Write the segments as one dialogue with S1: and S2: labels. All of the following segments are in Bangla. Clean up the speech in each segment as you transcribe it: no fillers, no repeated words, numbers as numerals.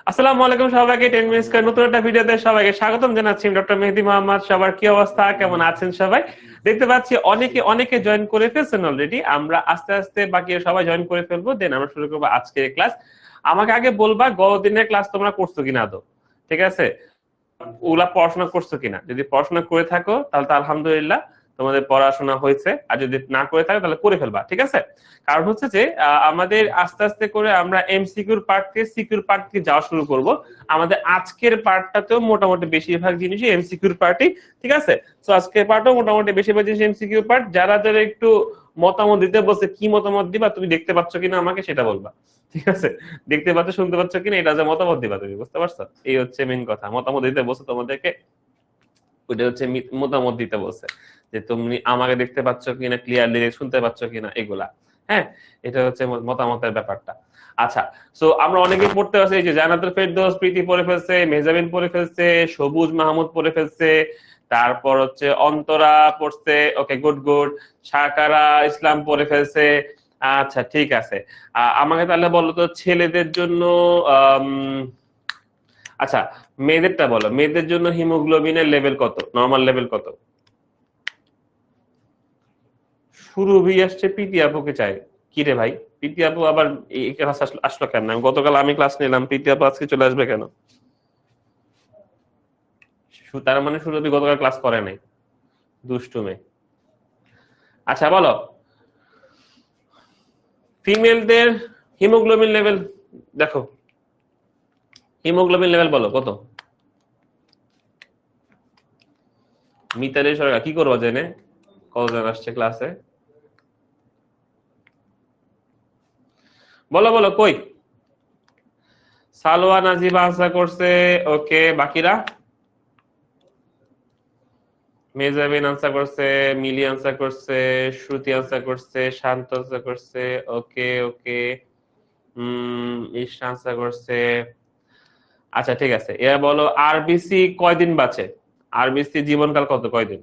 S1: আসসালামু আলাইকুম সবাইকে 10 মিনিটস এর নতুন একটা ভিডিওতে সবাইকে স্বাগতম জানাচ্ছি। ডক্টর মেহেদী মোহাম্মদ। সবার কি অবস্থা, কেমন আছেন সবাই? দেখতে পাচ্ছি অনেকে জয়েন করে ফেলছেন অলরেডি। আমরা আস্তে আস্তে বাকি সবাই জয়েন করে ফেলবো, দেন আমরা শুরু করবো আজকের ক্লাস। আমাকে আগে বলবা গত দিনের ক্লাস তোমরা করছো কিনা আদৌ, ঠিক আছে? ওগুলা পড়াশোনা করছো কিনা। যদি পড়াশোনা করে থাকো তাহলে তো আলহামদুলিল্লাহ, তোমাদের পড়াশোনা হয়েছে। আর যদি না করে থাকো তাহলে করে ফেলবা, ঠিক আছে? কারণ হচ্ছে যে আমাদের আস্তে আস্তে করে আমরা এমসিকিউর পার্ট থেকে সিকিউর পার্ট থেকে যাওয়া শুরু করব। আমাদের আজকের পার্টটাতেও মোটামুটি বেশিরভাগ জিনিসই এমসিকিউর পার্টই, ঠিক আছে? তো আজকের পার্টও মোটামুটি বেশিরভাগ জিনিস এমসিকিউর পার্ট। যারা যারা একটু মতামত দিতে বলছে, কি মতামত দিবা তুমি, দেখতে পাচ্ছ কিনা আমাকে সেটা বলবা, ঠিক আছে? দেখতে পাচ্ছ, শুনতে পাচ্ছ কিনা, এটা যে মতামত দিবা তুমি, বুঝতে পারছো? এই হচ্ছে মেইন কথা। মতামত দিতে বলছে তোমাদেরকে, ওইটা হচ্ছে মতামত দিতে বলছে যে তুমি আমাকে দেখতে পাচ্ছ কিনা, ক্লিয়ারলি শুনতে পাচ্ছ কিনা, এগুলা। হ্যাঁ, এটা হচ্ছে মতামতের ব্যাপারটা। আচ্ছা, সো আমরা অনেকে পড়তে পারছি, যে জান্নাতুল ফেরদৌস প্রীতি পড়ে ফেলছে, মেহজাবিন পড়ে ফেলছে, সবুজ মাহমুদ পড়ে ফেলছে, তারপর হচ্ছে অন্তরা পড়ছে, ওকে গুড গুড, সাকারা ইসলাম পড়ে ফেলছে। আচ্ছা ঠিক আছে, আমাকে তাহলে বলো তো ছেলেদের জন্য আচ্ছা মেয়েদেরটা বলো, মেয়েদের জন্য হিমোগ্লোবিনের লেভেল কত, নরমাল লেভেল কত? সুরভি আসছে, প্রীতি আপুকে চাই। কি রে ভাই, প্রীতি আপু আবার এই ক্লাস আসলো কেন? গতকাল আমি ক্লাস নিলাম, প্রীতি আপু আজকে চলে আসবে কেন? তার মানে সুরভি গতকাল ক্লাস করে নাই, দুষ্টু মেয়ে। আচ্ছা বলো, ফিমেলদের হিমোগ্লোবিন লেভেল দেখো, হিমোগ্লোবিন লেভেল বলো কত? মিতালি সরকার কি করবো জেনে, কতজন আসছে ক্লাসে? বলো বলো কই? সালোয়া নাজিবা আনসার করছে, ওকে। বাকিরা? মেজাবিন আনসার করছে, মিলি আনসার করছে, শ্রুতি আনসার করছে, শান্ত আনসার করছে, ওকে ওকে। ঈশা আনসার করছে। আচ্ছা ঠিক আছে, এরা বলো আরবিসি কয়দিন বাঁচে? আরবিসি জীবনকাল কত, কয়দিন?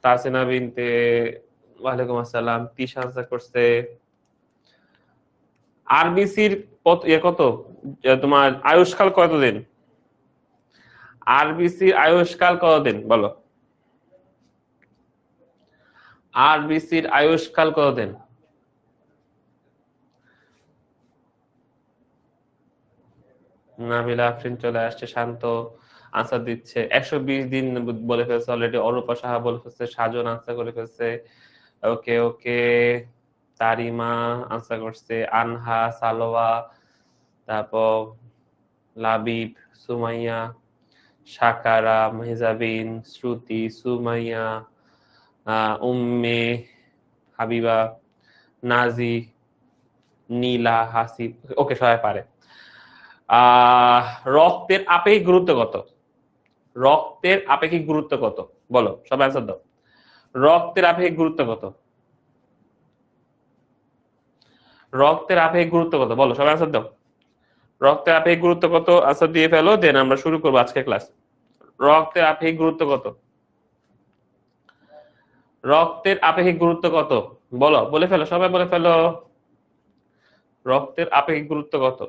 S1: তাসিনা বিনতে, ওয়ালাইকুম আসসালাম। তিশা আনসার করছে। আরবিসির কত কত তোমার আয়ুষ্কাল কতদিন? আরবিসির আয়ুষ্কাল কতদিন বলো? আরবিসির আয়ুষ্কাল কতদিন? নাবিলা আফরিন চলে আসছে, শান্ত আনসার দিচ্ছে, 120 দিন বলে ফেলছে অলরেডি। অরূপা সাহা বলে ফেলছে, সাজন আনসার করে ফেলছে, ওকে ওকে। তারিমা আনসার করছে, আনহা, সালোয়া, তারপর লাবিব, সুমাইয়া, সাকারা, মেহজাবিন, শ্রুতি, সুমাইয়া, উম্মে, হাবিবা, নাজি, নীলা, হাসিব, ওকে সবাই পারে। রক্তের আপেক্ষিক গুরুত্ব কত? রক্তের আপেক্ষিক গুরুত্ব কত বলো, সবাই অ্যান্সার দাও। রক্তের আপেক্ষিক গুরুত্ব কত? রক্তের আপেক্ষিক গুরুত্ব কত বলো, সবাই অ্যান্সার দাও। রক্তের আপেক্ষিক গুরুত্ব কত, আনসার দিয়ে ফেলো, দেন আমরা শুরু করবো আজকের ক্লাস। রক্তের আপেক্ষিক গুরুত্ব কত? রক্তের আপেক্ষিক গুরুত্ব কত বলো, বলে ফেলো, সবাই বলে ফেলো। রক্তের আপেক্ষিক গুরুত্ব কত?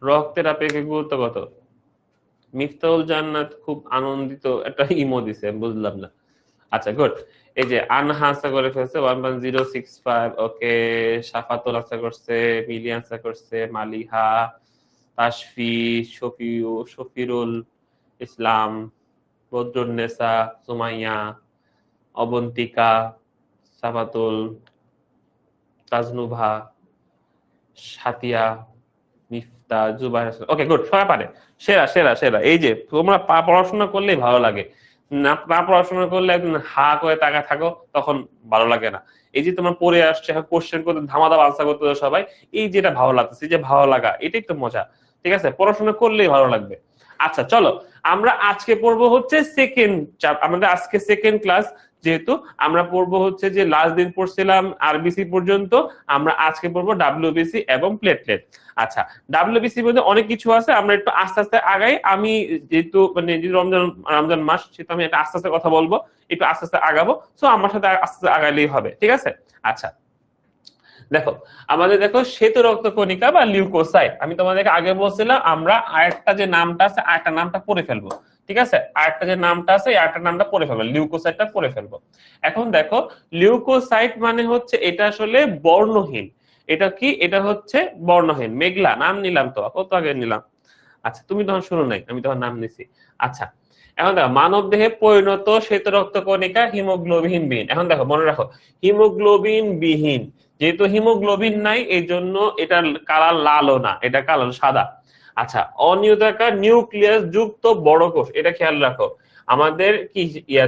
S1: রক্তের আপেক্ষিক গুরুত্ব কত? মিফতাহুল জান্নাত খুব আনন্দিত একটা ইমো দিছে, বুঝলাম না। আচ্ছা গুড। এই যে আনহা আনসার করে ফেলছে 11065, ওকে। সাফাতুল আনসার করছে, মিলি আনসার করছে, মালিহা, তাশফি, শফিরুল ইসলাম, বদরুন্নেসা, সুমাইয়া, অবন্তিকা, সাফাতুল, তাজনুভা, সাতিয়া, মিফতা, জুবাইর, ওকে গুড, সবাই পারে। সেরা সেরা সেরা। এই যে তোমরা পড়াশোনা করলেই ভালো লাগে, না না পড়াশোনা করলে একদম হা করে তাকা থাকো, তখন ভালো লাগে না। এই যে তোমরা পড়ে আসছে, কোশ্চেন করতে ধামাধাম আনসার করতে সবাই, এই যেটা ভালো লাগতেছে, এই যে ভালো লাগা, এটাই তো মজা। ঠিক আছে, পড়াশোনা করলেই ভালো লাগবে। আচ্ছা চলো, আমরা আজকে পড়বো হচ্ছে সেকেন্ড, আমাদের আজকে সেকেন্ড ক্লাস। যেহেতু আমরা পড়বো হচ্ছে যে লাস্ট দিন পড়ছিলাম আরবিসি পর্যন্ত, আমরা আজকে পড়বো ডাব্লিউবিসি এবং প্লেটলেট। আচ্ছা, ডাব্লিউবিসি মধ্যে অনেক কিছু আছে, আমরা একটু আস্তে আস্তে আগাই। আমি যেহেতু মানে রমজান রমজান মাস, সেহেতু আমি একটা আস্তে আস্তে কথা বলবো, একটু আস্তে আস্তে আগাবো। সো আমার সাথে আস্তে আস্তে আগাইলেই হবে, ঠিক আছে? আচ্ছা, দেখো আমাদের দেখো শ্বেত রক্তকণিকা বা লিউকোসাইট, আমি তোমাদেরকে আগে বলছিলাম আমরা আরেকটা যে নামটা আছে আরেকটা নামটা পড়ে ফেলবো, ঠিক আছে, আরেকটা যে নামটা আছে এই আরেকটা নামটা পড়ে ফেলবো, লিউকোসাইটটা পড়ে ফেলবো। এখন দেখো লিউকোসাইট মানে হচ্ছে এটা আসলে বর্ণহীন। এটা কি, এটা হচ্ছে বর্ণহীন। মেঘলা নাম নিলাম তো, কত আগে নিলাম। আচ্ছা তুমি তখন শুনো নাই, আমি তখন নাম নিছি। আচ্ছা এখন দেখো মানব দেহে পরিণত শ্বেত রক্তকণিকা হিমোগ্লোবিন বিহীন। এখন দেখো মনে রাখো হিমোগ্লোবিন বিহীন, যেহেতু হিমোগ্লোবিন নাই এই জন্য এটার কালার লালও না, এটা কালার সাদা। আচ্ছা অনিয়তাকার নিউক্লিয়াস যুক্ত বড় কোষ, এটা খেয়াল রাখো। আমাদের কি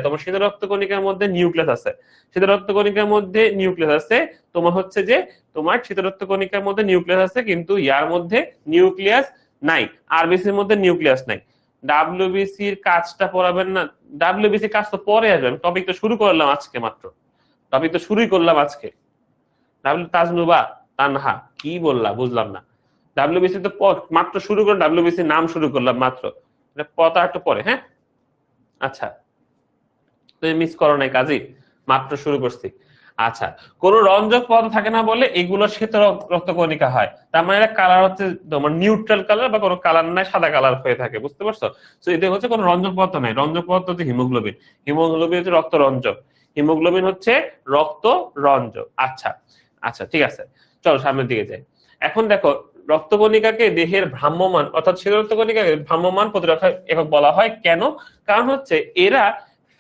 S1: তোমার শ্বেত রক্তকণিকার মধ্যে নিউক্লিয়াস আছে, শ্বেত রক্তকণিকার মধ্যে নিউক্লিয়াস আছে, তোমার হচ্ছে যে তোমার শ্বেত রক্তকণিকার মধ্যে নিউক্লিয়াস আছে কিন্তু ইয়ার মধ্যে নিউক্লিয়াস নাই, আরবিসির মধ্যে নিউক্লিয়াস নাই। ডাব্লিউবিসির কাজটা পড়াবেন না, ডাব্লিউবিসির কাজ তো পরে আসবে, টপিক তো শুরু করলাম আজকে মাত্র, টপিক তো শুরুই করলাম আজকে। ডাব্লিউ তাজনুবা তানহা কি বললা বুঝলাম না, ডাব্লিউবিসি তো মাত্র শুরু করে, ডাব্লিউবিসি নাম শুরু করলাম মাত্র, পতা একটু পরে। হ্যাঁ আচ্ছা তুমি মিস করো নাই কাজী, মাত্র শুরু করছি। আচ্ছা কোন রঞ্জক পদার্থ থাকে না বলে এগুলো শ্বেত রক্তকণিকা হয়, তার মানে এটা কালার হচ্ছে তোমার নিউট্রাল কালার বা কোনো কালার নাই, সাদা কালার হয়ে থাকে, বুঝতে পারছো? তো এতে হচ্ছে কোনো রঞ্জক পদার্থ নাই, রঞ্জক পদার্থ হচ্ছে হিমোগ্লোবিন, হিমোগ্লোবিন হচ্ছে রক্ত রঞ্জক, হিমোগ্লোবিন হচ্ছে রক্ত রঞ্জক। আচ্ছা আচ্ছা ঠিক আছে, চলো সামনের দিকে যাই। এখন দেখো রক্তকণিকাকে দেহের ভ্রাম্যমান অর্থাৎ শ্বেত রক্তকণিকাকে ভ্রাম্যমান প্রতিরক্ষা একক বলা হয়, কেন? কারণ হচ্ছে এরা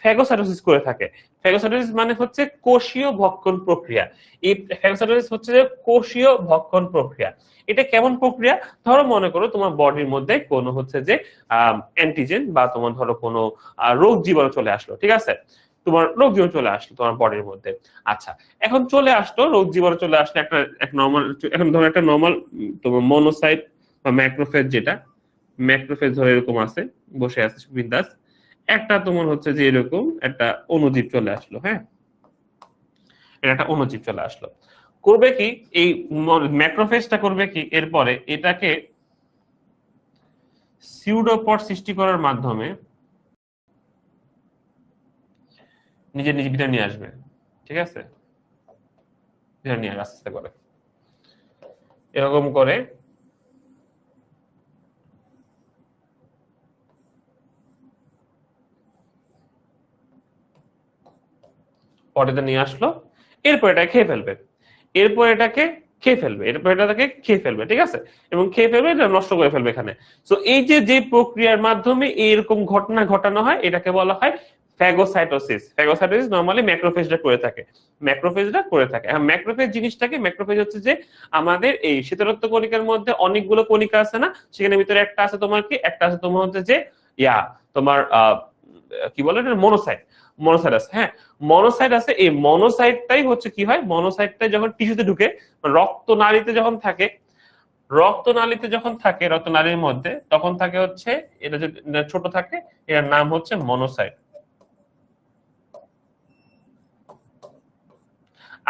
S1: ফ্যাগোসাইটোসিস করে থাকে। ফ্যাগোসাইটোসিস মানে হচ্ছে কোষীয় ভক্ষণ প্রক্রিয়া। এই ফ্যাগোসাইটোসিস হচ্ছে যে কোষীয় ভক্ষণ প্রক্রিয়া। এটা কেমন প্রক্রিয়া? ধরো মনে করো তোমার বডির মধ্যে কোনো হচ্ছে যে অ্যান্টিজেন বা তোমার ধরো কোনো রোগ জীবাণু চলে আসলো, ঠিক আছে, তোমার রোগ জীবাণু চলে আসলো তোমার বডির মধ্যে। আচ্ছা এখন চলে আসলো রোগ জীবাণু চলে আসলো একটা নর্মাল, এখন ধরো একটা নর্মাল তোমার মনোসাইট বা ম্যাক্রোফেজ, যেটা ম্যাক্রোফেজ ধরে এরকম আছে বসে আছে বিন্দাস, একটা তোমার হচ্ছে যে এরকম একটা অণুজীব চলে আসলো। হ্যাঁ এটা একটা অণুজীব চলে আসলো, করবে কি এই ম্যাক্রোফেজটা করবে কি, এরপরে এটাকে সিউডোপড সৃষ্টি করার মাধ্যমে নিজে নিজে ভিতরে নিয়ে আসবে, ঠিক আছে, ভিতরে নিয়ে আস্তে আস্তে করে এরকম করে পটেতে নিয়ে আসলো, এরপর এটা খেয়ে ফেলবে, এরপর এটাকে খেয়ে ফেলবে, এরপর এটাকে খেয়ে ফেলবে, ঠিক আছে, এবং খেয়ে ফেলবে, এটা নষ্ট করে ফেলবে এখানে। তো এই যে যে প্রক্রিয়ার মাধ্যমে এরকম ঘটনা ঘটানো হয় এটাকে বলা হয় ফ্যাগোসাইটোসিস। ফ্যাগোসাইটোসিস নরমালি ম্যাক্রোফেজটা করে থাকে, ম্যাক্রোফেজটা করে থাকে। আর ম্যাক্রোফেজ জিনিসটাকে, ম্যাক্রোফেজ হচ্ছে যে আমাদের এই শীতরক্ত কণিকার মধ্যে অনেকগুলো কণিকা আছে না, সেখানে ভিতরে একটা আছে তোমার কি, একটা আছে তোমার হচ্ছে যে তোমার কি বলে এটা, মনোসাইট, মনোসাইট আছে। হ্যাঁ মনোসাইট আছে, এই মনোসাইটটাই হচ্ছে কি হয়, মনোসাইটটাই যখন টিস্যুতে ঢুকে, রক্তনালীতে যখন থাকে, রক্তনালীতে যখন থাকে রক্তনালীর মধ্যে, তখন থাকে হচ্ছে এটা যে ছোট থাকে, এর নাম হচ্ছে মনোসাইট।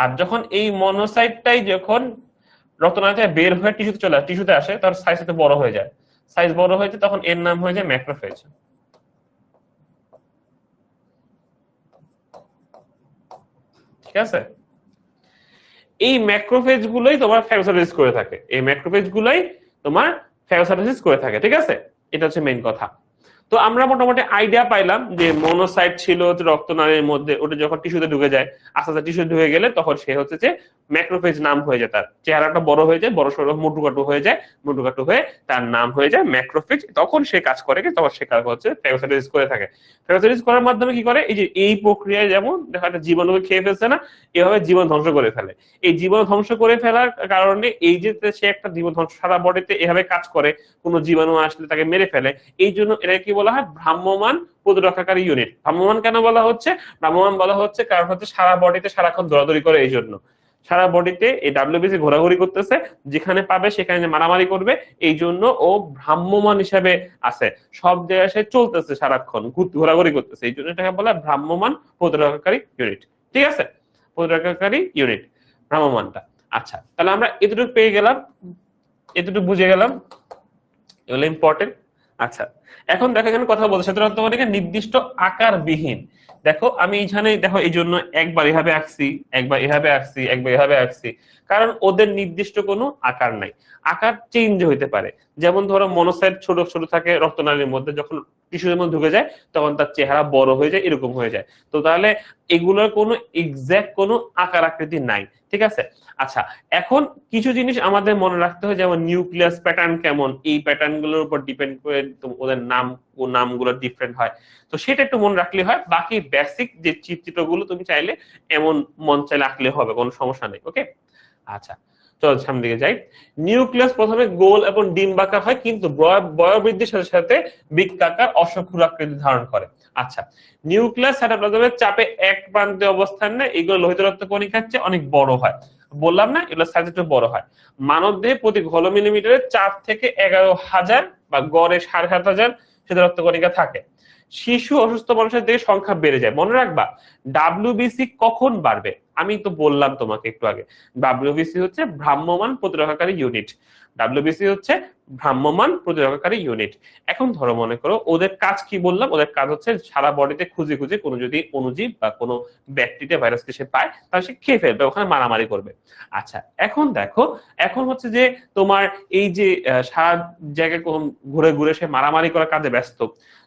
S1: আর যখন এই মনোসাইটটাই যখন রক্তনালী থেকে বের হয়ে টিস্যুতে আসে, তার সাইজ এত বড় হয়ে যায়, সাইজ বড় হয়েছে, তখন এর নাম হয়ে যায় ম্যাক্রোফেজ। ঠিক আছে, এই ম্যাক্রোফেজ গুলোই তোমার ফ্যাগোসাইটোসিস করে থাকে, এই ম্যাক্রোফেজ গুলোই তোমার ফ্যাগোসাইটোসিস করে থাকে, ঠিক আছে, এটা হচ্ছে মেইন কথা। তো আমরা মোটামুটি আইডিয়া পাইলাম যে মনোসাইট ছিল রক্তনালীর মধ্যে, ওটা যখন টিস্যুতে ঢুকে যায়, আস্তে আস্তে টিস্যুতে ঢুকে গেলে তখন সে হচ্ছে যে ম্যাক্রোফেজ নাম হয়ে যায়, তার চেহারাটা বড় হয়ে যায়, বড় সড়ো মোটুকাটু হয়ে যায়, মোটুকাটু হয়ে তার নাম হয়ে যায় ম্যাক্রোফেজ। তখন সে কাজ করে কি, তখন সে কাজ হচ্ছে ফ্যাগোসাইটোসিস করে থাকে। ফ্যাগোসাইটোসিস করার মাধ্যমে কি করে, এই যে এই প্রক্রিয়ায় যেমন দেখা একটা জীবাণুকে খেয়ে ফেলছে না, এভাবে জীবন ধ্বংস করে ফেলে। এই জীবন ধ্বংস করে ফেলার কারণে এই যে সে একটা জীবন ধ্বংস সারা বডিতে এভাবে কাজ করে, কোনো জীবাণু আসলে তাকে মেরে ফেলে, এই জন্য এটা কি বলা হয়, ভ্রাম্যমান প্রতিরক্ষাকারী ইউনিট। ভ্রাম্যমান কেন বলা হচ্ছে, ভ্রাম্যমান বলা হচ্ছে কারণ হচ্ছে সারা বডিতে সারাক্ষণ দৌড়াদৌড়ি করে, এই জন্য সারা বডিতে এই ডাব্লিউবিসি ঘোরাঘুরি করতেছে, যেখানে পাবে সেখানে মারামারি করবে, এই জন্য ও ভ্রাম্যমান হিসাবে আছে, সব জায়গায় সে চলতেছে, সারাক্ষণ ঘোরাঘুরি করতেছে, এই জন্য এটাকে বলা ভ্রাম্যমান প্রতিরক্ষাকারী ইউনিট। ঠিক আছে, প্রতিরক্ষাকারী ইউনিট ভ্রাম্যমানটা। আচ্ছা তাহলে আমরা এতটুকু পেয়ে গেলাম, এতটুকু বুঝে গেলাম, এগুলো ইম্পর্টেন্ট। আচ্ছা, এখন দেখো এখানে কথা বলতে সাধারণত অনেকে নির্দিষ্ট আকারবিহীন। দেখো আমি এখানে দেখো এই জন্য একবার এভাবে আঁকছি, একবার এভাবে আঁকছি, একবার এভাবে আঁকছি, কারণ ওদের নির্দিষ্ট কোনো আকার নাই। আকার চেঞ্জ হইতে পারে। যেমন ধরো মনোসাইট ছোট ছোট থাকে রক্তনালীর মধ্যে, যখন টিস্যুর মধ্যে ঢুকে যায় তখন তার চেহারা বড় হয়ে যায়, এরকম হয়ে যায়। তো তাহলে এগুলোর কোনো এক্সাক্ট কোনো আকার আকৃতি নাই, ঠিক আছে। আচ্ছা, এখন কিছু জিনিস আমাদের মনে রাখতে হয়, যেমন নিউক্লিয়াস প্যাটার্ন কেমন, এই প্যাটার্ন গুলোর উপর ডিপেন্ড করে ওদের নাম ও নামগুলো ডিফারেন্ট হয়। তো সেটা একটু মনে রাখলে হয়, বাকি বেসিক যে চিত্রগুলো তুমি চাইলে এমন মন চাইলে আঁকলে হবে, কোনো সমস্যা নেই। ওকে, আচ্ছা চলো সামনের দিকে যাই। নিউক্লিয়াস প্রথমে গোল এবং ডিম্বাকার হয়, কিন্তু বয়োবৃদ্ধির সাথে সাথে বৃত্তাকার অশ্বক্ষুরাকৃতি ধারণ করে। আচ্ছা, নিউক্লিয়াস সাইটোপ্লাজমের চাপে এক প্রান্তে অবস্থান নেয়, এগুলো লোহিত রক্ত কণিকার চেয়ে অনেক বড় হয়। বললাম না, এগুলো সাইজ একটু বড় হয়। মানবদেহে প্রতি ঘন মিলিমিটারে 4 থেকে 11,000 বা গড়ে 7,500 শ্বেত রক্ত কণিকা থাকে। শিশু অসুস্থ মানুষের দিকে সংখ্যা বেড়ে যায়। মনে রাখবা, ডাব্লিউবিসি কখন বাড়বে আমি তো বললাম তোমাকে একটু আগে। ডাব্লিউবিসি হচ্ছে ভ্রাম্যমাণ প্রতিরক্ষাকারী ইউনিট। ডাব্লিউবিসি হচ্ছে ভ্রাম্যমাণ প্রতিরক্ষাকারী ইউনিট। এখন ধরো মনে করো ওদের কাজ কি বললাম, ওদের কাজ হচ্ছে সারা বডিতে খুঁজে খুঁজে কোনো যদি অণুজীব বা কোনো ব্যাকটেরিয়া ভাইরাসকে সে পায় তাহলে সে খেয়ে ফেলবে, ওখানে মারামারি করবে। আচ্ছা, এখন দেখো, এখন হচ্ছে যে তোমার এই যে সারা জায়গায় ঘুরে ঘুরে সে মারামারি করার কাজে ব্যস্ত।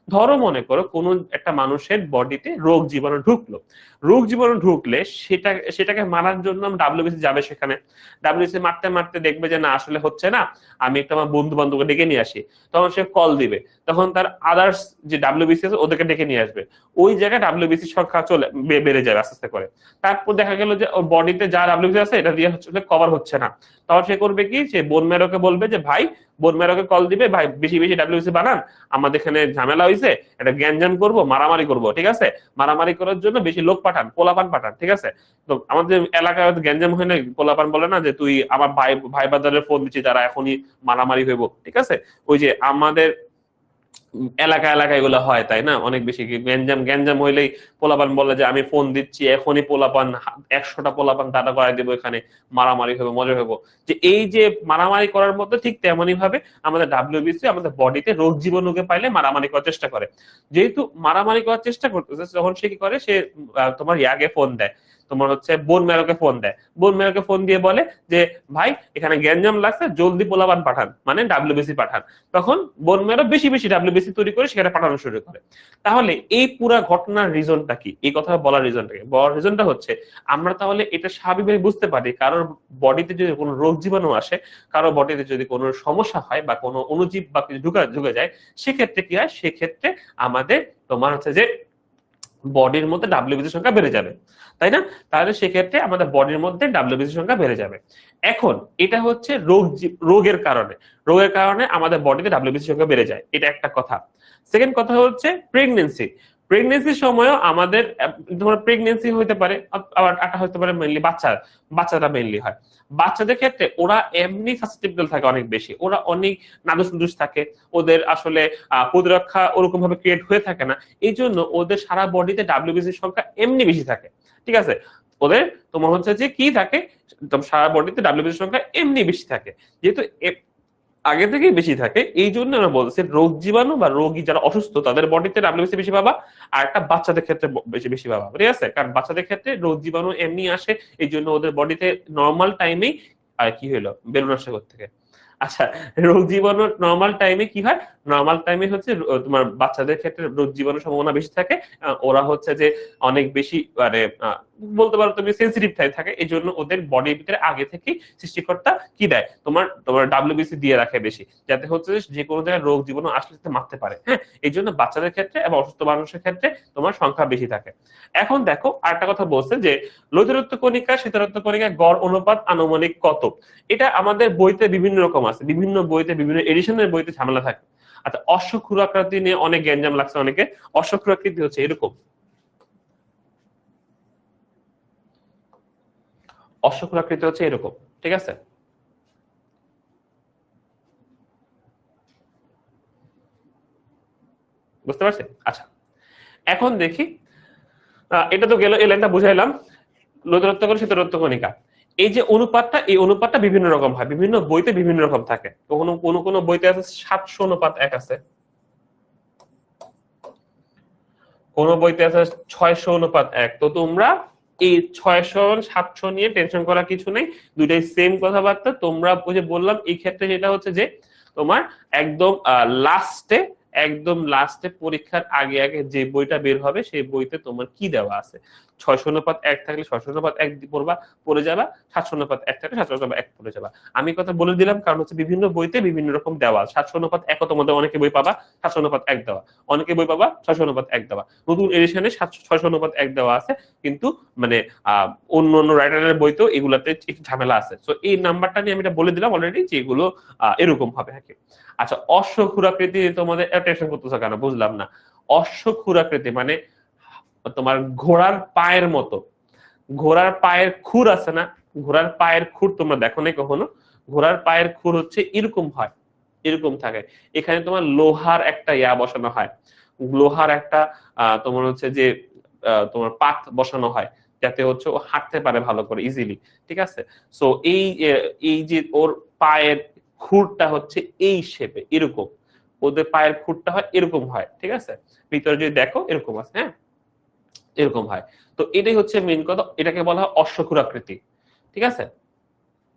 S1: ধরো মনে করো কোনো একটা মানুষের বডিতে রোগ জীবাণু ঢুকলো। রোগ জীবাণু ঢুকলে সেটাকে মারার জন্য ডাব্লিউবিসি যাবে সেখানে। ডাব্লিউবিসি মারতে মারতে দেখবে যে না আসলে হচ্ছে না, আমি একটা আমার বন্ধু বান্ধবকে ডেকে নিয়ে আসি। তখন সে কল দিবে, তখন তার আদার্স যে ডাব্লিউবিসি আছে ওদেরকে ডেকে নিয়ে আসবে। ওই জায়গায় ডাব্লিউবিসি সংখ্যা বেড়ে যাবে আস্তে আস্তে করে। তারপর দেখা গেল যে ওর বডিতে যা ডাব্লিউবিসি আছে এটা দিয়ে হচ্ছে কভার হচ্ছে না। তখন সে করবে কি, সে বোন ম্যারোকে বলবে যে ভাই, বোন ম্যারোকে কল দিবে, ভাই বেশি বেশি ডাব্লিউবিসি বানান, আমাদের এখানে ঝামেলা হয়েছে, এটা গ্যাঞ্জাম করব, মারামারি করব, ঠিক আছে। মারামারি করার জন্য বেশি লোক পাঠান, পোলাপান পাঠান, ঠিক আছে। তো আমাদের এলাকায় গ্যাঞ্জাম হয় না, পোলাপান বলে না যে তুই আমার ভাই ভাই বাজারের ফোন দিচ্ছি, তারা এখনই মারামারি হইব, ঠিক আছে। ওই যে আমাদের এলাকা এলাকায় এগুলো হয়, তাই না, অনেক বেশি গ্যাঞ্জাম গ্যাঞ্জাম হইলেই পোলাপান বলে যে আমি ফোন দিচ্ছি এখনই, পোলাপান 100টা পোলাপান দাঁড়া করাই দেবো, এখানে মারামারি হবে, মজা হবে। যে এই যে মারামারি করার মধ্যে ঠিক তেমনই ভাবে আমাদের ডাব্লিউবিসি আমাদের বডিতে রোগ জীবাণুকে পাইলে মারামারি করার চেষ্টা করে। যেহেতু মারামারি করার চেষ্টা করতেছে, তখন সে কি করে, সে তোমার ইয়াকে ফোন দেয়, তোমার হচ্ছে বোন ম্যারোকে ফোন দেয়। বোন ম্যারোকে ফোন দিয়ে বলে যে ভাই এখানে গ্যাঞ্জাম লাগছে, জলদি পোলাপান পাঠান, মানে ডাব্লিউবিসি পাঠান। তখন বোন ম্যারো বেশি বেশি ডাব্লিউবিসি তৈরি করে সেখানে পাঠানো শুরু করে। তাহলে এই পুরা ঘটনার রিজনটা কি, এই কথা বলার রিজনটা কি? বলার রিজনটা হচ্ছে আমরা তাহলে এটা স্বাভাবিকভাবে বুঝতে পারি, কারোর বডিতে যদি কোনো রোগ জীবাণু আসে, কারো বডিতে যদি কোনো সমস্যা হয় বা কোনো অণুজীব বা কিছু ঢুকে যায়, সেক্ষেত্রে কি হয়, সেক্ষেত্রে আমাদের তোমার হচ্ছে যে বডির মধ্যে ডাব্লিউবিসির সংখ্যা বেড়ে যাবে, তাই না? তাহলে সেক্ষেত্রে আমাদের বডির মধ্যে ডাব্লিউবিসির সংখ্যা বেড়ে যাবে। এখন এটা হচ্ছে রোগের কারণে, রোগের কারণে আমাদের বডিতে ডাব্লিউবিসির সংখ্যা বেড়ে যায়, এটা একটা কথা। সেকেন্ড কথা হচ্ছে প্রেগনেন্সি। প্রেগনেন্সির সময়ও আমাদের ধরো প্রেগনেন্সি হইতে পারে, আবার এটা হতে পারে মেইনলি বাচ্চারা মেইনলি হয়। বাচ্চাদের ক্ষেত্রে ওরা এমনি সাসেপ্টেবল থাকে অনেক বেশি, ওরা অনেক নাদুস নুদুস থাকে, ওদের আসলে প্রতিরক্ষা ওরকম ভাবে ক্রিয়েট হয়ে থাকে না। এই জন্য ওদের সারা বডিতে ডাব্লিউবিসির সংখ্যা এমনি বেশি থাকে, ঠিক আছে। ওদের তোমার হচ্ছে যে কি থাকে, সারা বডিতে ডাব্লিউবিসির সংখ্যা এমনি বেশি থাকে। যেহেতু আগে থেকেই বেশি থাকে, এই জন্য আমরা বলছি রোগ জীবাণু বা রোগী যারা অসুস্থ তাদের বডিতে ডাব্লিউবিসি বেশি পাবা, আর একটা বাচ্চাদের ক্ষেত্রে বেশি বেশি পাবা, ঠিক আছে। কারণ বাচ্চাদের ক্ষেত্রে রোগ জীবাণু এমনি আসে, এই জন্য ওদের বডিতে নর্মাল টাইমেই আর কি হলো বেলুন আসে থেকে। আচ্ছা, রোগ জীবাণু নর্মাল টাইমে কি হয়, নর্মাল টাইমে হচ্ছে তোমার বাচ্চাদের ক্ষেত্রে রোগ জীবাণুর সম্ভাবনা বেশি থাকে। ওরা হচ্ছে যে অনেক বেশি মানে বলতে পারো তুমি সেন্সিটিভ থাকে, এই জন্য ওদের বডির ভিতরে আগে থেকে সৃষ্টিকর্তা কি দেয়, তোমার তোমার ডাব্লিউবিসি দিয়ে রাখে বেশি, যাতে হচ্ছে যে কোনো জায়গায় রোগ জীবাণু আসলে মারতে পারে। হ্যাঁ, এই জন্য বাচ্চাদের ক্ষেত্রে এবং অসুস্থ মানুষের ক্ষেত্রে তোমার সংখ্যা বেশি থাকে। এখন দেখো আরেকটা কথা বলছে যে লোহিত কণিকা শীতরক্ত কণিকা গড় অনুপাত আনুমানিক কত। এটা আমাদের বইতে বিভিন্ন রকম আছে, বিভিন্ন বইতে বিভিন্ন এডিশনের বইতে ঝামেলা থাকে। আচ্ছা, অশ্বক্ষুরাকৃতি নিয়ে অনেক গ্যাঞ্জাম লাগছে অনেকে। অশ্বক্ষুরাকৃতি হচ্ছে এরকম, অশ্বক্ষুরাকৃতি হচ্ছে এরকম, ঠিক আছে। বুঝতে পারছি? আচ্ছা, এখন দেখি, এটা তো গেল, এই লাইনটা বুঝাইলাম। লোহিত কণিকা শীতরক্ত কণিকা, এই যে অনুপাতটা, এই অনুপাতটা বিভিন্ন রকম হয়, বিভিন্ন বইতে বিভিন্ন রকম থাকে। কোনো কোনো কোনো বইতে আছে 700:1 আছে, কোন বইতে আছে 600:1, তো তোমরা এই 600-700 নিয়ে টেনশন করার কিছু নেই, দুইটাই সেম কথাবার্তা। তোমরা ওই যে বললাম এই ক্ষেত্রে যেটা হচ্ছে যে তোমার একদম লাস্টে পরীক্ষার আগে আগে যে বইটা বের হবে সেই বইতে তোমার কি দেওয়া আছে, 600:1 থাকলে 600:1 পড়বা, পড়ে যাবা, 700:1 থাকলে 700:1 পড়ে যাবা। আমি কথা বলে দিলাম কারণ হচ্ছে বিভিন্ন বইতে বিভিন্ন রকম দেওয়া, 700:1 তোমাদের অনেকে বই পাবা 700:1 দেওয়া, অনেকে বই পাবা 600:1 দেওয়া। নতুন এডিশনে 600:1 দেওয়া আছে, কিন্তু মানে অন্য অন্য রাইটারের বইতেও এগুলাতে একটু ঝামেলা আছে। তো এই নাম্বারটা নিয়ে আমি এটা বলে দিলাম অলরেডি যে এগুলো এরকম হবে। হ্যাঁ, আচ্ছা, অশ্বক্ষুরাকৃতি তোমাদের টেনশন করতেছো কেন বুঝলাম না। অশ্বক্ষুরাকৃতি মানে তোমার ঘোড়ার পায়ের মতো, ঘোড়ার পায়ের খুর আছে না, ঘোড়ার পায়ের খুর তোমরা দেখো নাই কখনো? ঘোড়ার পায়ের খুর হচ্ছে এরকম হয়, এরকম থাকে। এখানে তোমার লোহার একটা বসানো হয়, লোহার একটা তোমার হচ্ছে যে তোমার পাত বসানো হয়, যাতে হচ্ছে ও হাঁটতে পারে ভালো করে ইজিলি। ঠিক আছে, সো এই যে ওর পায়ের খুরটা হচ্ছে এই শেপে এরকম, ওদের পায়ের খুরটা হয় এরকম হয়। ঠিক আছে, ভিতরে যদি দেখো এরকম আছে, হ্যাঁ এরকম হয়। তো এটাই হচ্ছে মেইন কথা, এটাকে বলা হয় অশ্বক্ষুরাকৃতি। ঠিক আছে,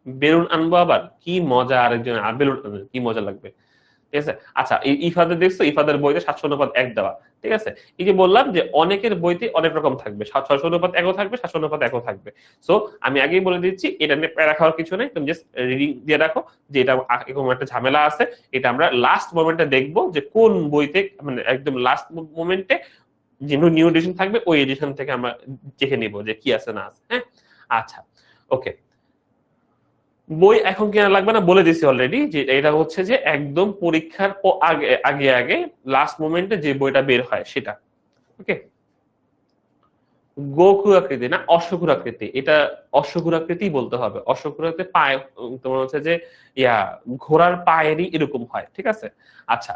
S1: বেলুন আনবো আবার, কি মজা, আরেকজন আর বেলুন কি মজা লাগবে। ঠিক আছে, আচ্ছা এই ইফাদের দেখছো, ইফাদের বইতে 700:1 দেওয়া। ঠিক আছে, এই যে বললাম যে অনেকের বইতে অনেক রকম থাকবে, 600:1 থাকবে, 700:1 থাকবে। সো আমি আগেই বলে দিচ্ছি, এটা নিয়ে প্যারা খাওয়ার কিছু নেই, তুমি জাস্ট রিডিং দিয়ে রাখো যে এটা এরকম একটা ঝামেলা আছে। এটা আমরা লাস্ট মোমেন্টে দেখবো যে কোন বইতে, মানে একদম লাস্ট মোমেন্টে যে নিউ এডিশন থাকবে ওই এডিশন থেকে আমরা দেখে নিব যে কি আছে না আছে। হ্যাঁ, আচ্ছা ওকে, বই এখন কেনা লাগবে না বলে দিছি অলরেডি, যে এটা হচ্ছে যে একদম পরীক্ষার আগে আগে আগে লাস্ট মোমেন্টে যে বইটা বের হয় সেটা। ওকে, গোখুরাকৃতি না অশ্বক্ষুরাকৃতি, এটা অশ্বক্ষুরাকৃতি বলতে হবে। অশ্বক্ষুরাকৃতি পায়ে তোমার হচ্ছে যে ঘোড়ার পায়েরই এরকম হয়। ঠিক আছে, আচ্ছা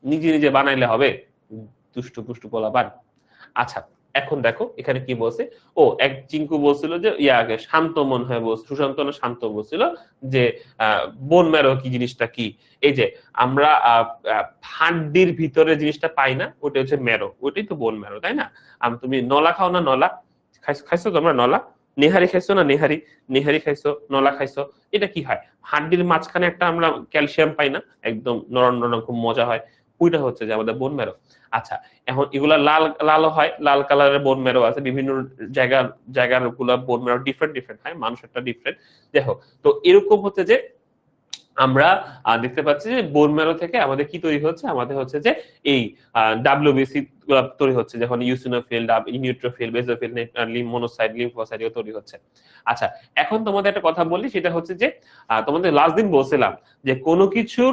S1: নিজে নিজে বানাইলে হবে, দুষ্টু পুষ্টু পোলাপান। আচ্ছা এখন দেখো এখানে কি বলছে, ও এক চিঙ্কু বলছিল যে শান্ত মন হয়ে বলছে, সুশান্ত না শান্ত বলছিল যে বোন ম্যারো কি জিনিসটা কি, এই যে আমরা হাড্ডির ভিতরে জিনিসটা পাই না, ওটা হচ্ছে ম্যারো, ওটাই তো বোন ম্যারো, তাই না? তুমি নলা খাও না, নলা খাইছো তোমরা? নলা নেহারি খাইছো না, নেহারি নেহারি খাইছো, নলা খাইছো, এটা কি হয়? হাড্ডির মাঝখানে একটা আমরা ক্যালসিয়াম পাই না, একদম নরম নরম, খুব মজা হয়, ওইটা হচ্ছে যে আমাদের বোন ম্যারো। আচ্ছা এখন এগুলা লাল লাল হয়, লাল কালারের বোন ম্যারো আছে, বিভিন্ন জায়গার গুলা বোন ম্যারো ডিফারেন্ট ডিফারেন্ট হয়, মানুষেরটা ডিফারেন্ট। দেখো তো এরকম হচ্ছে যে আমরা দেখতে পাচ্ছি যে বোন ম্যারো থেকে আমাদের কি তৈরি হচ্ছে, আমাদের হচ্ছে যে এই ডাব্লিউবিসি তৈরি হচ্ছে, যখন eosinophil, neutrophil, basophil, monocyte, lymphocyte তৈরি হচ্ছে। আচ্ছা এখন তোমাদের একটা কথা বলি, সেটা হচ্ছে যে তোমাদের লাস্ট দিন বলছিলাম যে কোনো কিছুর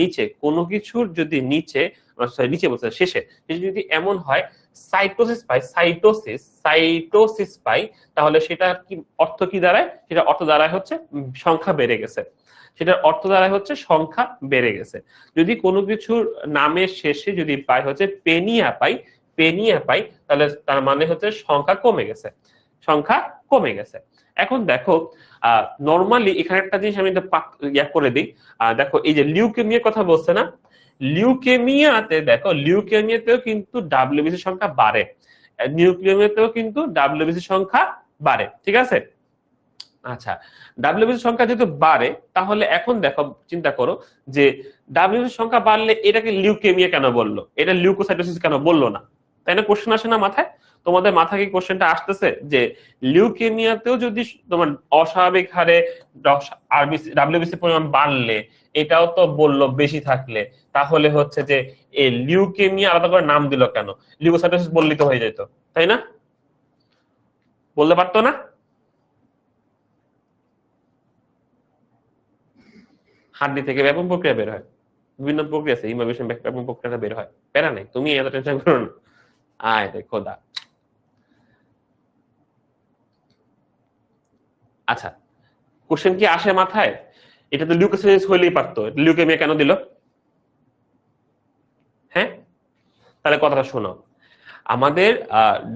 S1: নিচে, কোনো কিছুর যদি নিচে বলছে শেষে যদি এমন হয় সাইটোসিস পাই, তাহলে সেটা কি অর্থ কি দাঁড়ায়? সেটা অর্থ দাঁড়ায় হচ্ছে সংখ্যা বেড়ে গেছে, সেটার অর্থ দাঁড়ায় হচ্ছে সংখ্যা বেড়ে গেছে। যদি কোনো কিছুর নামের শেষে যদি পাই হচ্ছে পেনিয়া পাই, তাহলে তার মানে হচ্ছে সংখ্যা কমে গেছে, সংখ্যা কমে গেছে। এখন দেখো নর্মালি এখানে একটা জিনিস আমি করে দিই, দেখো এই যে লিউকেমিয়ার কথা বলছে না, লিউকেমিয়াতে দেখো, লিউকেমিয়াতেও কিন্তু ডাব্লিউবিসি সংখ্যা বাড়ে, নিউক্লিয়ামিয়াতেও কিন্তু ডাব্লিউবিসি সংখ্যা বাড়ে। ঠিক আছে, আচ্ছা ডাব্লিউবিসি সংখ্যা যেহেতু বাড়ে, তাহলে এখন দেখো চিন্তা করো যে ডাব্লিউবিসি সংখ্যা বাড়লে এটাকে লিউকেমিয়া কেন বললো, এটা লিউকোসাইটোসিস কেন বললো না? তাই না, কোশ্চেন আসে না মাথায়? তোমাদের মাথায় কি কোশ্চেনটা আসতেছে যে লিউকেমিয়াতেও যদি তোমার অস্বাভাবিক হারে ডাব্লিউবিসি পরিমাণ বাড়লে, এটাও তো বললো বেশি থাকলে, তাহলে হচ্ছে যে এই লিউকেমিয়া আলাদা করে নাম দিল কেন? লিউকোসাইটোসিস বললেই তো হয়ে যেত, তাই না? বলতে পারতো না? হাড্ডি থেকে ব্যাপক প্রক্রিয়া বের হয়, বিভিন্ন প্রক্রিয়া আছে, ইমাবেশন ব্যাপক প্রক্রিয়াটা বের হয়, প্যারা নাই, তুমি এত টেনশন করো না। আয় রে খোদা। আচ্ছা কোশ্চেন কি আসে মাথায়, এটা তো লিউকোসাইটোসিস হইলেই পারতো, লিউকেমিয়া কেন দিল? হ্যাঁ, তাহলে কথাটা শোনো, আমাদের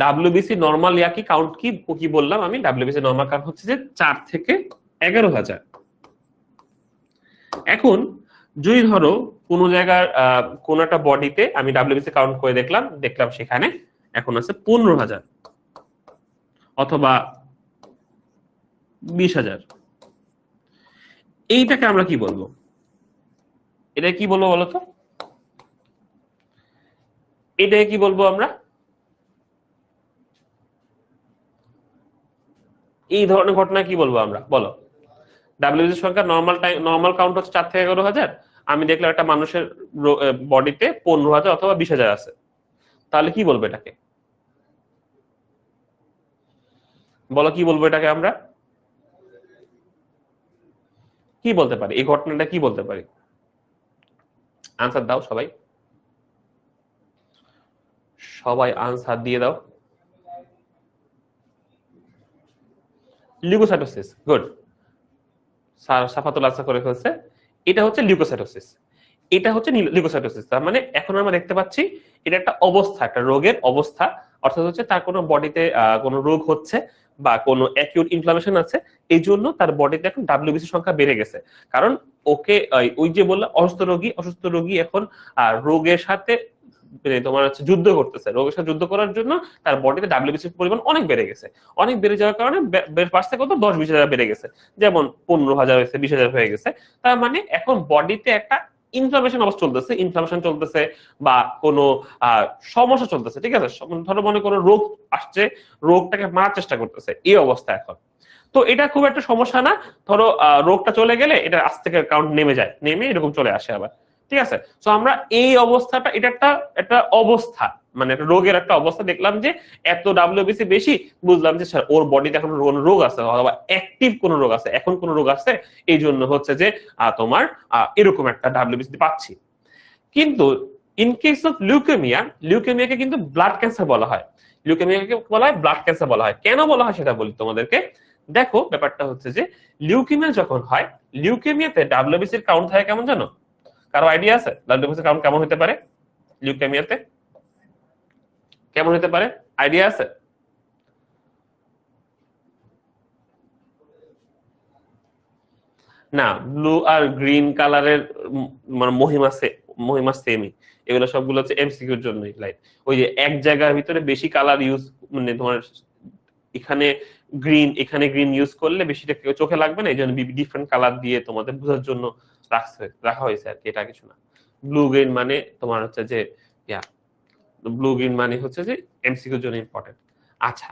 S1: ডাব্লিউবিসি নরমাল কি কাউন্ট কি কি বললাম আমি, ডাব্লিউবিসি নরমাল কাউন্ট হচ্ছে যে 4 থেকে 11,000। এখন যদি ধরো কোন জায়গার কোন একটা বডিতে আমি ডাব্লিউবিসি কাউন্ট করে দেখলাম সেখানে এখন আছে 15,000 অথবা 20,000, এইটাকে আমরা কি বলবো? এটা কি বলবো বলতো? এটাকে কি বলবো আমরা? এই ধরনের ঘটনা কি বলবো আমরা, বলো? ডাব্লিউবিসি সংখ্যা নর্মাল কাউন্ট হচ্ছে 4 থেকে 11,000, আমি দেখলাম একটা মানুষের বডিতে 15,000 অথবা 20,000 আছে, তাহলে কি বলবো এটাকে? বলো কি বলবো এটাকে আমরা? কি বলতে পারি এই ঘটনাটা, কি বলতে পারি? আনসার দাও সবাই, সবাই আনসার দিয়ে দাও। লিউকোসাইটোসিস, গুড, সাফাতুল আনসার করে ফেলছে। এটা হচ্ছে লিউকোসাইটোসিস, এটা হচ্ছে লিউকোসাইটোসিস। তার মানে এখন আমরা দেখতে পাচ্ছি এটা একটা অবস্থা, একটা রোগের অবস্থা, অর্থাৎ হচ্ছে তার কোনো বডিতে কোনো রোগ হচ্ছে বা কোনো অ্যাকিউট ইনফ্লামেশন আছে, এই জন্য তার বডিতে এখন ডাব্লিউবিসি সংখ্যা বেড়ে গেছে। কারণ ওকে ওই যে বললাম অসুস্থ রোগী এখন রোগের সাথে তোমার হচ্ছে যুদ্ধ করতেছে, রোগের সাথে যুদ্ধ করার জন্য তার বডিতে ডাব্লিউবিসির পরিমাণ অনেক বেড়ে গেছে। অনেক বেড়ে যাওয়ার কারণে বাড়ছে কত, 10-20,000 বেড়ে গেছে, যেমন 15,000 হয়েছে, 20,000 হয়ে গেছে। তার মানে এখন বডিতে একটা ইনফ্লামেশন চলতেছে বা কোনো সমস্যা চলতেছে, ঠিক আছে? ধরো মনে করো রোগ আসছে, রোগটাকে মারার চেষ্টা করতেছে, এই অবস্থা এখন। তো এটা খুব একটা সমস্যা না, ধরো রোগটা চলে গেলে এটা আস্তে থেকে কাউন্ট নেমে যায়, নেমে এরকম চলে আসে আবার, ঠিক আছে? তো আমরা এই অবস্থাটা, এটা একটা অবস্থা, মানে একটা রোগের একটা অবস্থা, দেখলাম যে এত ডাব্লিউবিসি বেশি, বুঝলাম যে স্যার ওর বডিতে এখন কোনো রোগ আছে অথবা অ্যাক্টিভ কোনো রোগ আছে, এখন কোনো রোগ আছে, এই জন্য হচ্ছে যে তোমার এরকম একটা ডাব্লিউবিসি পাচ্ছি। কিন্তু ইন কেস অফ লিউকেমিয়াকে কিন্তু ব্লাড ক্যান্সার বলা হয়, লিউকেমিয়াকে বলা হয় ব্লাড ক্যান্সার বলা হয়। কেন বলা হয় সেটা বলি তোমাদেরকে। দেখো ব্যাপারটা হচ্ছে যে লিউকেমিয়া যখন হয়, লিউকেমিয়াতে ডাব্লিউবিসির কাউন্ট থাকে কেমন জানো? কারো আইডিয়া আছে ডাব্লিউবিসির কাউন্ট কেমন হতে পারে লিউকেমিয়াতে? কেমন হতে পারে, আইডিয়া আছে? না, ব্লু আর গ্রিন কালারের মানে মহিমা সেমই, এগুলো সবগুলো হচ্ছে এমসিকিউর জন্য। লাইক ওই যে এক জায়গার ভিতরে বেশি কালার ইউজ, মানে তোমার এখানে গ্রিন ইউজ করলে বেশিটা চোখে লাগবে না, এই জন্য ডিফারেন্ট কালার দিয়ে তোমাদের বোঝার জন্য রাখা হয়েছে আর কি, এটা কিছু না। ব্লু গ্রিন মানে তোমার হচ্ছে যে ইয়া, ব্লু গ্রিন মানে হচ্ছে যে এমসিকিউর জন্য ইম্পর্টেন্ট। আচ্ছা,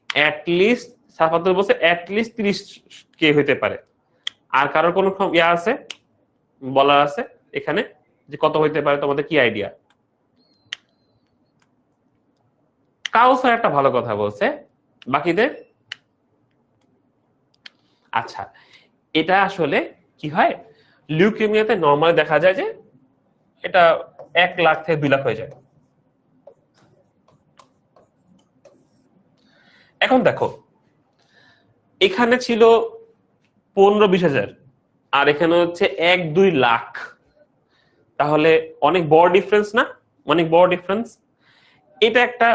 S1: অ্যাটলিস্ট সাফাতুল বলছে অ্যাটলিস্ট 30 কে হইতে পারে। আর কারোর কোনো ইয়া আছে, বলার আছে এখানে যে কত হইতে পারে? তোমাদের কি আইডিয়া? কাউসার একটা ভালো কথা বলছে, বাকিদের? আচ্ছা, এটা আসলে কি হয়, লিউকেমিয়াতে নর্মালি দেখা যায় যে এটা 1 লাখ থেকে 2 লাখ হয়ে যায়। এখন দেখো এখানে ছিল 15-20 হাজার, আর এখানে হচ্ছে 1-2 লাখ, তাহলে অনেক বড় ডিফারেন্স না? অনেক বড় ডিফারেন্স। এটা একটা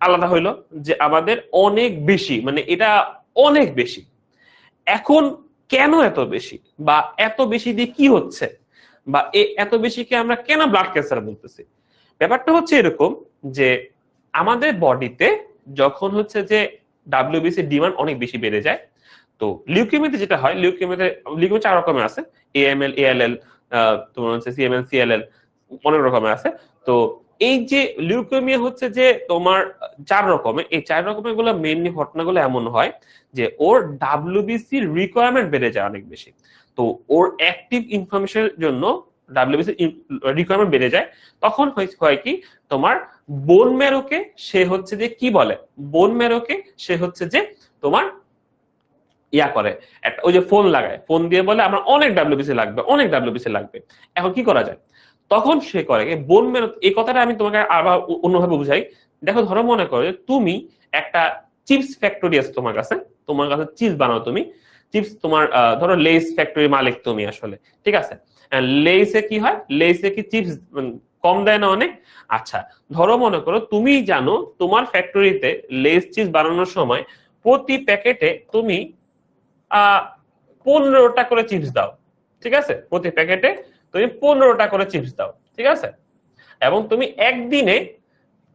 S1: আলাদা হইলো যে আমাদের অনেক বেশি, মানে এটা অনেক বেশি। এখন কেন এত বেশি, বা এত বেশি দিয়ে কি হচ্ছে, বা এত বেশিকে আমরা কেন ব্লাড ক্যান্সার বলতেছি? ব্যাপারটা হচ্ছে এরকম যে আমাদের বডিতে যখন হচ্ছে যে ডাব্লিউবিসি ডিমান্ড অনেক বেশি বেড়ে যায়, তো লিউকেমিয়াতে যেটা হয়, লিউকেমিয়া 4 রকমের আছে, এএমএল, এএলএল, তোমার হচ্ছে সিএমএল, সিএলএল, অনেক রকমের আছে। তো এই যে লিউকেমিয়া হচ্ছে যে তোমার 4 রকমের, এই 4 রকমের গুলো মেইনলি ঘটনাগুলো এমন হয় যে ওর ডাব্লিউবিসি রিকোয়ারমেন্ট বেড়ে যায় অনেক বেশি। তো ওর অ্যাক্টিভ ইনফরমেশনের জন্য ডাব্লিউবিসি রিকোয়ারমেন্ট বেড়ে যায়। তখন হয় কি, তোমার বোন ম্যারোকে সে হচ্ছে যে কি বলে, বোন ম্যারোকে সে হচ্ছে যে তোমার ইয়া করে, একটা ওই যে ফোন লাগায়, ফোন দিয়ে বলে আমার অনেক ডাব্লিউবিসি লাগবে, অনেক ডাব্লিউবিসি লাগবে। এখন কি করা যায়? তখন সে করে বোন মেরো, এই কথাটা আমি তোমাকে আবার অন্যভাবে বুঝাই। দেখো ধরো মনে করো তুমি একটা চিপস ফ্যাক্টরি আছে তোমার কাছে চিপস বানাও তুমি, চিপস তোমার ধরো লেস ফ্যাক্টরি মালিক তুমি আসলে, ঠিক আছে? লেসে কি হয়, লেসে কি চিপস কম দেয় না অনেক? আচ্ছা, ধরো মনে করো তুমি জানো তোমার ফ্যাক্টরিতে লেস চিপস বানানোর সময় প্রতি প্যাকেটে তুমি 15টা করে চিপস দাও, ঠিক আছে, প্রতি প্যাকেটে তুমি 15টা করে চিপস দাও, ঠিক আছে, এবং তুমি একদিনে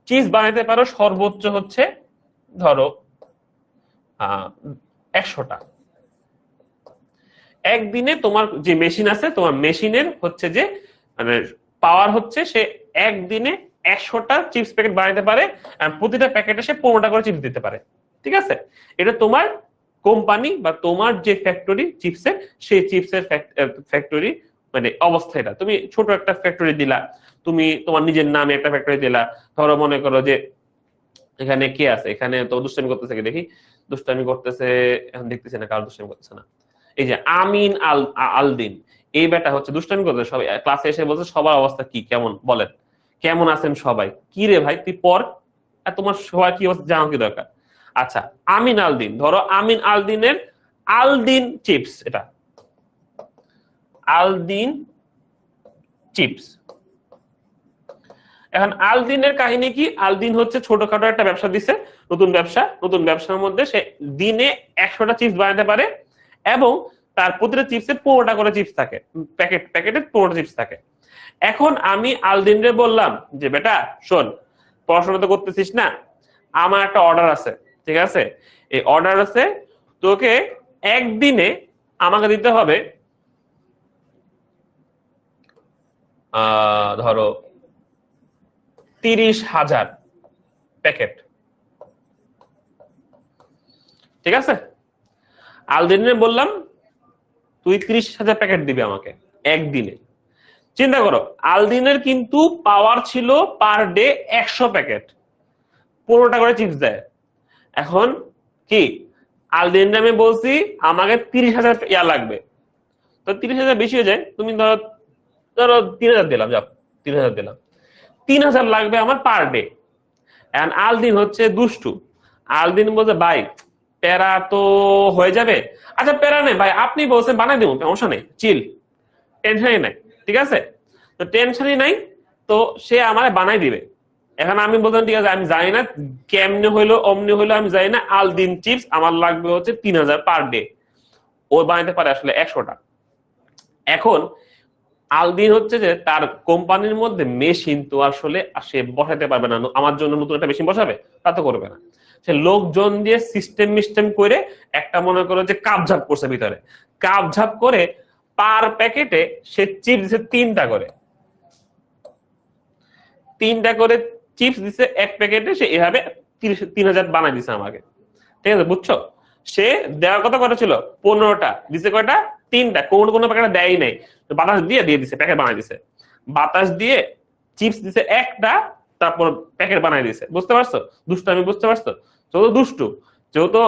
S1: চিপস বানাইতে পারো সর্বোচ্চ হচ্ছে ধরো 100টা। একদিনে তোমার যে মেশিন আছে, তোমার মেশিনের হচ্ছে যে মানে পাওয়ার হচ্ছে সে একদিনে 100টা চিপস প্যাকেট বানাইতে পারে, প্রতিটা প্যাকেটে সে 15টা করে চিপস দিতে পারে, ঠিক আছে। এটা তোমার কোম্পানি বা তোমার যে ফ্যাক্টরি চিপসের, সেই চিপসের ফ্যাক্টরি মানে অবস্থা। এটা তুমি ছোট একটা ফ্যাক্টরি দিলা, তুমি তোমার নিজের নামে একটা ফ্যাক্টরি দিলা। ধরো মনে করো যে এখানে কে আছে, এখানে তো দুষ্টামি করতেছে, দেখি দুষ্টামি করতেছে, এখন দেখতেছি না কারো দুষ্টামি করতেছে না। এই যে আমিন আলদিন, এই বেটা হচ্ছে দুষ্টামি করতেছে, সবাই ক্লাসে এসে বলছে সবার অবস্থা কি কেমন বলেন, কেমন আছেন সবাই, কি রে ভাই তুই পর, আর তোমার সবার কি অবস্থা জানো কি দরকার। আচ্ছা, আমিন আলদিন, ধরো আমিন আলদিনের আলদিন চিপস, এটা আলদিন চিপস। এখন আলদিনের কাহিনী কি, আলদিন হচ্ছে ছোটখাটো একটা ব্যবসা দিছে, নতুন ব্যবসা, নতুন ব্যবসার মধ্যে সে দিনে 100টা চিপস বানাতে পারে, এবং তার প্রতিটা চিপসে 15টা করে চিপস থাকে, প্যাকেটে 15টা চিপস থাকে। এখন আমি আলদিনরে বললাম যে বেটা শোন, পড়াশোনা তো করতেছিস না, আমার একটা অর্ডার আছে, ঠিক আছে, এই অর্ডার আছে, তোকে একদিনে আমাকে দিতে হবে ধরো 30,000 প্যাকেট, ঠিক আছে। আলদিনে বললাম তুই 30,000 প্যাকেট দিবি আমাকে একদিনে। চিন্তা করো, আলদিনের কিন্তু পাওয়ার ছিল পার ডে 100 প্যাকেট, 15টা করে চিপস দেয়। এখন কি আলদিন আমি বলছি আমাকে 30,000 ইয়া লাগবে, তো 30,000 বেশি হয়ে যায়, তুমি ধরো ধরো 3,000 দিলাম, যাও 3,000 দিলাম, 3,000 লাগবে আমার পার ডে। এখন আলদিন হচ্ছে দুষ্টু, আলদিন বলছে ভাই প্যারা তো হয়ে যাবে, আচ্ছা প্যারা নেই ভাই, আপনি বলছেন বানাই দেবো, সমস্যা নেই, চিল, টেনশনই নাই, ঠিক আছে। তো টেনশনই নাই, তো সে আমার বানাই দিবে। এখন আমি বলতাম ঠিক আছে, আমি জানি না কেমনে হইলো অমনি হইলো আমি জানি না, আলদিন চিপস আমার লাগবে হচ্ছে 3,000 পার ডে, ও বানাইতে পারে আসলে 100টা। এখন আলদিন হচ্ছে যে তার কোম্পানির মধ্যে মেশিন তো আসলে সে বসাতে পারবে না, আমার জন্য নতুন একটা মেশিন বসাবে তা তো করবে না, সে লোকজন দিয়ে সিস্টেম মিস্টেম করে একটা মনে করো যে কাপঝাপ করছে ভিতরে, কাপঝাপ করে পার প্যাকেটে সে চিপস দিচ্ছে 3টা করে, 3টা করে চিপস দিচ্ছে এক প্যাকেটে, সে এভাবে 3,000 বানাই দিছে আমাকে, ঠিক আছে, বুঝছো। সে দেওয়ার কথা কটা ছিল, 15টা দিছে, কয়টা, 3টা, কোন কোন প্যাকেটে দেয়ই নাই, বাতাস দিয়ে দিছে, প্যাকেট বানাই দিছে, বাতাস দিয়ে চিপস দিছে একটা, তারপর প্যাকেট বানাই দিছে, বুঝতে পারছো দুষ্টু, আমি বুঝতে পারছো, যেহেতু দুষ্টু, যেহেতু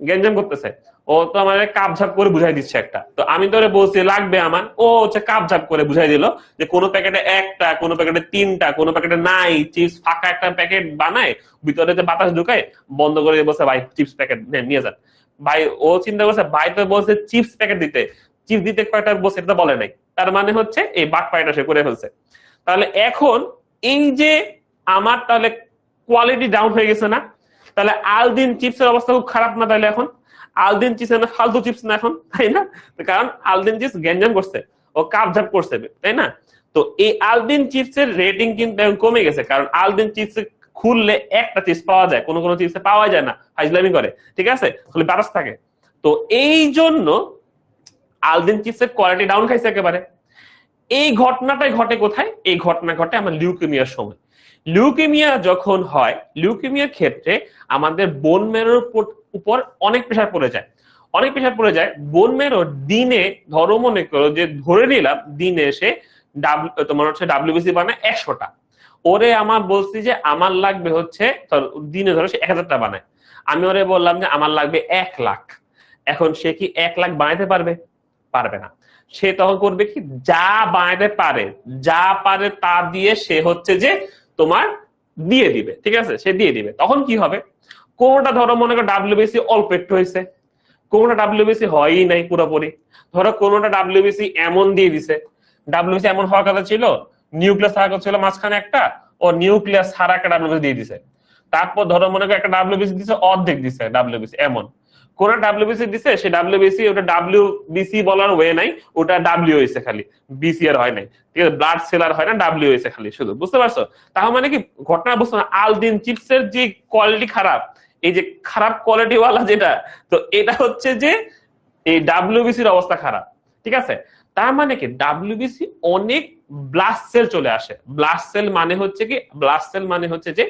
S1: গ্যাঞ্জাম করতেছে, ও তো আমার কাপ ঝাপ করে বুঝাই দিচ্ছে একটা, তো আমি ধরে বলছি লাগবে আমার, ও হচ্ছে কাপ ঝাপ করে বুঝাই দিল যে কোনো প্যাকেটে একটা, কোনো প্যাকেটে 3টা, কোনো প্যাকেটে নাই, চিপস ফাঁকা একটা প্যাকেট বানায়, ভিতরে যে বাতাস ঢুকায় বন্ধ করে বলছে ভাই চিপস প্যাকেট নিয়ে যান। ভাই ও চিন্তা করছে, ভাই তো বলছে চিপস প্যাকেট দিতে, চিপস দিতে কয়টা বলছে এটা বলে নাই, তার মানে হচ্ছে এই বাট পাইটা সে করে ফেলছে। তাহলে এখন এই যে আমার তাহলে কোয়ালিটি ডাউন হয়ে গেছে না, তাহলে আলদিন চিপসের অবস্থা খুব খারাপ না, তাহলে এখন আলদিন চিপস না ফালতু চিপস না এখন, তাই না, কারণ আলদিন চিপস গ্যাঞ্জাম করছে, ও কাপঝাপ করছে, তাই না। তো এই আলদিন চিপসের রেটিং কিন্তু এখন কমে গেছে, কারণ আলদিন চিপস খুললে একটা চিপস পাওয়া যায়, কোন কোন চিপসে পাওয়া যায় না, ফাইজলামি করে, ঠিক আছে, খালি বাতাস থাকে। তো এই জন্য আলদিন চিপসের কোয়ালিটি ডাউন খাইছে একেবারে। এই ঘটনাটাই ঘটে কোথায়, এই ঘটনা ঘটে আমার লিউকেমিয়ার সময়। লিউকেমিয়া যখন হয়, লিউকেমিয়ার ক্ষেত্রে আমাদের বোন মেরোর উপর অনেক প্রেশার পড়ে যায়, অনেক প্রেশার পড়ে যায়। বোন মেরো দিনে ধরো মনে করো যে ধরে নিলাম দিনে এসে তোমার হচ্ছে ডাব্লিউবিসি বানায় 100টা, ওরে আমার বলছি যে আমার লাগবে হচ্ছে দিনে ধরো সে 1,000টা বানায়, আমি ওরে বললাম যে আমার লাগবে 1,00,000। এখন সে কি 1,00,000 বানাইতে পারবে? পারবে না। সে তখন করবে কি, যা বানাইতে পারে, যা পারে তা দিয়ে সে হচ্ছে যে তোমার দিয়ে দিবে, ঠিক আছে, সে দিয়ে দিবে। তখন কি হবে, কোনটা ধরো মনে করো ডাব্লিউবিসি অল্প একটু হয়েছে, কোনটা ডাব্লিউবিসি হয়ই নাই পুরোপুরি, ধরো কোনটা ডাব্লিউবিসি এমন দিয়ে দিছে, ডাব্লিউবিসি এমন হওয়ার কথা ছিল, নিউক্লিয়াস থাকার কথা ছিল মাঝখানে একটা, ও নিউক্লিয়াস ছাড়া একটা ডাব্লিউবিসি দিয়ে দিছে। তারপর ধরো মনে করো একটা ডাব্লিউবিসি দিছে অর্ধেক দিছে ডাব্লিউবিসি, এমন কোন ডাব্লিউবিসি দিছে, সে ডাব্লিউবিসি ওটা ডাব্লিউবিসি বলার ওয়ে নাই, ওটা ডাব্লিউ হয়েছে খালি, বিসি আর হয় নাই, ঠিক আছে, ব্লাড সেলার হয় না, ডাব্লিউ হয়েছে খালি শুধু, বুঝতে পারছো? তার মানে কি ঘটনা বুঝছো না, আলদিন চিপসের যে কোয়ালিটি খারাপ, এই যে খারাপ কোয়ালিটি ওয়ালা যেটা, তো এটা হচ্ছে যে এই ডাব্লিউবিসির অবস্থা খারাপ, ঠিক আছে। তার মানে কি ডাব্লিউবিসি অনেক ব্লাস্ট সেল চলে আসে। ব্লাস্ট সেল মানে হচ্ছে কি, ব্লাস্ট সেল মানে হচ্ছে যে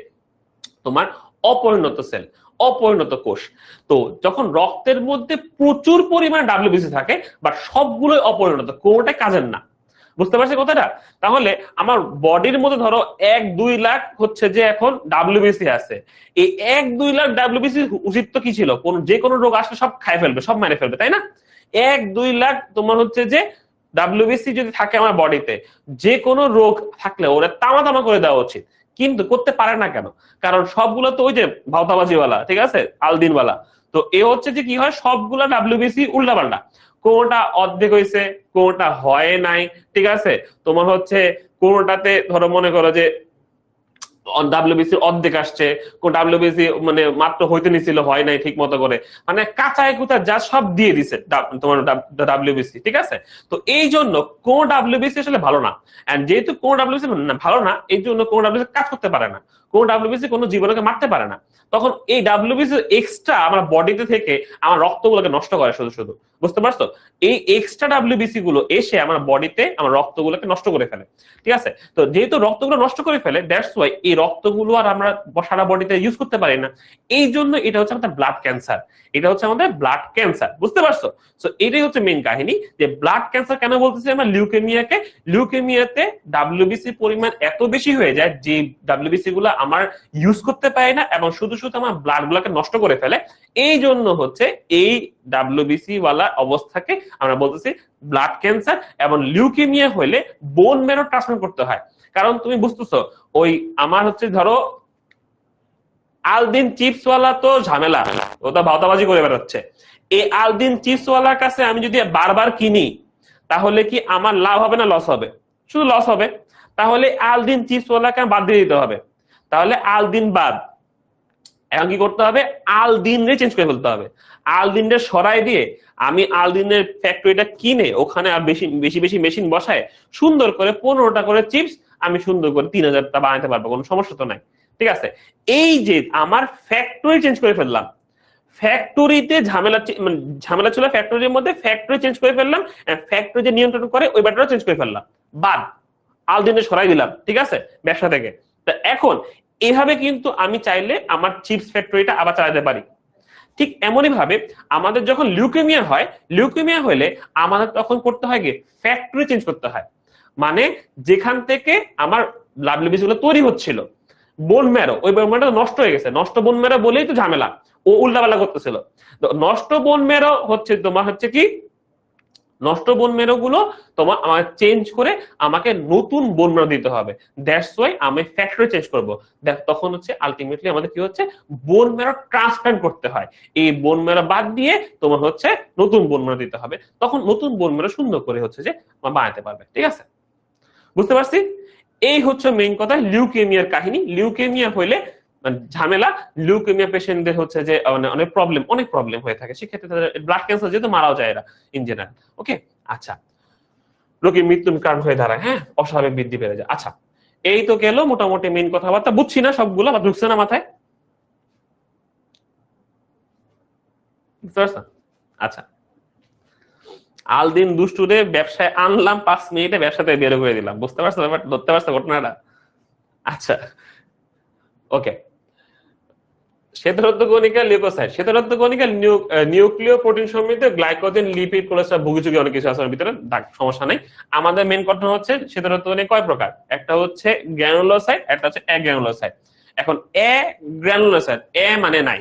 S1: তোমার অপরিণত সেল, অপরিণত কোষ। তো যখন রক্তের মধ্যে প্রচুর পরিমাণে ডাব্লিউবিসি থাকে, বাট সবগুলোই অপরিণত, কোনোটাই কাজের না, বুঝতে পারছি কথাটা? তাহলে আমার বডির মধ্যে ধরো 1-2 লাখ হচ্ছে যে এখন ডাব্লিউবিসি আছে, এই 1-2 লাখ ডাব্লিউবিসি উচিত তো কি ছিল, কোন যে কোনো রোগ আসলে সব খাই ফেলবে, সব মেরে ফেলবে, তাই না? 1-2 লাখ তোমার হচ্ছে যে ডাব্লিউবিসি যদি থাকে আমার বডিতে, যে কোনো রোগ থাকলে ওরা তামা তামা করে দেওয়া উচিত, কিন্তু করতে পারে না কেন? কারণ সবগুলো তো ওই যে ভাওতাবাজিওয়ালা, ঠিক আছে, আলদিনওয়ালা। তো এ হচ্ছে যে কি হয়, সবগুলা ডাব্লিউবিসি উল্টাপাল্টা, কোনটা অর্ধেক হয়েছে, কোনটা হয় নাই, ঠিক আছে, তোমার হচ্ছে কোনটাতে ধরো মনে করো যে ডাব্লিউবিসি অর্ধেক আসছে, কোন ডাব্লিউবিসি মানে মাত্র হইতে নিছিল, হয় নাই ঠিক মতো করে, মানে কাঁচায় কুচা যা সব দিয়ে দিছে তোমার ডাব্লিউবিসি, ঠিক আছে। তো এই জন্য কোন ডাব্লিউবিসি আসলে ভালো না, এন্ড যেহেতু কোন ডাব্লিউবিসি ভালো না, এই জন্য কোন ডাব্লিউবিসি কাজ করতে পারে না, কোন ডাব্লিউবিসি কোনো জীবনকে মারতে পারে না। তখন এই ডাব্লিউবিসি এক্সট্রা আমার বডিতে থেকে আমার রক্তগুলোকে নষ্ট করে শুধু শুধু, বুঝতে পারছো? এই এক্সট্রা ডাব্লিউবিসি গুলো এসে আমার বডিতে আমার রক্তগুলোকে নষ্ট করে ফেলে, ঠিক আছে। তো যেহেতু রক্তগুলো নষ্ট করে ফেলে, দ্যাটস ওয়াই এই রক্তগুলো আর আমরা সারা বডিতে ইউজ করতে পারি না, এই জন্য এটা হচ্ছে আমাদের ব্লাড ক্যান্সার, এটা হচ্ছে আমাদের ব্লাড ক্যান্সার, বুঝতে পারছো? সো এটাই হচ্ছে মেইন কাহিনী, যে ব্লাড ক্যান্সার কেন বলতেছি আমরা লিউকেমিয়াকে। লিউকেমিয়াতে ডাব্লিউবিসি পরিমাণ এত বেশি হয়ে যায় যে ডাব্লিউবিসি গুলো আমার ইউজ করতে পারি না এবং শুধু শুধু আমার ব্লাড গুলাকে নষ্ট করে ফেলে, এই জন্য হচ্ছে এই ডাব্লিউবিসি ওয়ালা অবস্থাকে আমরা বলতেছি ব্লাড ক্যান্সার। এবং লিউকেমিয়া হইলে বোন ম্যারো ট্রান্সপ্লান্ট করতে হয়, কারণ তুমি বুঝতেছো ওই আমার হচ্ছে ধরো আলদিন চিপস ওয়ালা তো ঝামেলা, ও তো ভাওতাবাজি করে বেড়াচ্ছে, এই আলদিন চিপস ওয়ালার কাছে আমি যদি বারবার কিনি, তাহলে কি আমার লাভ হবে না লস হবে? শুধু লস হবে। তাহলে আলদিন চিপস ওয়ালাকে বাদ দিয়ে দিতে হবে, তাহলে আলদিন বাদ, এখন কি করতে হবে, আলদিনরে চেঞ্জ করে ফেলতে হবে, আলদিনরে সরাই দিয়ে আমি আলদিনের ফ্যাক্টরিটা কিনে ওখানে আর বেশি বেশি বেশি মেশিন বসায় সুন্দর করে 15টা করে চিপস আমি সুন্দর করে 3000টা বানাতে পারবো, কোনো সমস্যা তো নাই, ঠিক আছে। এই যে আমার ফ্যাক্টরি চেঞ্জ করে ফেললাম, ফ্যাক্টরিতে ঝামেলা মানে ঝামেলা ছিল ফ্যাক্টরির মধ্যে, ফ্যাক্টরি চেঞ্জ করে ফেললাম, ফ্যাক্টরি যে নিয়ন্ত্রণ করে ওই ব্যাটারও চেঞ্জ করে ফেললাম, বাদ, আলদিনে সরাই দিলাম, ঠিক আছে, ব্যবসা থেকে। তো এখন এভাবে কিন্তু আমি চাইলে আমার চিপস ফ্যাক্টরিটা আবার চালাতে পারি। ঠিক এমনই ভাবে আমাদের যখন লিউকেমিয়া হয়, লিউকেমিয়া হলে আমাদের তখন করতে হয় কি, ফ্যাক্টরি চেঞ্জ করতে হয়, মানে যেখান থেকে আমার ডাব্লিউবিসি গুলো তৈরি হচ্ছিল, বোন ম্যারো, ওই বোন ম্যারো নষ্ট হয়ে গেছে, নষ্ট বোন ম্যারো বলেই তো ঝামেলা, ও উল্টাপাল্টা করতেছিল। নষ্ট বোন ম্যারো হচ্ছে তোমার হচ্ছে কি, নষ্ট বোন মেরো গুলো তোমার আমাকে চেঞ্জ করে আমাকে নতুন বোন মেরো দিতে হবে, দ্যাটস ওয়াই আমি ফ্যাক্টরি চেঞ্জ করব। তখন হচ্ছে আলটিমেটলি আমাদের কি হচ্ছে, বোন মেরো ট্রান্সপ্লান্ট করতে হয়, এই বোন মেরো বাদ দিয়ে তোমার হচ্ছে নতুন বোন মেরো দিতে হবে, তখন নতুন বোন মেরো সুন্দর করে হচ্ছে যে বানাতে পারবে, ঠিক আছে, বুঝতে পারছি? এই হচ্ছে মেইন কথা লিউকেমিয়ার কাহিনী। লিউকেমিয়া হইলে ঝামেলা, লিউকেমিয়া পেশেন্টদের হচ্ছে যে অনেক প্রবলেম হয়ে থাকে, সেক্ষেত্রে ব্লাড ক্যান্সার যেহেতু মারাও যায় এরা ইন জেনারেল। ওকে, আচ্ছা, রোগীর মৃত্যুর কারণ হয়ে দাঁড়ায়, হ্যাঁ, অস্বাভাবিক বৃদ্ধি বেড়ে যায়। আচ্ছা, এই তো গেল মোটামুটি মেইন কথাবার্তা, বুঝছি না সবগুলো বা ঢুকছে না মাথায়, বুঝতে পারছেন? আচ্ছা, আলদিন দুষ্টুরে ব্যবসায় আনলাম, 5 মিনিটে ব্যবসাতে বের করে দিলাম, বুঝতে পারছো ব্যাপার, ধরতে পারছো ঘটনাটা? আচ্ছা, ওকে, শ্বেতরক্তকণিকা লিউকোসাইট, শ্বেতরক্তকণিকা নিউক্লিয় প্রোটিন সমৃদ্ধ গ্লাইকোজেন লিপিড কোলেস্টেরল ভুগিচুগি অনেক কিছু আছে ভিতরে, সমস্যা নেই। আমাদের মেইন কথা হচ্ছে শ্বেতরক্তকণিকা কয় প্রকার, একটা হচ্ছে গ্র্যানুলোসাইট, একটা হচ্ছে অ্যাগ্রানুলোসাইট। এখন গ্র্যানুলোসাইট, এ মানে নাই,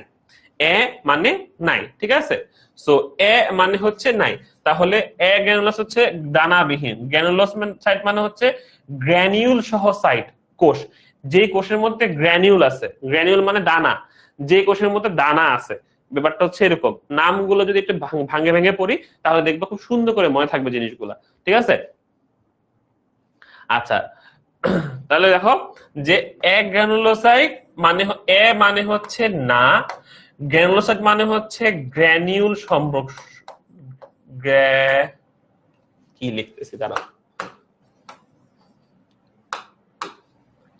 S1: এ মানে নাই, ঠিক আছে, সো এ মানে হচ্ছে নাই, তাহলে গ্র্যানুলোস হচ্ছে দানাবিহীন, গ্র্যানুলোসাইট মানে হচ্ছে গ্র্যানিউল সহ সাইট, কোষ, যে কোষের মধ্যে গ্র্যানিউল আছে, গ্র্যানিউল মানে দানা, যে কোষের মধ্যে দানা আছে, ব্যাপারটা হচ্ছে এরকম। নামগুলো যদি একটু ভাঙে ভেঙে পড়ি তাহলে দেখবো খুব সুন্দর করে মনে থাকবে জিনিসগুলা, ঠিক আছে। আচ্ছা, তাহলে দেখো যে গ্রানুলোসাইট মানে এ মানে হচ্ছে না, গ্র্যানুলোসাইট মানে হচ্ছে গ্র্যানিউল সম্পর্ক, কি লিখতেছি দাঁড়া,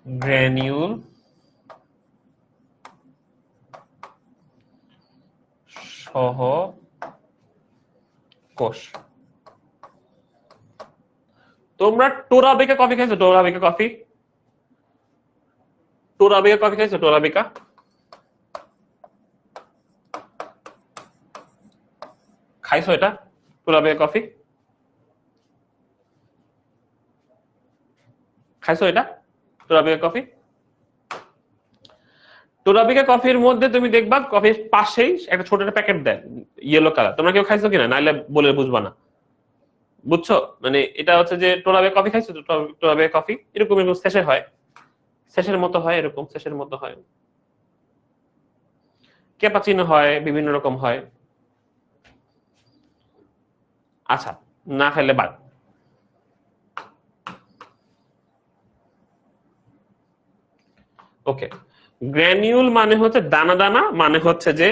S1: গ্র্যানিউল সহ কোষ। তোমরা টোরাবিকা কফি খাইছো? টোরাবিকা কফি, টোরাবিকা কফি খাইছো? টোরাবিকা খাইছো? এটা টোরাবিকা কফি খাইছো? এটা টোরাবিকা কফি। টোরাবিকা কফির মধ্যে তুমি দেখবা কফির পাশেই একটা ছোট একটা প্যাকেট দেয় ইয়েলো কালার। তোমরা কেউ খাইছো কিনা? নাইলে বলে বুঝবা না, বুঝছো? মানে এটা হচ্ছে যে টোরাবিকা কফি খাইছো? টোরাবিকা কফি এরকম এরকম শেষে হয়, শেষের মতো হয়, এরকম শেষের মতো হয়, ক্যাপাচিনো হয়, বিভিন্ন রকম হয়। আচ্ছা, না খেলে বাদ। ওকে, গ্র্যানিউল মানে হচ্ছে দানা দানা, মানে হচ্ছে যে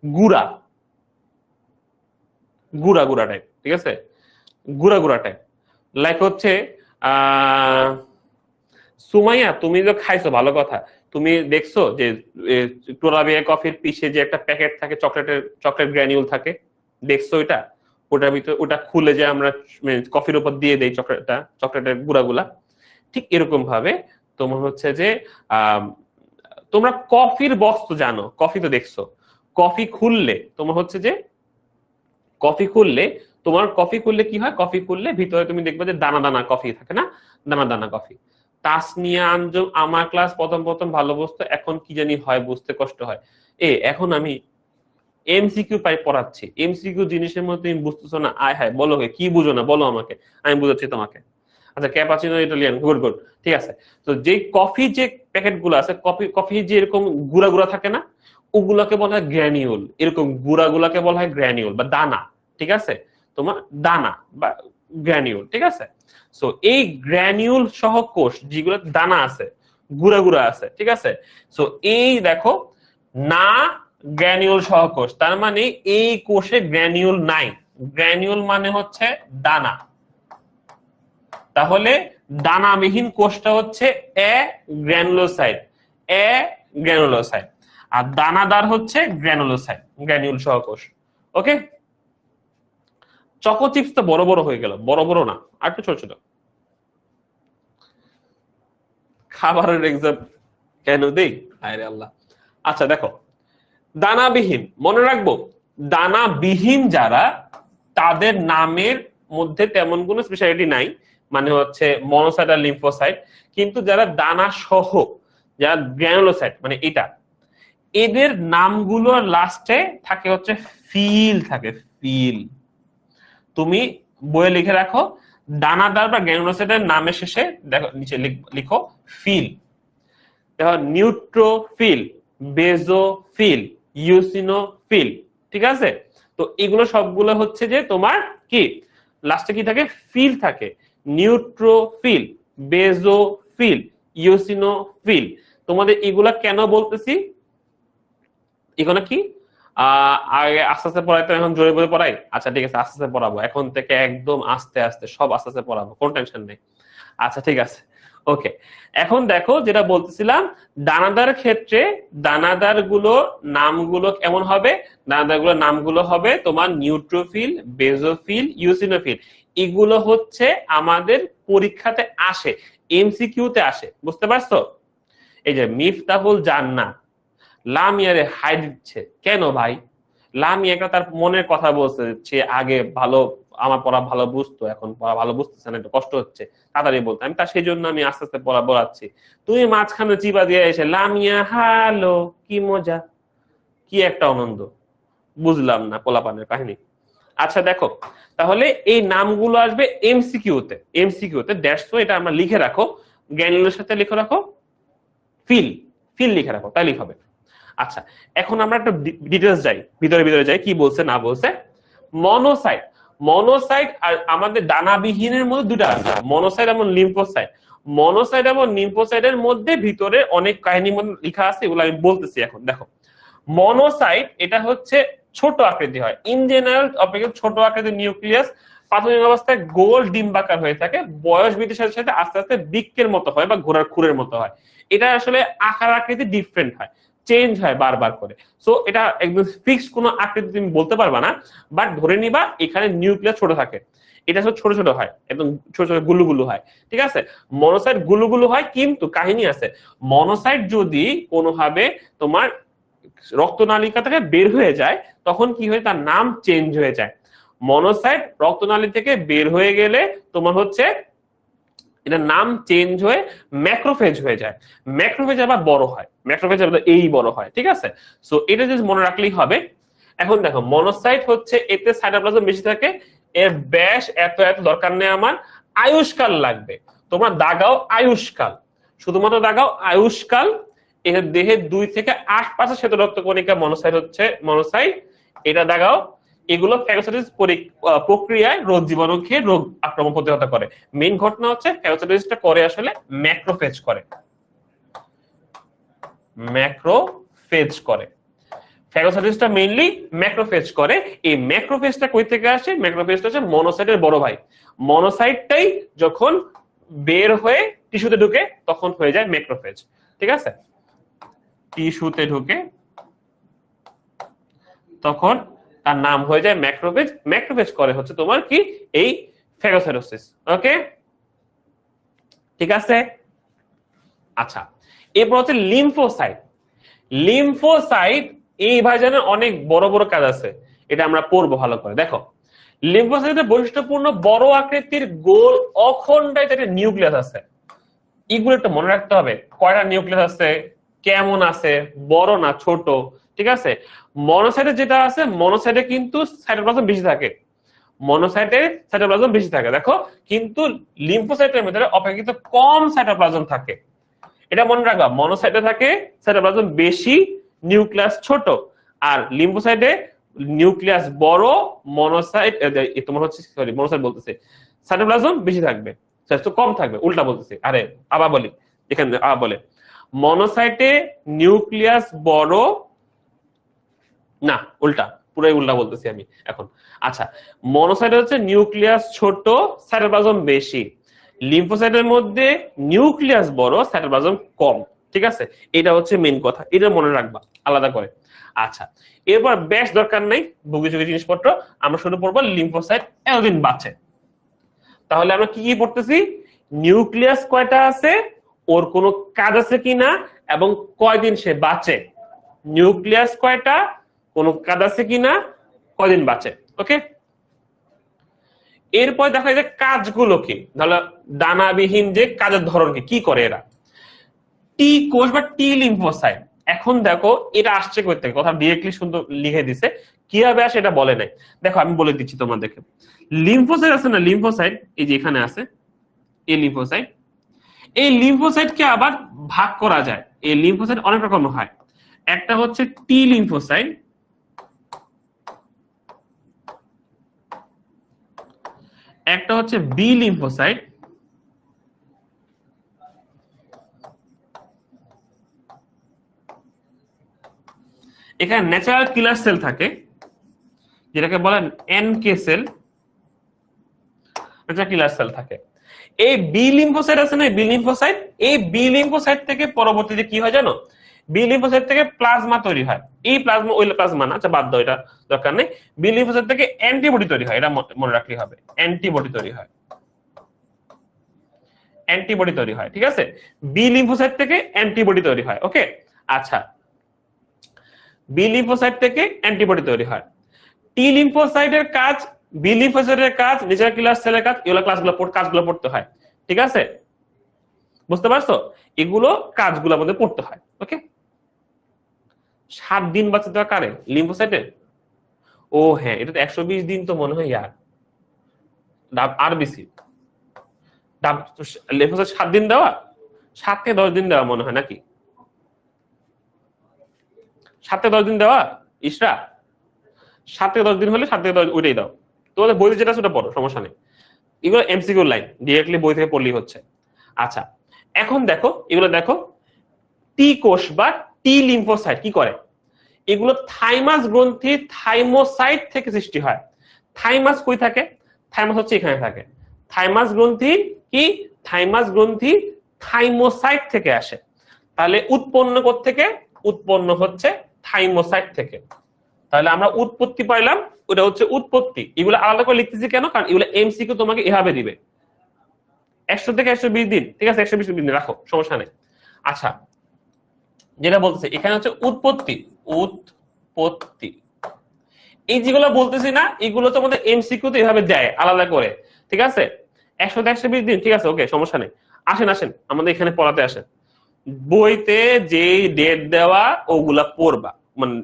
S1: গুড়া গুড়া গুড়া টাইপ, ঠিক আছে? গুড়া গুড়া টাইপ, লাইক হচ্ছে সুমাইয়া তুমি তো খাইছো, ভালো কথা। তুমি দেখছো যে টোরাবিয়া কফির পিছে যে একটা প্যাকেট থাকে চকলেটের, চকলেট গ্র্যানিউল থাকে, দেখছো ওইটা? ওটার ভিতরে ওটা খুলে যে আমরা কফির উপর দিয়ে দেই চকলেটটা, চকলেটের গুঁড়াগুলা। ঠিক এরকম ভাবে তোমার হচ্ছে যে তোমরা কফির বস্তু জানো, কফি তো দেখছো, কফি খুললে তোমার হচ্ছে যে কফি খুললে তোমার কফি খুললে কি হয়? কফি খুললে ভিতরে তুমি দেখবে যে দানা দানা কফি থাকে না, দানা দানা কফি। তাসনিয়া আঞ্জুম আমার ক্লাস প্রথম প্রথম ভালো বুঝতো, এখন কি জানি হয়, বুঝতে কষ্ট হয়। এখন আমি এমসিকিউ পাই পড়াচ্ছি, এমসিকিউ জিনিসের মধ্যে তুমি বুঝতেছো না, আয় হায়, বলো কি বুঝো না বলো আমাকে, আমি বুঝাচ্ছি তোমাকে। আচ্ছা, ক্যাপাচিনো ইটালিয়ান, গুড গুড, ঠিক আছে। তো যে কফি যে প্যাকেট গুলো আছে, কফি কফি যে এরকম গুঁড়া গুঁড়া থাকে না, ওগুলাকে বলা হয় গ্র্যানিউল। এরকম গুঁড়া গুলাকে বলা হয় গ্র্যানিউল বা দানা, ঠিক আছে? তোমার দানা বা গ্র্যানিউল, ঠিক আছে? সো এই গ্র্যানিউল সহ কোষ যেগুলো দানা আছে, গুঁড়া গুঁড়া আছে, ঠিক আছে? সো এই দেখো, না গ্র্যানিউল সহ কোষ, তার মানে এই কোষে গ্র্যানিউল নাই। গ্র্যানিউল মানে হচ্ছে দানা, তাহলে দানাবিহীন কোষটা হচ্ছে এ গ্র্যানুলোসাইট, এ গ্র্যানুলোসাইট, আর দানাদার হচ্ছে গ্র্যানুলোসাইট, গ্র্যানিউল সহ কোষ। ওকে, চকো চিপস তো বড় বড় হয়ে গেল, বড় বড় না, আর একটু ছোট ছোট। খাবারের এক্সাম কেন দেই, আরে আল্লাহ। আচ্ছা দেখো, দানাবিহীন মনে রাখবো, দানাবিহীন যারা, তাদের নামের মধ্যে তেমন কোনো স্পেশালিটি নাই, মানে হচ্ছে মনোসাইট আর লিম্ফোসাইট। কিন্তু যারা দানা সহ, যারা গ্র্যানুলোসাইট, মানে এটা, এদের নামগুলোর লাস্টে থাকে হচ্ছে ফিল, থাকে ফিল। তুমি বইয়ে লিখে রাখো, দানাদার বা গ্র্যানুলোসাইটের নামের শেষে দেখো নিচে লিখো ফিল। দেখো, নিউট্রোফিল, বেজোফিল, ইউসিনোফিল, ঠিক আছে? তো এগুলো সবগুলো হচ্ছে যে তোমার কি লাস্টে কি থাকে? ফিল থাকে। Neutrophil, basophil, eosinophil. তোমাদের এগুলা কেন বলতেছি, এগুলো কি আগে আস্তে আস্তে পড়াইতো, এখন জোরে জোরে পড়াই? আচ্ছা ঠিক আছে, আস্তে আস্তে পড়াবো, এখন থেকে একদম আস্তে আস্তে সব আস্তে আস্তে পড়াবো, কোনো টেনশন নেই। আচ্ছা ঠিক আছে, ওকে। এখন দেখো যেটা বলতেছিলাম, দানাদার ক্ষেত্রে দানাদার গুলো নামগুলো কেমন হবে? দানাদার গুলোর নামগুলো হবে তোমার নিউট্রোফিল, বেজোফিল, ইউসিনোফিল। এগুলো হচ্ছে আমাদের পরীক্ষাতে আসে, এমসিকিউ তে আসে, বুঝতে পারছো? এই যে মিফতাহুল জান্নাত লামিয়ারে হাই দিচ্ছে কেন ভাই? লামিয়াকে তার মনের কথা বলছে, সে আগে ভালো, আমার পড়া ভালো বুঝতো, এখন পড়া ভালো বুঝতেছে না, একটু কষ্ট হচ্ছে, তাড়াতাড়ি বলতে। আমি তার সেই জন্য আমি আস্তে আস্তে পড়া বলাচ্ছি। তুমি মাঝখানে চিবা দিয়ে এসে লামিয়া হ্যালো, কি মজা, কি একটা আনন্দ, বুঝলাম না পোলাপানের কাহিনী। আচ্ছা দেখো, তাহলে এই নামগুলো আসবে এমসিকিউ তে, এমসিকিউ তে দ্যাটস ওয়াই এটা আমরা লিখে রাখো, গ্র্যানুলের সাথে লিখে রাখো ফিল, ফিল লিখে রাখো, তাইলেই হবে। আচ্ছা, এখন আমরা একটা ডিটেলস যাই, ভিতরে ভিতরে যাই, কি বলছে না বলছে। মনোসাইট, মনোসাইট আর আমাদের দানাবিহীনের মধ্যে দুটো আছে, মনোসাইট এবং লিম্ফোসাইট। মনোসাইট এবং লিম্ফোসাইটের মধ্যে ভিতরে অনেক কাহিনী লেখা আছে, এগুলো আমি বলতেছি এখন। দেখো, মনোসাইট এটা হচ্ছে ছোট আকৃতি হয়, ইন জেনারেল অপেক্ষা ছোট আকৃতির নিউক্লিয়াস, প্রাথমিক অবস্থায় গোল ডিম্বাকার হয়ে থাকে, বয়স বৃদ্ধির সাথে সাথে আস্তে আস্তে বৃক্কের মতো হয় বা ঘোড়ার খুরের মতো হয়। এটা আসলে আকার আকৃতি ডিফারেন্ট হয়, চেঞ্জ হয় বারবার করে। সো এটা একদম ফিক্সড কোনো আকৃতি তুমি বলতে পারবা না, বাট ধরে নিবা এখানে নিউক্লিয়াস ছোট থাকে। এটা হচ্ছে ছোট ছোট হয়, একদম ছোট ছোট গুলুগুলু হয়, ঠিক আছে। মনোসাইট গুলুগুলু হয়, কিন্তু কাহিনী আছে, মনোসাইট যদি কোনোভাবে তোমার রক্তনালিকা থেকে বের হয়ে যায় তখন কি হয়, তার নাম চেঞ্জ হয়ে যায়। মনোসাইট রক্তনালী থেকে বের হয়ে গেলে তোমার হচ্ছে এটার নাম চেঞ্জ হয়ে ম্যাক্রোফেজ হয়ে যায়। ম্যাক্রোফেজ আবার বড় হয়, ম্যাক্রোফেজ আবার এই বড় হয়, ঠিক আছে। সো এটা যদি মনে রাখলেই হবে। এখন দেখো, মনোসাইট হচ্ছে এতে সাইটোপ্লাজম বেশি থাকে, এর ব্যাস এত এত দরকার নেই আমার, আয়ুষ্কাল লাগবে। তোমরা দাগাও আয়ুষ্কাল, শুধুমাত্র দাগাও আয়ুষ্কাল। এর দেহে 2 থেকে 8% শ্বেত রক্তকণিকা মনোসাইট হচ্ছে মনোসাইট, এটা দাগাও। এগুলো ফ্যাগোসাইটোসিস প্রক্রিয়ায় রোগ জীবাণু খেয়ে রোগ আক্রমণ প্রতিহত করে। মেইন ঘটনা হচ্ছে ফ্যাগোসাইটোসিসটা করে আসলে ম্যাক্রোফেজ করে, ম্যাক্রোফেজ করে। ফ্যাগোসাইটোসিসটা মেইনলি ম্যাক্রোফেজ করে। এই ম্যাক্রোফেজটা কই থেকে আসে? ম্যাক্রোফেজটা হচ্ছে মনোসাইটের বড় ভাই। মনোসাইটটাই যখন বের হয়ে টিস্যুতে ঢুকে তখন হয়ে যায় ম্যাক্রোফেজ, ঠিক আছে। টিস্যুতে ঢুকে তখন তার নাম হয়ে যায় ম্যাক্রোফেজ। ম্যাক্রোফেজ করে হচ্ছে তোমার কি, এই ফ্যাগোসাইটোসিস। ওকে, ঠিক আছে। আচ্ছা, এরপর হচ্ছে লিম্ফোসাইট। লিম্ফোসাইট এই ভাইজানের অনেক বড় বড় কাজ আছে, এটা আমরা পড়বো ভালো করে। দেখো, লিম্ফোসাইটের বৈশিষ্ট্যপূর্ণ বড় আকৃতির গোল অখণ্ডায়িত নিউক্লিয়াস আছে। এগুলো একটু মনে রাখতে হবে, কয়টা নিউক্লিয়াস আছে, কেমন আছে, বড় না ছোট, ঠিক আছে। মনোসাইটে যেটা আছে, মনোসাইটে কিন্তু সাইটোপ্লাজম বেশি থাকে, মনোসাইটে সাইটোপ্লাজম বেশি থাকে দেখো, কিন্তু লিম্ফোসাইটের ভিতরে অপেক্ষিত কম সাইটোপ্লাজম থাকে। এটা মনে রাখবা, মনোসাইটে থাকে সাইটোপ্লাজম বেশি, নিউক্লিয়াস ছোট। আর লিম্ফোসাইটে নিউক্লিয়াস বড়, মনোসাইট তোমার হচ্ছে সরি মনোসাইট বলতেছে, সাইটোপ্লাজম বেশি থাকবে, তো কম থাকবে, উল্টা বলতেছে। আরে আবার বলি, এখানে আবার বলে, মনোসাইটে নিউক্লিয়াস বড়, না উল্টা, পুরাই উল্টা বলতেছি আমি এখন। আচ্ছা, মনোসাইটে হচ্ছে নিউক্লিয়াস ছোট, সাইটোপ্লাজম বেশি। লিম্ফোসাইটের মধ্যে নিউক্লিয়াস বড়, সাইটোপ্লাজম কম, ঠিক আছে। এটা হচ্ছে মেইন কথা, এটা মনে রাখবা আলাদা করে। আচ্ছা, এরপর বেশ দরকার নাই বুগি চুগি জিনিসপত্র, আমরা শুরু করবো লিম্ফোসাইট এতদিন বাঁচে। তাহলে আমরা কি কি পড়তেছি, নিউক্লিয়াস কয়টা আছে, ওর কোনো কাজ আছে কিনা, এবং কয়দিন সে বাঁচে। নিউক্লিয়াস কয়টা, কোন কাজ আছে কিনা, কয়দিন বাঁচে। ওকে, এরপর দেখা যায় কাজগুলো কি, তাহলে দানাবিহীন যে কাজের ধরন কি করে এরা। টি কোষ বা টি লিম্ফোসাইট, এখন দেখো এটা আসছে কই থেকে, কথা ডিরেক্টলি সুন্দর লিখে দিছে, কিভাবে আসে এটা বলে নাই। দেখো আমি বলে দিচ্ছি তোমাদেরকে, লিম্ফোসাইট আছে না, লিম্ফোসাইট এই যে এখানে আছে, এই লিম্ফোসাইট, এই লিম্ফোসাইটকে আবার ভাগ করা যায়। এই লিম্ফোসাইট অনেক রকম হয়, একটা হচ্ছে টি লিম্ফোসাইট, একটা হচ্ছে বি লিম্ফোসাইট, এখানে ন্যাচারাল কিলার সেল থাকে যেটাকে বলেন এনকে সেল, ন্যাচারাল কিলার সেল থাকে। এই বি লিম্ফোসাইট আছে না, বি লিম্ফোসাইট, এই বি লিম্ফোসাইট থেকে পরবর্তীতে কি হয় জানো, বি লিম্ফোসাইট থেকে প্লাজমা তৈরি হয়। এই প্লাজমা ওই প্লাজমা না, আচ্ছা বাদ দাও, এটা দরকার নেই। বি লিম্ফোসাইট থেকে অ্যান্টিবডি তৈরি হয়, এটা মনে রাখলেই হবে, অ্যান্টিবডি তৈরি হয়, অ্যান্টিবডি তৈরি হয়, ঠিক আছে। বি লিম্ফোসাইট থেকে অ্যান্টিবডি তৈরি হয়। ওকে, আচ্ছা, বি লিম্ফোসাইট থেকে অ্যান্টিবডি তৈরি হয়। টি লিম্ফোসাইটের কাজ, বি লিম্ফোসাইটের কাজ, ন্যাচারাল কিলার সেলের কাজ, এগুলো কাজগুলো পড়তে হয়, ঠিক আছে। বুঝতে পারছো, এগুলো কাজগুলো আমাদের পড়তে হয়। ওকে, 7 দিন বাঁচতে দেওয়া কারে, লিম্ফোসাইটে। ও হ্যাঁ, এটা তো 120 দিন তো মনে হয় ইয়ার আরবিসি, লিম্ফোসাইট 7 দিন দেওয়া, 7 থেকে 10 দিন দেওয়া মনে হয় নাকি, 7 থেকে 10 দিন দেওয়া ইসরা, 7 থেকে 10 দিন হলে 7 থেকে 10 ওইটাই দাও, তোমাদের বইতে যেটা সেটা পড়ো, সমস্যা নেই। এগুলো এমসিকিউ লাইন, ডিরেক্টলি বই থেকে পড়লেই হচ্ছে। আচ্ছা, এখন দেখো এগুলো দেখো, টি কোষ বা টি লিম্ফোসাইট কি করে, এগুলো থাইমাস গ্রন্থি থাইমোসাইট থেকে সৃষ্টি হয়। থাইমাস কই থাকে? থাইমাস হচ্ছে এখানে থাকে। থাইমাস গ্রন্থি কি? থাইমাস গ্রন্থি থাইমোসাইট থেকে আসে। তাহলে উৎপন্ন থেকে উৎপন্ন হচ্ছে থাইমোসাইট থেকে। তাহলে আমরা উৎপত্তি পাইলাম, ওটা হচ্ছে উৎপত্তি। এগুলো আলাদা করে লিখতেছি কেন? কারণ এগুলো এমসিকিউ তোমাকে এভাবে দিবে 100 থেকে 120 দিন, ঠিক আছে? 120 দিন রাখো, সমস্যা নেই। আচ্ছা, যেটা বলতেছে এখানে হচ্ছে উৎপত্তি। উৎপত্তি এই যেগুলো বলতেছি না, এগুলো তোমাদের এমসিকিউ তে এভাবে দেয় আলাদা করে, ঠিক আছে? 100 থেকে 120 দিন, ঠিক আছে, ওকে, সমস্যা নেই। আসেন আসেন আমাদের এখানে পড়াতে আসেন। বইতে যে ডেট দেওয়া ওগুলা পড়বা, মানে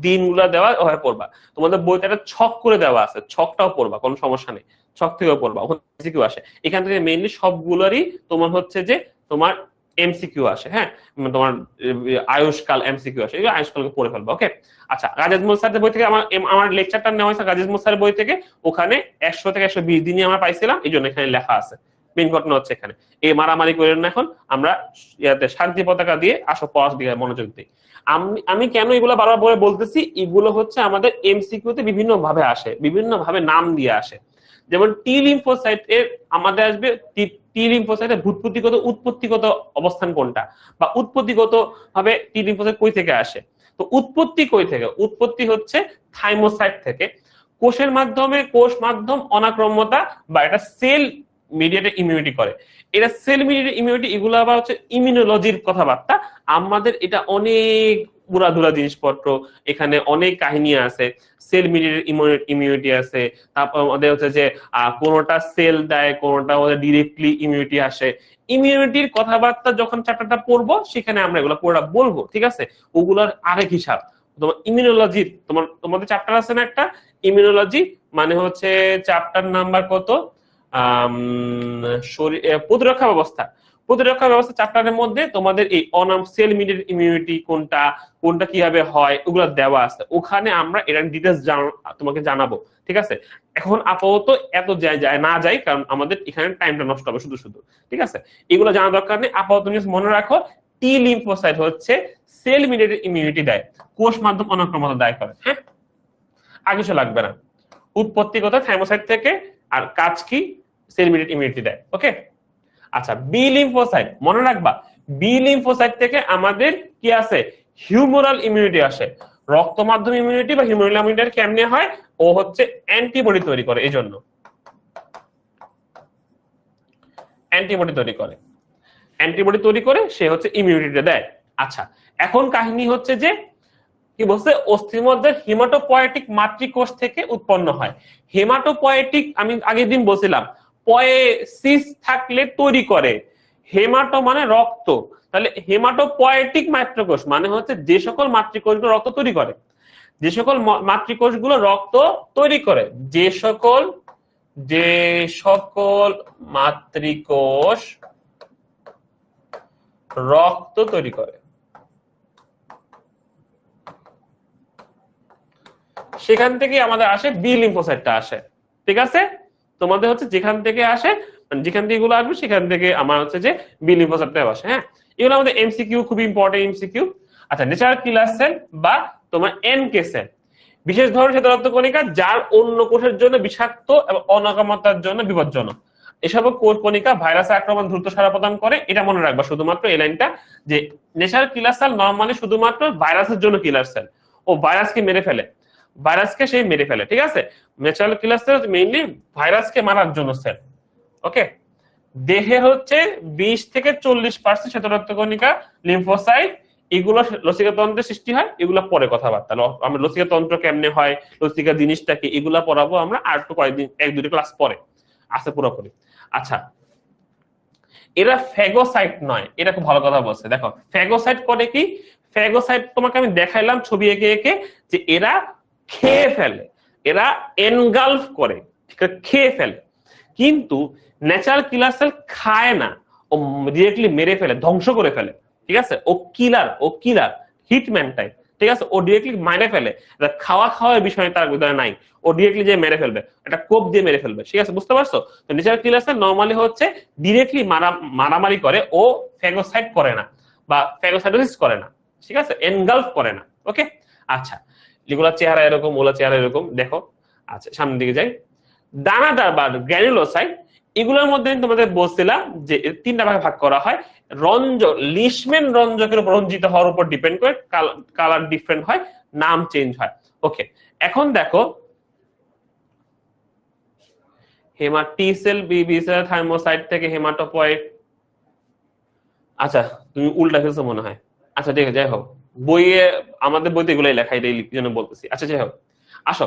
S1: দিনগুলা দেওয়া ওভাবে পড়বা। তোমাদের বইতে একটা ছক করে দেওয়া আছে, ছকটাও পড়বা, কোনো সমস্যা নেই, ছক থেকেও পড়বা, ওখানে এমসিকিউ আসে। এখান থেকে মেইনলি সবগুলোরই তোমার হচ্ছে যে তোমার এমসিকিউ আসে, হ্যাঁ, তোমার আয়ুষ্কাল এমসিকিউ আসে, এই আয়ুষ্কালকে পড়ে ফেলবা, ওকে। আচ্ছা, গাজী মুসার বই থেকে আমার লেকচারটা নেওয়া হয়েছে গাজী মুসার বই থেকে, ওখানে 100 থেকে 120 দিনই আমরা পাইছিলাম, এই জন্য এখানে লেখা আছে। মেইন ঘটনা হচ্ছে এখানে এই মারামারি করেন না, এখন আমরা ইয়াতে শান্তি পতাকা দিয়ে আসো, পড়ার দিকে মনোযোগ দিই। আমি কেন এগুলো বারবার বলতেছি, এগুলো হচ্ছে আমাদের এমসিকিউ তে বিভিন্ন ভাবে আসে, বিভিন্ন ভাবে নাম দিয়ে আসে। যেমন টি লিম্ফোসাইট এর আমাদের আসবে টি লিম্ফোসাইটের ভূৎপত্তিগত উৎপত্তিগত অবস্থান কোনটা, বা উৎপত্তিগত ভাবে টি লিম্ফোসাইট কই থেকে আসে। তো উৎপত্তি কই থেকে? উৎপত্তি হচ্ছে থাইমোসাইট থেকে। কোষের মাধ্যমে, কোষ মাধ্যম অনাক্রম্যতা বা এটা সেল মিডিয়েটেড ইমিউনিটি করে। এটা সেল মিডিয়েটেড ইমিউনিটি, এগুলো আবার হচ্ছে ইমিউনোলজির কথাবার্তা। আমাদের এটা অনেক উড়াধুরা জিনিসপত্র, এখানে অনেক কাহিনী আছে। সেল মিডিয়েটেড ইমিউনিটি আছে, তারপর আমাদের হচ্ছে যে কোনটা সেল দেয়, কোনটা আমাদের ডিরেক্টলি ইমিউনিটি আসে। ইমিউনিটির কথাবার্তা যখন চ্যাপ্টারটা পড়বো সেখানে আমরা এগুলো পুরোটা বলবো, ঠিক আছে? ওগুলোর আরেক হিসাব। তোমার ইমিউনোলজি, তোমাদের চ্যাপ্টার আছে না একটা ইমিউনোলজি, মানে হচ্ছে চ্যাপ্টার নাম্বার কত, প্রতিরক্ষা ব্যবস্থা। প্রতিরক্ষা ব্যবস্থা চ্যাপ্টারের মধ্যে তোমাদের এই অনাম সেল মিডিয়েটেড ইমিউনিটি কোনটা, কোনটা কিভাবে হয়, ওগুলো দেওয়া আছে। ওখানে আমরা এটা ডিটেইলস তোমাকে জানাবো, ঠিক আছে? এখন আপাতত এত যায় না যাই, কারণ আমাদের এখানে টাইমটা নষ্ট হবে শুধু শুধু, ঠিক আছে? এগুলো জানা দরকার নেই। আপাতত মনে রাখো, টি লিম্ফোসাইট হচ্ছে সেল মিডিয়েটেড ইমিউনিটি দেয়, কোষ মাধ্যম অনাক্রমণতা দায় করে, হ্যাঁ, আর কিছু লাগবে না। উৎপত্তিগত থাইমোসাইট থেকে, আর কাজ কি? সেল মিডিয়েটেড ইমিউনিটি দেয়, ওকে। আচ্ছা, বি লিম্ফোসাইট মনে রাখবা, বি লিম্ফোসাইট থেকে আমাদের কি আছে? হিউমোরাল ইমিউনিটি আসে। রক্ত মাধ্যম ইমিউনিটি বা হিউমোরাল ইমিউনিটি কেমনে হয়? ও হচ্ছে অ্যান্টিবডি তৈরি করে, এই জন্য অ্যান্টিবডি তৈরি করে, অ্যান্টিবডি তৈরি করে সে হচ্ছে ইমিউনিটিটা দেয়। আচ্ছা, এখন কাহিনী হচ্ছে যে কি বলছে, অস্থিমজ্জার হিমাটোপয়েটিক মাতৃকোষ থেকে উৎপন্ন হয়। হেমাটোপয়েটিক আমি আগের দিন বলছিলাম, পয়েসিস থাকলে তৈরি করে, হেমাটো মানে রক্ত, তাহলে হেমাটোপয়েটিক মাতৃকোষ মানে হচ্ছে যে সকল মাতৃকোষগুলো রক্ত তৈরি করে, যে সকল মাতৃকোষগুলো রক্ত তৈরি করে, যে সকল মাতৃকোষ রক্ত তৈরি করে, সেখান থেকে আমাদের আসে বি লিম্ফোসাইটটা আসে, ঠিক আছে? তোমাদের হচ্ছে যেখান থেকে আসে, যেখান থেকে এগুলো আসবে সেখান থেকে আমার হচ্ছে যে বি লিম্ফোসাইটটা আসে, হ্যাঁ। এগুলো আমাদের এমসিকিউ, খুব ইম্পর্টেন্ট এমসিকিউ। আচ্ছা, ন্যাচারাল কিলার সেল বা তোমার এনকে সেল, বিশেষ ধরনের শ্বেতরক্ত কণিকা যার অন্য কোষের জন্য বিষাক্ত এবং অনাকামতার জন্য বিপজ্জনক। এসব কোষ কণিকা ভাইরাসের আক্রমণ দ্রুত সাড়া প্রদান করে, এটা মনে রাখবা শুধুমাত্র এই লাইনটা, যে ন্যাচারাল কিলার সেল নরমালি শুধুমাত্র ভাইরাসের জন্য কিলার সেল, ও ভাইরাসকে মেরে ফেলে, ভাইরাসকে সেই মেরে ফেলে, ঠিক আছে? ন্যাচারাল কিলার সেল মেইনলি ভাইরাসকে মারার জন্য সেল, ওকে। দেহে হচ্ছে 20 থেকে 40% শ্বেতরক্ত কণিকা লিম্ফোসাইট, এগুলো লসিকা তন্ত্রের সৃষ্টি হয়, এগুলো পরে কথাবার্তা। আমরা লসিকা তন্ত্র কেমনে হয়, লসিকা জিনিসটা কি, এগুলা পড়াবো আমরা আর একটু কয়েকদিন, 1-2 ক্লাস পরে আছে পুরোপুরি। আচ্ছা, এরা ফ্যাগোসাইট নয়, এটা খুব ভালো কথা বলছে। দেখো ফ্যাগোসাইট করে কি, ফ্যাগোসাইট তোমাকে আমি দেখাইলাম ছবি এঁকে এঁকে, যে এরা খেয়ে ফেলে, এরা এনগালফ করে, ঠিক আছে, খেয়ে ফেলে। কিন্তু ন্যাচারাল কিলার সেল খায় না, ও ডিরেক্টলি মেরে ফেলে, ধ্বংস করে ফেলে, ঠিক আছে? ও কিলার হিটম্যান টাইপ, ঠিক আছে, ও ডিরেক্টলি মেরে ফেলে, খাওয়ার বিষয় তার ভিতরে নাই, ও ডিরেক্টলি যে মেরে ফেলবে, একটা কোপ দিয়ে মেরে ফেলবে, ঠিক আছে, বুঝতে পারছো? তো ন্যাচারাল কিলার সেল নরমালি হচ্ছে ডিরেক্টলি মারামারি করে, ও ফ্যাগোসাইড করে না বা ফ্যাগোসাইটোসিস করে না, ঠিক আছে, এনগালফ করে না। ওকে, আচ্ছা, এগুলা চেহারা এরকম, ওলা চেহারা এরকম, দেখো। আচ্ছা, সামনের দিকে যাই। দানাদার বা গ্র্যানুলোসাইট, এগুলোর মধ্যে তোমাদের বলছিলাম যে তিনটা ভাগে ভাগ করা হয়। রঞ্জক, লিশম্যান রঞ্জকের উপর রঞ্জিত হওয়ার উপর ডিপেন্ড করে কালার ডিফারেন্ট হয়, নাম চেঞ্জ হয়। ওকে, এখন দেখো টি সেল, বি সেল, থাইমোসাইট থেকে হেমাটোপয়েড। আচ্ছা, তুমি উল্টা ফেলছো মনে হয়। আচ্ছা ঠিক আছে, যাই হোক, বইয়ে, আমাদের বইতে এগুলাই লেখা, এটাই জন্য বলতেছি। আচ্ছা যাই হোক, আসো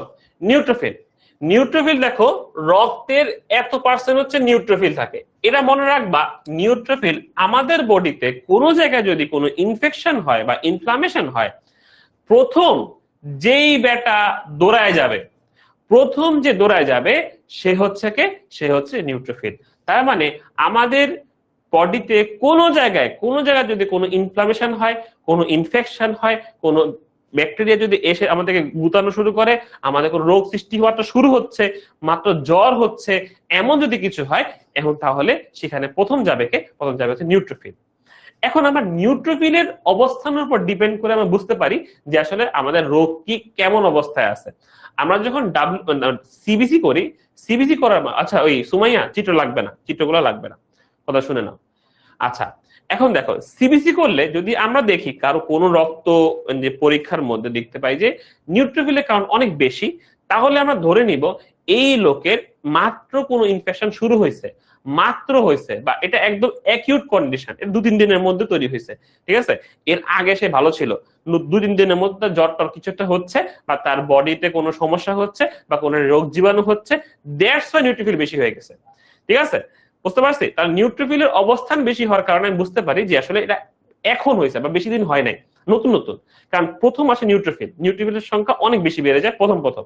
S1: নিউট্রোফিল। নিউট্রোফিল দেখো, রক্তের এত পার্সেন্ট হচ্ছে নিউট্রোফিল থাকে। এটা মনে রাখবা, নিউট্রোফিল আমাদের বডিতে কোনো জায়গায় যদি কোনো ইনফেকশন হয় বা ইনফ্লামেশন হয়, প্রথম যেই বেটা দৌড়ায় যাবে, প্রথম যে দৌড়ায় যাবে সে হচ্ছে নিউট্রোফিল। তার মানে আমাদের বডিতে কোনো জায়গায় যদি কোনো ইনফ্লামেশন হয়, কোনো ইনফেকশন হয়, কোনো ব্যাকটেরিয়া যদি এসে আমাদেরকে গুতানো শুরু করে, আমাদের কোনো রোগ সৃষ্টি হওয়াটা শুরু হচ্ছে, মাত্র জ্বর হচ্ছে, এমন যদি কিছু হয়, এখন তাহলে সেখানে প্রথম যাবে হচ্ছে নিউট্রোফিল। এখন আমরা নিউট্রোফিলের অবস্থানের উপর ডিপেন্ড করে আমরা বুঝতে পারি যে আসলে আমাদের রোগ কি কেমন অবস্থায় আছে। আমরা যখন সিবিসি করি, সিবিসি করার, আচ্ছা ওই সুমাইয়া চিত্র লাগবে না, চিত্রগুলো লাগবে না, কথা শুনে নাও। আচ্ছা, এখন দেখো সিবিসি করলে যদি আমরা দেখি কারো কোনো রক্ত যে পরীক্ষার মধ্যে দেখতে পাই যে নিউট্রোফিলের কাউন্ট অনেক বেশি, তাহলে আমরা ধরে নিব এই লোকের মাত্র কোনো ইনফেকশন শুরু হয়েছে, বা এটা একদম অ্যাকিউট কন্ডিশন, এর 2-3 দিনের মধ্যে তৈরি হয়েছে, ঠিক আছে, এর আগে সে ভালো ছিল, 2-3 দিনের মধ্যে জ্বর টর কিছু একটা হচ্ছে, বা তার বডিতে কোনো সমস্যা হচ্ছে, বা কোনো রোগ জীবাণু হচ্ছে, দ্যাটস ওয়াই নিউট্রোফিল বেশি হয়ে গেছে, ঠিক আছে, বুঝতে পারছি? তার নিউট্রোফিলের অবস্থান বেশি হওয়ার কারণে আমি বুঝতে পারি যে আসলে এটা এখন হয়েছে বা বেশি দিন হয় নাই, নতুন নতুন। কারণ প্রথম আসে নিউট্রোফিলের সংখ্যা অনেক বেশি বেড়ে যায় প্রথম।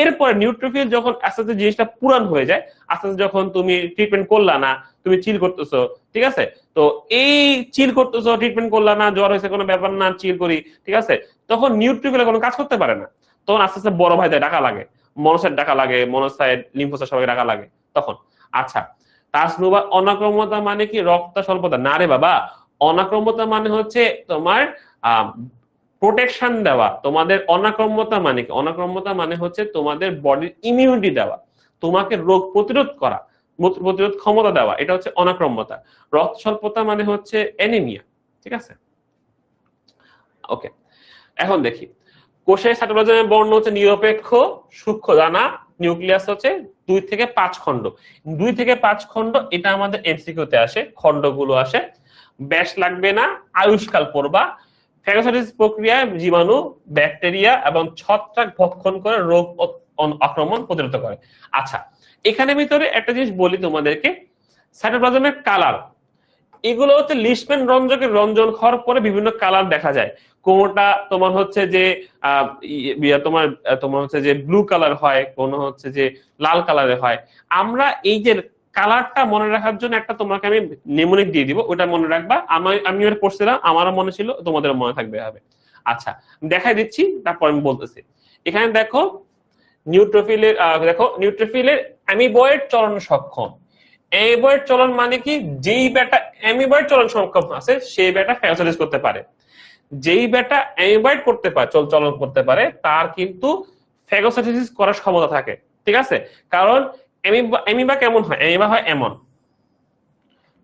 S1: এরপর নিউট্রোফিল যখন আস্তে আস্তে জিনিসটা পুরান হয়ে যায়, আস্তে আস্তে যখন তুমি ট্রিটমেন্ট করলা না, তুমি চিল করতেছো, ঠিক আছে, তো এই চিল করতেছো, ট্রিটমেন্ট করলা না, জ্বর হয়েছে কোনো ব্যাপার না, চিল করি, ঠিক আছে, তখন নিউট্রোফিল কোনো কাজ করতে পারে না, তখন আস্তে আস্তে বড় ভাইদের ডাকা লাগে, মনোসাইট ডাকা লাগে, মনোসাইট লিম্ফোসাইট সবাই ডাকা লাগে তখন। আচ্ছা, তাসনুবা অনাক্রম্যতা মানে কি রক্ত স্বল্পতা? না রে বাবা, অনাক্রম্যতা মানে হচ্ছে তোমার প্রোটেকশন দেওয়া। তোমাদের অনাক্রম্যতা মানে কি? অনাক্রম্যতা মানে হচ্ছে তোমাদের বডির ইমিউনিটি দেওয়া, তোমাকে রোগ প্রতিরোধ করা, প্রতিরোধ ক্ষমতা দেওয়া, এটা হচ্ছে অনাক্রম্যতা। রক্ত স্বল্পতা মানে হচ্ছে অ্যানিমিয়া, ঠিক আছে। ওকে, এখন দেখি কোষের সাইটোপ্লাজমের বর্ণ হচ্ছে নিরপেক্ষ সূক্ষ্ম দানা, নিউক্লিয়াস হচ্ছে 2 থেকে 5 খণ্ড। 2 থেকে 5 খণ্ড, এটা আমাদের এমসিকিউতে আসে, খণ্ডগুলো আসে, ব্যাস লাগবে না, আয়ুষ্কাল পড়বা। ফ্যাগোসাইটোসিস প্রক্রিয়ায় জীবাণু, ব্যাকটেরিয়া এবং ছত্রাক ভক্ষণ করে রোগ আক্রমণ প্রতিরোধ করে। আচ্ছা, এখানে ভিতরে একটা জিনিস বলি তোমাদেরকে, সাইটোপ্লাজমের কালার, এগুলো হচ্ছে লিশম্যান রঞ্জকের রঞ্জন হওয়ার পরে বিভিন্ন কালার দেখা যায়। কোনটা তোমার হচ্ছে যে তোমার তোমার হচ্ছে যে ব্লু কালার হয়, কোন হচ্ছে যে লাল কালারের হয়। আমরা এই যে কালারটা মনে রাখার জন্য একটা তোমাকে আমি নেমোনিক দিয়ে দিব, ওটা মনে রাখবা। আমি ওটা পড়ছিলাম, আমারও মনে ছিল, তোমাদের মনে থাকবে হবে। আচ্ছা, দেখাই দিচ্ছি, তারপর আমি বলতেছি। এখানে দেখো নিউট্রোফিলের অ্যামিবয়েড চলন সক্ষম। অ্যামিবয়েড চলন মানে কি? যেই বেটা অ্যামিবয়েড চলন সক্ষম আছে সেই বেটা ফ্যাগোসাইটোসিস করতে পারে। যেই বেটা অ্যামিবয়েড করতে পারে, চলন করতে পারে, তার কিন্তু ফ্যাগোসাইটোসিস করার ক্ষমতা থাকে, ঠিক আছে। কারণ অ্যামিবা কেমন হয়? অ্যামিবা হয় এমন,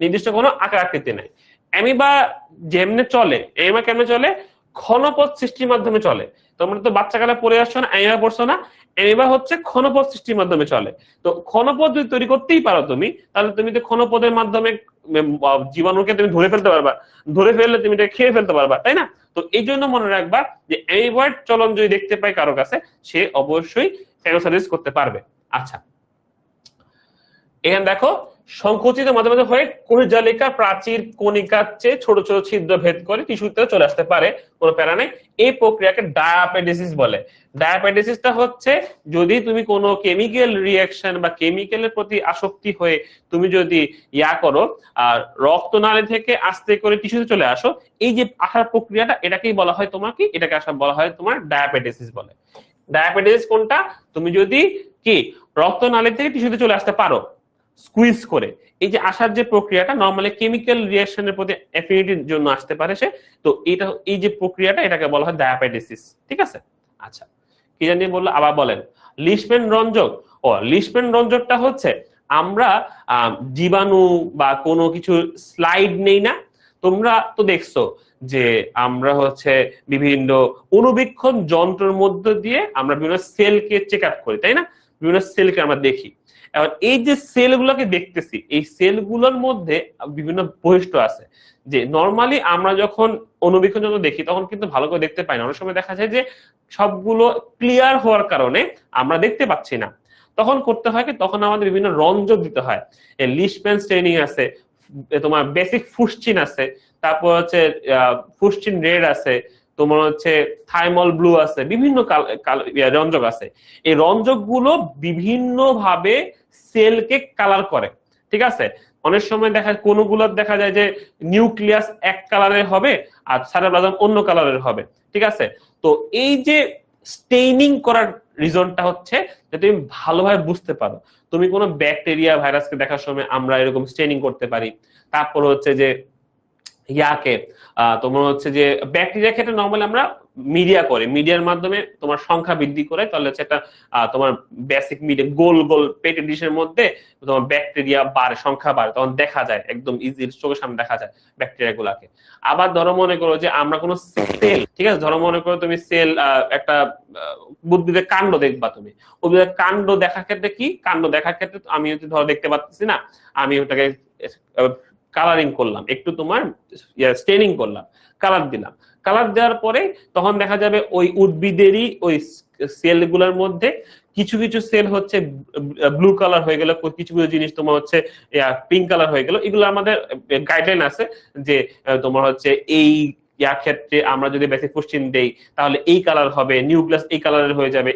S1: নির্দিষ্ট কোনো আকার আকৃতি নাই। অ্যামিবা যেমনে চলে, অ্যামিবা কেমনে চলে? ঘনপথ সৃষ্টির মাধ্যমে চলে। তোমরা তো বাচ্চাকালে পড়ে আসছো না, অ্যামিবা পড়ছো না? অ্যামিবা হচ্ছে ঘনপথ সৃষ্টির মাধ্যমে চলে। তো ঘনপথ যদি তৈরি করতেই পারো তুমি, তাহলে তুমি তো ঘনপথের মাধ্যমে জীবাণুকে তুমি ধরে ফেলতে পারবা, ধরে ফেললে তুমি এটা খেয়ে ফেলতে পারবা, তাই না? তো এই জন্য মনে রাখবা যে অ্যামিবয়েড চলন যদি দেখতে পাই কারো কাছে, সে অবশ্যই ফ্যাগোসাইটোসিস করতে পারবে। আচ্ছা, এখানে দেখো সংকুচিত মাঝে মাঝে হয়ে কোষজালিকা প্রাচীর কণিকার চেয়ে ছোট ছোট ছিদ্র ভেদ করে টিস্যুতে চলে আসতে পারে, কোনো প্যারা নেই। এই প্রক্রিয়াকে ডায়াপেডিসিস বলে। ডায়াপেডিসিসটা হচ্ছে যদি তুমি কোনো কেমিক্যাল রিয়াকশন বা কেমিক্যালের প্রতি আসক্তি হয়ে তুমি যদি করো আর রক্তনালী থেকে আস্তে করে টিস্যুতে চলে আসো, এই যে আসার প্রক্রিয়াটা এটাকেই বলা হয় তোমার কি, এটাকে আসা বলা হয় তোমার ডায়াপেডিসিস বলে। ডায়াপেটিস কোনটা, তুমি যদি কি রক্তনালী থেকে টিস্যুতে চলে আসতে পারো স্কুইজ করে, এই যে আসার যে প্রক্রিয়াটা নরমালি কেমিক্যাল রিঅ্যাকশনের প্রতি অ্যাফিনিটির জন্য আসতে পারে সে, তো এটা এই যে প্রক্রিয়াটা এটাকে বলা হয় ডায়াপেটিসিস। ঠিক আছে, আচ্ছা কি জানি বললো আবার বলেন। লিশম্যান রঞ্জক, লিশম্যান রঞ্জকটা হচ্ছে আমরা জীবাণু বা কোনো কিছু স্লাইড নেই না, তোমরা তো দেখছো যে আমরা হচ্ছে বিভিন্ন অণুবীক্ষণ যন্ত্রের মধ্য দিয়ে আমরা বিভিন্ন সেলকে চেক আপ করি, তাই না? বিভিন্ন সেলকে আমরা দেখি। এবার এই যে সেলগুলোকে দেখতেছি, এই সেলগুলোর মধ্যে বিভিন্ন বৈশিষ্ট্য আছে, যে নরমালি আমরা যখন অণুবীক্ষণ যন্ত্র দেখি তখন কিন্তু ভালো করে দেখতে পাই না, অনেক সময় দেখা যায় যে সবগুলো ক্লিয়ার হওয়ার কারণে আমরা দেখতে পাচ্ছি না। তখন করতে হয় কি, তখন আমাদের বিভিন্ন রঞ্জক দিতে হয়। লিশম্যান স্টেইনিং আছে, তোমার বেসিক ফুসচিন আছে, তারপর হচ্ছে ফুসচিন রেড আছে, তোমার হচ্ছে থাইমল ব্লু আছে, বিভিন্ন রঞ্জক আছে। এই রঞ্জক গুলো বিভিন্ন ভাবে সেলকে কালার করে। ঠিক আছে, অনেক সময় দেখা কোনগুলো দেখা যায় যে নিউক্লিয়াস এক কালারের হবে আর সাইটোপ্লাজম অন্য কালারের হবে। ঠিক আছে, তো এই যে স্টেইনিং করার রিজনটা হচ্ছে যে তুমি ভালোভাবে বুঝতে পারো। তুমি কোনো ব্যাকটেরিয়া ভাইরাসকে দেখার সময় আমরা এরকম স্টেইনিং করতে পারি। তারপর হচ্ছে যে তোমার হচ্ছে যে ব্যাকটেরিয়া ক্ষেত্রে নরমালি আমরা মিডিয়া করে, মিডিয়ার মাধ্যমে তোমার সংখ্যা বৃদ্ধি করে, তাহলে হচ্ছে একটা তোমার বেসিক মিডিয়া গোল গোল পেটের ডিশের মধ্যে তোমার ব্যাকটেরিয়া বাড়ে, সংখ্যা বাড়ে, তখন দেখা যায় একদম ইজি চোখের সামনে দেখা যায় ব্যাকটেরিয়া গুলাকে। আবার ধরো মনে করো যে আমরা কোনো সেল, ঠিক আছে, ধরো মনে করো তুমি সেল একটা উদ্ভিদের কাণ্ড দেখবা, তুমি উদ্ভিদের কাণ্ড দেখার ক্ষেত্রে কি, কাণ্ড দেখার ক্ষেত্রে আমি হচ্ছে ধরো দেখতে পাচ্ছি না, আমি ওটাকে কালারিং করলাম, একটু তোমার স্টেনিং করলাম, কালার দিলাম, কালার দেওয়ার পরে তখন দেখা যাবে ওই উদ্ভিদেরই ওই সেলগুলোর মধ্যে কিছু কিছু সেল হচ্ছে ব্লু কালার হয়ে গেল, কিছু কিছু জিনিস তোমার হচ্ছে পিঙ্ক কালার হয়ে গেল। এগুলো আমাদের গাইডলাইন আছে যে তোমার হচ্ছে এই ক্ষেত্রে আমরা যদি বেসিক ফুসচিন দেই তাহলে এই কালার হবে, নিউক্লিয়াস এই কালারের হয়ে যাবে,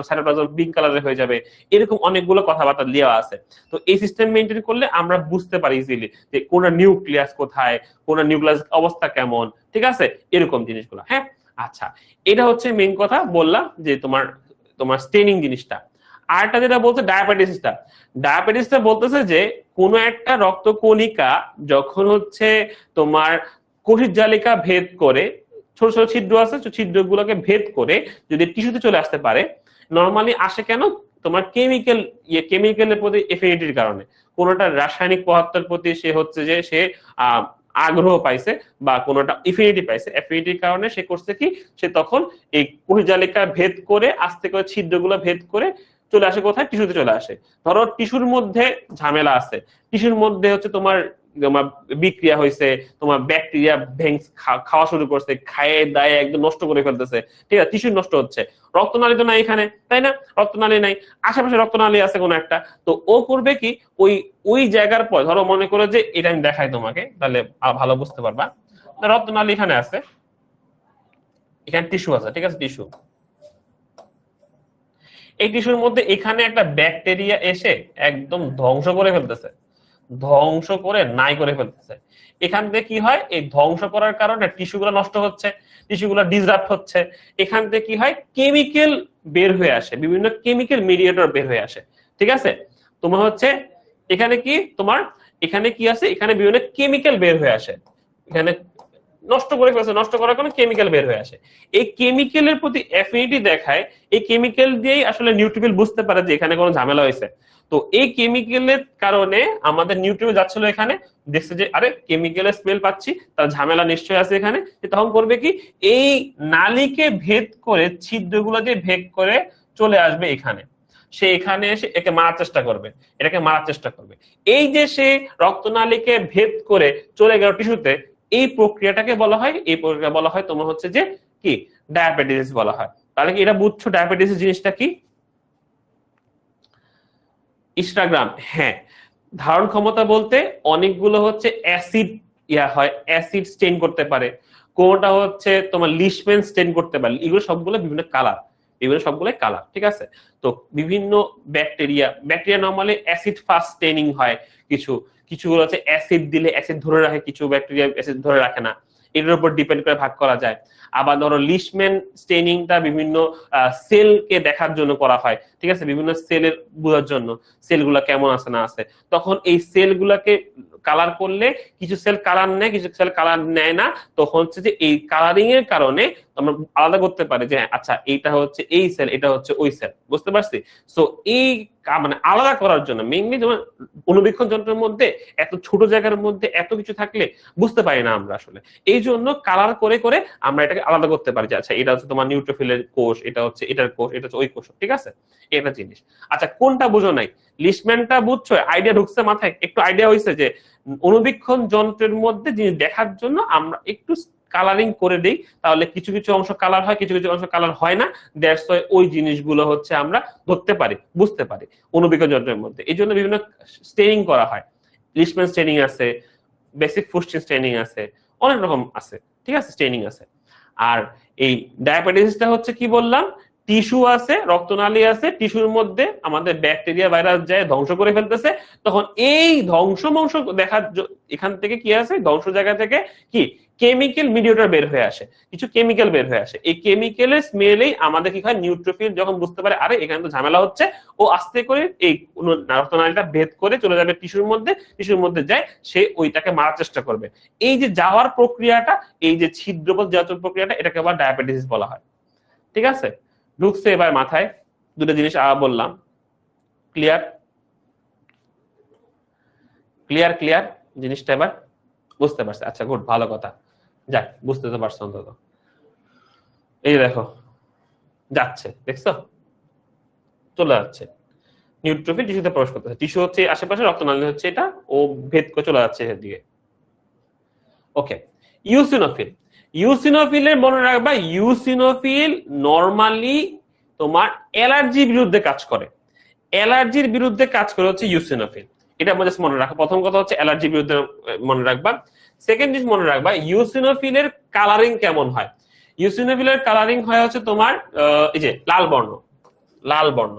S1: সাইটোপ্লাজম পিঙ্ক কালারের হয়ে যাবে, এরকম অনেকগুলো কথাবার্তা দেওয়া আছে। তো এই সিস্টেম মেনটেন করলে আমরা বুঝতে পারি ইজিলি যে কোন নিউক্লিয়াস কোথায়, কোন নিউক্লিয়াস অবস্থা কেমন। ঠিক আছে, এরকম জিনিসগুলো। হ্যাঁ, আচ্ছা, এটা হচ্ছে মেইন কথা বললাম যে তোমার তোমার স্টেনিং জিনিসটা। আরটা যেটা বলছে ডায়াবেটিসটা, ডায়াবেটিসটা বলতেছে যে কোনো একটা রক্তকণিকা যখন হচ্ছে তোমার কোষের জালিকা ভেদ করে, ছোট ছোট ছিদ্র আছে, ছিদ্রগুলোকে ভেদ করে যদি টিস্যুতে চলে আসতে পারে, নরমালি আসে কেন, তোমার কেমিক্যালের প্রতি এফিনিটির কারণে, কোনোটা রাসায়নিক পদার্থের প্রতি সে হচ্ছে যে সে আগ্রহ পাইছে বা কোনোটা এফিনিটি পাইছে, এফিনিটির কারণে সে করছে কি, সে তখন এই কোষ জালিকা ভেদ করে আস্তে করে ছিদ্রগুলো ভেদ করে চলে আসে কোথায়, টিস্যুতে চলে আসে। ধরো টিস্যুর মধ্যে ঝামেলা আছে, টিস্যুর মধ্যে হচ্ছে তোমার বিক্রিয়া হয়েছে, তোমার ব্যাকটেরিয়া খাওয়া শুরু করছে, খায়ে দায়ে একদম নষ্ট করে ফেলতেছে। ঠিক আছে, টিস্যু নষ্ট হচ্ছে, রক্তনালী তো নাই এখানে, তাই না? রক্তনালী নাই, আশেপাশে রক্তনালী আছে কোনো একটা, তো ও করবে কি, ওই ওই জায়গার পর ধরো মনে করো যে এটা আমি দেখাই তোমাকে তাহলে ভালো বুঝতে পারবা। রক্তনালী এখানে আছে, এখানে টিস্যু আছে, ঠিক আছে, টিস্যু, এই টিস্যুর মধ্যে এখানে একটা ব্যাকটেরিয়া এসে একদম ধ্বংস করে ফেলতেছে, ধ্বংস করে নাই করে ফেলতেছে। এখান থেকে কি হয়, এই ধ্বংস করার কারণে টিস্যুগুলো নষ্ট হচ্ছে, টিস্যুগুলো ডিসরাপ্ট হচ্ছে। এখান থেকে কি হয়, কেমিক্যাল বের হয়ে আসে, বিভিন্ন কেমিক্যাল মিডিয়েটর বের হয়ে আসে। ঠিক আছে, তোমার হচ্ছে এখানে কি, তোমার এখানে কি আছে, এখানে বিভিন্ন কেমিক্যাল বের হয়ে আসে, এখানে নষ্ট করে ফেলছে, নষ্ট করার কারণে কেমিক্যাল বের হয়ে আসে। এই কেমিক্যালের প্রতি অ্যাফিনিটি দেখায়, এই কেমিক্যাল দিয়েই আসলে নিউট্রিফিল বুঝতে পারে যে এখানে কোনো ঝামেলা হয়েছে। তো এই কেমিক্যালের কারণে আমাদের নিউট্রিফিল যাচ্ছিল এখানে, দেখছে যে আরে কেমিক্যালের স্মেল পাচ্ছি, তার ঝামেলা নিশ্চয়ই আছে এখানে, তখন করবে কি, এই নালীকে ভেদ করে, ছিদ্রগুলো দিয়ে ভেদ করে চলে আসবে এখানে, সে এখানে এসে একে মারার চেষ্টা করবে, এটাকে মারার চেষ্টা করবে। এই যে সে রক্তনালীকে ভেদ করে চলে গেল টিস্যুতে, এই প্রক্রিয়াটাকে বলা হয়, এই প্রক্রিয়া বলা হয় তোমার হচ্ছে যে কি, ডায়াবেটিস বলা হয়। তাহলে কি এটা বুঝছো ডায়াবেটিস জিনিসটা কি? ইনস্টাগ্রাম, হ্যাঁ, ধারণ ক্ষমতা বলতে অনেকগুলো হচ্ছে অ্যাসিড হয়, অ্যাসিড স্টেইন করতে পারে, কোনটা হচ্ছে তোমার লিশম্যান স্টেইন করতে পারে, এগুলো সবগুলো বিভিন্ন কালার, এগুলো সবগুলো কালার, ঠিক আছে। তো বিভিন্ন bacteria normally acid fast staining হয়, কিছু কিছুগুলো হচ্ছে অ্যাসিড দিলে অ্যাসিড ধরে রাখে, কিছু ব্যাকটেরিয়া অ্যাসিড ধরে রাখে না, এটার উপর ডিপেন্ড করে ভাগ করা যায়। আবার ধরো লিশম্যান স্টেইনিংটা বিভিন্ন সেলকে দেখার জন্য করা হয়, ঠিক আছে, বিভিন্ন সেলের বোঝার জন্য সেলগুলা কেমন আছে না আছে, তখন এই সেলগুলাকে কালার করলে কিছু সেল কালার নেয়, কিছু সেল কালার নেয় না, তখন হচ্ছে যে এই কালারিং এর কারণে আমরা আলাদা করতে পারি যে আচ্ছা এইটা হচ্ছে এই সেল, এটা হচ্ছে ওই সেল, বুঝতে পারছি। সো এই মানে আলাদা করার জন্য মেইনলি যেমন অণুবীক্ষণ যন্ত্রের মধ্যে এত ছোট জায়গার মধ্যে এত কিছু থাকলে বুঝতে পারি না আমরা আসলে, এই জন্য কালার করে করে আমরা এটাকে আলাদা করতে পারি যে আচ্ছা এটা হচ্ছে তোমার নিউট্রোফিলের কোষ, এটা হচ্ছে এটার কোষ, এটা হচ্ছে ওই কোষ, ঠিক আছে, এটা জিনিস। আচ্ছা কোনটা বুঝো নাই, লিশম্যানটা বুঝছো, আইডিয়া ঢুকছে মাথায়, একটু আইডিয়া হয়েছে যে অণুবীক্ষণ যন্ত্রের মধ্যে জিনিস দেখার জন্য আমরা একটু কালারিং করে দেই, তাহলে কিছু কিছু অংশ কালার হয়, কিছু কিছু অংশ কালার হয় না, দ্যাটস ওয়াই ওই জিনিসগুলো হচ্ছে আমরা ধরতে পারি, বুঝতে পারি অণুবীক্ষণ যন্ত্রের মধ্যে। এই জন্য বিভিন্ন স্টেইনিং করা হয়, লিশম্যান স্টেইনিং আছে, বেসিক ফুস্টিন স্টেইনিং আছে, অনেক রকম আছে, ঠিক আছে, স্টেইনিং আছে। আর এই ডায়াবেটিসটা হচ্ছে কি বললাম, টিস্যু আছে, রক্তনালী আছে, টিস্যুর মধ্যে আমাদের ব্যাকটেরিয়া ভাইরাস যায় ধ্বংস করে ফেলতেছে, তখন এই ধ্বংস দেখার এখান থেকে কি আছে, ধ্বংস জায়গা থেকে কি কেমিক্যাল মিডিয়েটর বের হয়ে আসে, কিছু কেমিক্যাল বের হয়ে আসে, এই কেমিক্যালের স্মেলেই আমাদের কি হয়, নিউট্রোফিল যখন বুঝতে পারে আরে এখানে তো ঝামেলা হচ্ছে, ও আস্তে করে এই রক্তনালীটা ভেদ করে চলে যাবে টিস্যুর মধ্যে যায়, সে ওইটাকে মারার চেষ্টা করবে। এই যে যাওয়ার প্রক্রিয়াটা, এই যে ছিদ্রপথ যাওয়ার প্রক্রিয়াটা, এটাকে আবার ডায়াবেটিস বলা হয়, ঠিক আছে। ঢুকছে এবার মাথায়, দুটো জিনিস বললাম, ক্লিয়ার ক্লিয়ার ক্লিয়ার জিনিসটা এবার বুঝতে পারছে, আচ্ছা গুড, ভালো কথা, যাক বুঝতে তো পারছো অন্তত। এই দেখো যাচ্ছে, দেখছো চলে যাচ্ছে, নিউট্রোফিল টিস্যুতে প্রবেশ করতেছে, টিস্যু হচ্ছে আশেপাশে, রক্তনালী হচ্ছে এটা, ও ভেদ করে চলে যাচ্ছে এদিকে। ওকে, ইউসিনোফিল, ইউসিনোফিলের মনে রাখবা, ইউসিনোফিল নরমালি তোমার অ্যালার্জির বিরুদ্ধে কাজ করে, অ্যালার্জির বিরুদ্ধে কাজ করে হচ্ছে ইউসিনোফিল, এটা মনে রাখা, প্রথম কথা হচ্ছে অ্যালার্জির বিরুদ্ধে মনে রাখবা। সেকেন্ড জিনিস মনে রাখবা, ইউসিনোফিলের কালারিং কেমন হয়, ইউসিনোফিলের কালারিং হয় হচ্ছে তোমার এই যে লাল বর্ণ, লাল বর্ণ,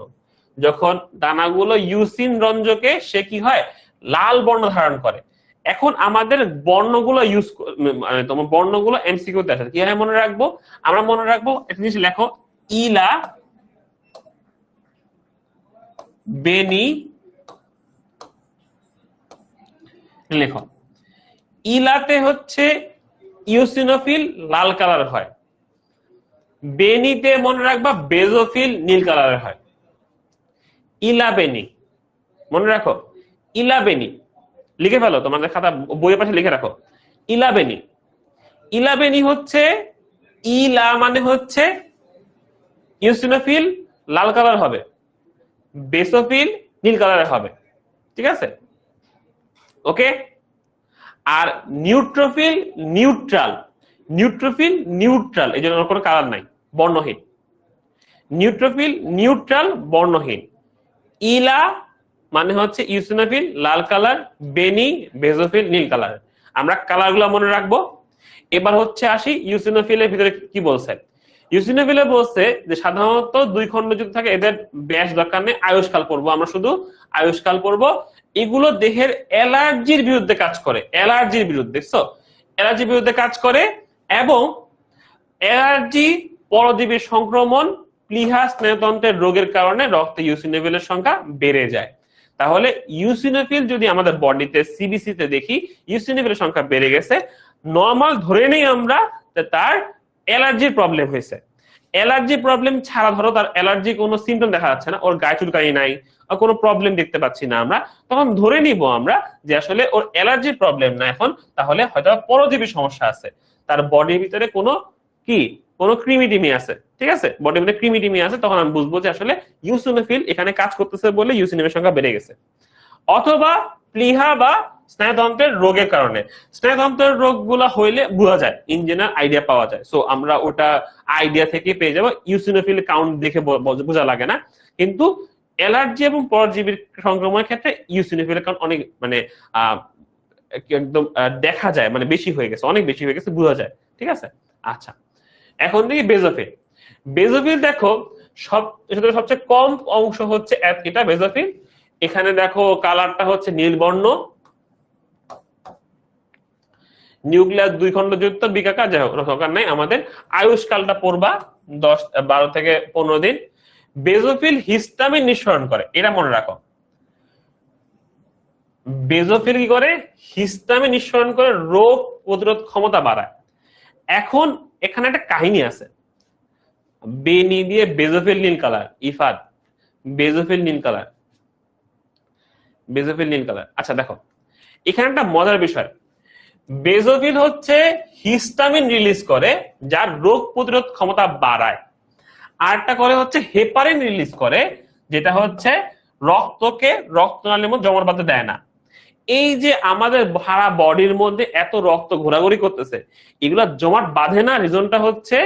S1: যখন দানাগুলো ইউসিন রঞ্জকে সে কি হয়, লাল বর্ণ ধারণ করে। এখন আমাদের বর্ণগুলো তোমার বর্ণগুলো এমসিকিউতে আসে, কি হয় মনে রাখবো, আমরা মনে রাখবো একটা জিনিস লেখো, ইলা, বেনি, লেখো ইলাতে হচ্ছে ইউসিনোফিল লাল কালার হয়, বেনিতে মনে রাখবা বেজোফিল নীল কালারের হয়। ইলাবেনি মনে রাখো, ইলাবেনি লিখে ফেলো, তোমাদের খাতা বইয়ের পাশে লিখে রাখো, ইলাবেনি, ইলাবেনি হচ্ছে, ইলা মানে হচ্ছে ইউসিনোফিল লাল কালার হবে, বেসোফিল নীল কালারের হবে, ঠিক আছে, ওকে। আর নিউট্রোফিল নিউট্রাল, নিউট্রোফিল নিউট্রাল, এই জন্য কোনো কালার নাই, বর্ণহীন, নিউট্রোফিল নিউট্রাল বর্ণহীন, ইলা মানে হচ্ছে ইউসিনোফিল লাল কালার, বেনি বেজোফিল নীল কালার, আমরা কালার গুলো মনে রাখবো। এবার হচ্ছে আসি ইউসিনোফিলের ভিতরে কি বলছে, ইউসিনোফিলে বলছে যে সাধারণত দুই খণ্ড যদি থাকে এদের ব্যাস দরকার নেই, আয়ুষ্কাল পড়বো আমরা, শুধু আয়ুষ্কাল পড়বো। এগুলো দেহের অ্যালার্জির বিরুদ্ধে কাজ করে, অ্যালার্জির বিরুদ্ধে, দেখছো, অ্যালার্জির বিরুদ্ধে কাজ করে, এবং অ্যালার্জি, পরজীবী সংক্রমণ, প্লীহা স্নায়ুতন্ত্রের রোগের কারণে রক্তে ইউসিনোফিলের সংখ্যা বেড়ে যায়। তাহলে ইউসিনোফিল যদি আমাদের বডিতে সিবিসি তে দেখি ইউসিনোফিলের সংখ্যা বেড়ে গেছে, নর্মাল ধরে নেই আমরা যে তার অ্যালার্জির প্রবলেম হয়েছে। অ্যালার্জি প্রবলেম ছাড়া ধরো তার অ্যালার্জি কোনো সিমটম দেখা যাচ্ছে না, ওর গায়ে চুলকানি নাই, কোনো প্রবলেম দেখতে পাচ্ছি না আমরা, তখন ধরে নিব আমরা যে আসলে ওর অ্যালার্জির প্রবলেম না এখন, তাহলে হয়তো পরজীবী সমস্যা আছে, তার বডির ভিতরে কোনো কি কোনো ক্রিমিটিমি আছে, ঠিক আছে, বডির ভিতরে ক্রিমিটিমি আছে, তখন আমি বুঝবো যে আসলে ইউসিনোফিল এখানে কাজ করতেছে বলে ইউসিনোফিলের সংখ্যা বেড়ে গেছে। অথবা প্লীহা বা স্নায়ুতন্ত্রের রোগের কারণে, স্নায়ুতন্ত্রের রোগগুলো হইলে বোঝা যায়, ইন জেনারেল আইডিয়া পাওয়া যায়, সো আমরা ওটা আইডিয়া থেকে পেয়ে যাবো, ইউসিনোফিল কাউন্ট দেখে বোঝা লাগে না। কিন্তু অ্যালার্জি এবং পরজীবীর সংক্রমণের ক্ষেত্রে ইউসিনোফিলের কারণ অনেক মানে একদম দেখা যায়, মানে বেশি হয়ে গেছে, অনেক বেশি হয়ে গেছে, বোঝা যায়। ঠিক আছে, আচ্ছা এখন দেখি বেজোফিল। বেজোফিল দেখো সবচেয়ে কম অংশ হচ্ছে এটা বেজোফিল। এখানে দেখো কালারটা হচ্ছে নীল বর্ণ, নিউক্লিয়াস 2 খন্ড যুক্ত, বিকাকার, যাই হোক দরকার নাই, আমাদের আয়ুষ্কালটা পড়বা 12 থেকে 15 দিন। বেজোফিল হিস্টামিন নিঃসরণ করে, এটা মনে রাখো। বেজোফিল কি করে? হিস্টামিন নিঃসরণ করে, রোগ প্রতিরোধ ক্ষমতা বাড়ায়। এখন এখানে একটা কাহিনী আছে, বেনি দিয়ে বেজোফিল নীল কালার, ইফাদ বেজোফিল নীল কালার, বেজোফিল নীল কালার। আচ্ছা দেখো এখানে একটা মজার বিষয়, বেজোফিল হচ্ছে হিস্টামিন রিলিজ করে যার রোগ প্রতিরোধ ক্ষমতা বাড়ায়, আরটা করে হচ্ছে হেপারিন রিলিজ করে যেটা হচ্ছে রক্তকে রক্তনালীর মধ্যে জমাট বাঁধতে দেয় না। এই যে আমাদের সারা বডির মধ্যে এত রক্ত ঘোরাঘুরি করতেছে, এগুলা জমাট বাঁধে না, রিজনটা হচ্ছে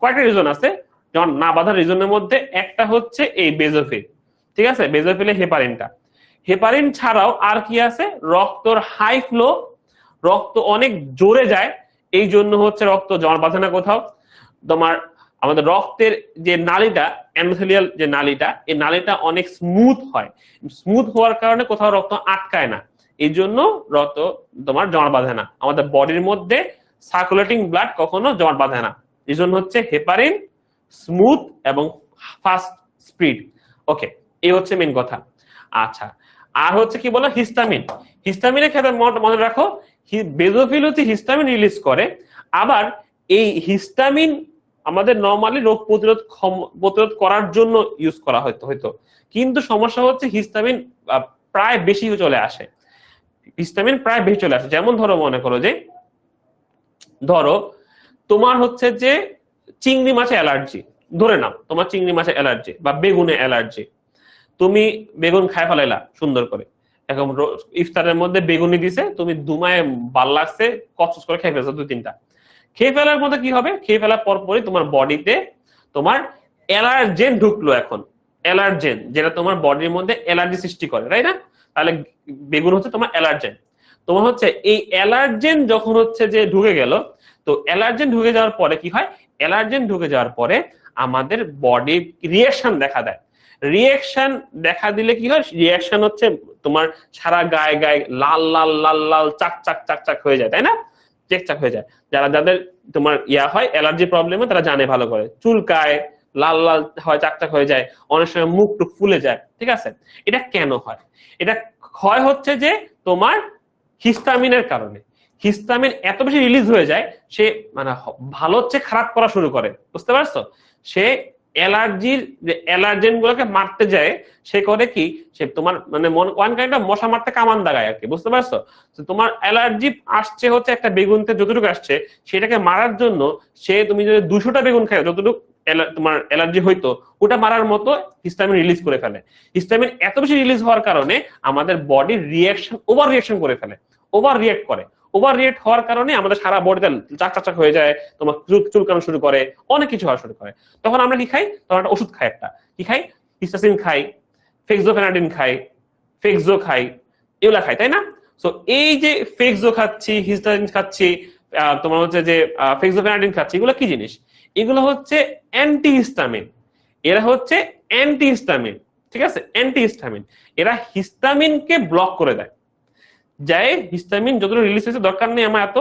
S1: কয়েকটা রিজন আছে। যেমন না বাঁধার রিজনের মধ্যে একটা হচ্ছে এই বেজোফিল, ঠিক আছে, বেজোফিলে হেপারিনটা। হেপারিন ছাড়াও আর কি আছে, রক্তর হাই ফ্লো, রক্ত অনেক জোরে যায়, এই জন্য হচ্ছে রক্ত জমাট বাঁধে না কোথাও। তোমার আমাদের রক্তের যে নালীটা, এন্ডোথেলিয়াল যে নালীটা, এই নালীটা অনেক স্মুথ হয়, স্মুথ হওয়ার কারণে কোথাও রক্ত আটকায় না, এই জন্য রক্ত তোমার জমাট বাঁধে না। আমাদের বডির মধ্যে সার্কুলেটিং ব্লাড কখনো জমাট বাঁধে না, এই জন্য হচ্ছে হেপারিন স্মুথ এবং ফাস্ট স্পিড। ওকে, এই হচ্ছে মেন কথা। আচ্ছা, আর হচ্ছে কি বলো, হিস্টামিন। হিস্টামিনের ক্ষেত্রে মনে রাখো, বেজোফিল হচ্ছে হিস্টামিন রিলিজ করে, আবার এই হিস্টামিন আমাদের নরমালি রোগ প্রতিরোধ করার জন্য ইউজ করা হয়তো, কিন্তু সমস্যা হচ্ছে হিস্টামিন প্রায় বেশি চলে আসে, হিস্টামিন প্রায় বেশি চলে আসে। যেমন ধরো মনে করো যে ধরো তোমার হচ্ছে যে চিংড়ি মাছে অ্যালার্জি, ধরে নাও তোমার চিংড়ি মাছে অ্যালার্জি বা বেগুনে অ্যালার্জি, তুমি বেগুন খাই ফেলাইলা সুন্দর করে, এখন ইফতারের মধ্যে বেগুনি দিছে, তুমি দুমায় ভাল লাগছে, কচকচ করে খেয়ে ফেলছো 2-3টা। খেয়ে ফেলার মধ্যে কি হবে, খেয়ে ফেলার পরপরই তোমার বডিতে তোমার অ্যালার্জেন ঢুকলো। এখন অ্যালার্জেন যেটা তোমার বডির মধ্যে অ্যালার্জি সৃষ্টি করে, তাই না? তাহলে বেগুন হচ্ছে তোমার অ্যালার্জেন। তোমার হচ্ছে এই অ্যালার্জেন যখন হচ্ছে যে ঢুকে গেল, তো অ্যালার্জেন ঢুকে যাওয়ার পরে কি হয়, অ্যালার্জেন ঢুকে যাওয়ার পরে আমাদের বডি রিঅ্যাকশন দেখা দেয়। রিঅ্যাকশন দেখা দিলে কি হয়, রিঅ্যাকশন হচ্ছে তোমার সারা গায়ে গায়ে লাল লাল লাল লাল চাক চাক চাক চাক হয়ে যায়, তাই না? চেকচাক হয়ে যায়। যাদের তোমার হয় অ্যালার্জি প্রবলেমে, তারা জানে ভালো করে, চুলকায়, লাল লাল হয়, চাকচাক হয়ে যায়, অনেক সময় মুখ টুক ফুলে যায়। ঠিক আছে, এটা কেন হয়? এটা ক্ষয় হচ্ছে যে তোমার হিস্টামিনের কারণে। হিস্টামিন এত বেশি রিলিজ হয়ে যায়, সে মানে ভালো হচ্ছে খারাপ করা শুরু করে, বুঝতে পারছো? সে অ্যালার্জির যে অ্যালার্জেন গুলোকে মারতে যায়, সে করে কি, সে তোমার মানে ওয়ান কাইন্ড অফ মশা মারতে কামান দাগায় আর কি, বুঝতে পারছো? তোমার অ্যালার্জি আসছে হচ্ছে একটা বেগুনতে যতটুকু আসছে, সেটাকে মারার জন্য সে, তুমি যদি 200টা বেগুন খাও, যতটুকু তোমার অ্যালার্জি হইতো, ওটা মারার মতো হিস্টামিন রিলিজ করে ফেলে। হিস্টামিন এত বেশি রিলিজ হওয়ার কারণে আমাদের বডি রিঅ্যাকশন, ওভার রিঅ্যাকশন করে ফেলে, ওভার রিঅ্যাক্ট করে। ওভার রিঅ্যাক্ট হওয়ার কারণে আমাদের সারা বডিতে চাক হয়ে যায়, তোমার চুলকানো শুরু করে, অনেক কিছু হওয়া শুরু করে। তখন আমরা কি খাই, তখন একটা ওষুধ খাই, একটা কি খাই, হিস্টাসিন খাই, ফেক্সোফেনাডিন খাই, ফেক্সো খাই, এগুলা খাই, তাই না? সো এই যে ফেক্সো খাচ্ছি, হিস্টাসিন খাচ্ছি, তোমার হচ্ছে যে ফেক্সোফেনাডিন খাচ্ছি, এগুলো কি জিনিস? এগুলো হচ্ছে অ্যান্টিহিস্টামিন। এরা হচ্ছে অ্যান্টিহিস্টামিন, ঠিক আছে, অ্যান্টিহিস্টামিন। এরা হিস্টামিনকে ব্লক করে দেয়, যাই হিস্টামিন যতটুকু রিলিজ হয়েছে দরকার নেই আমার এত,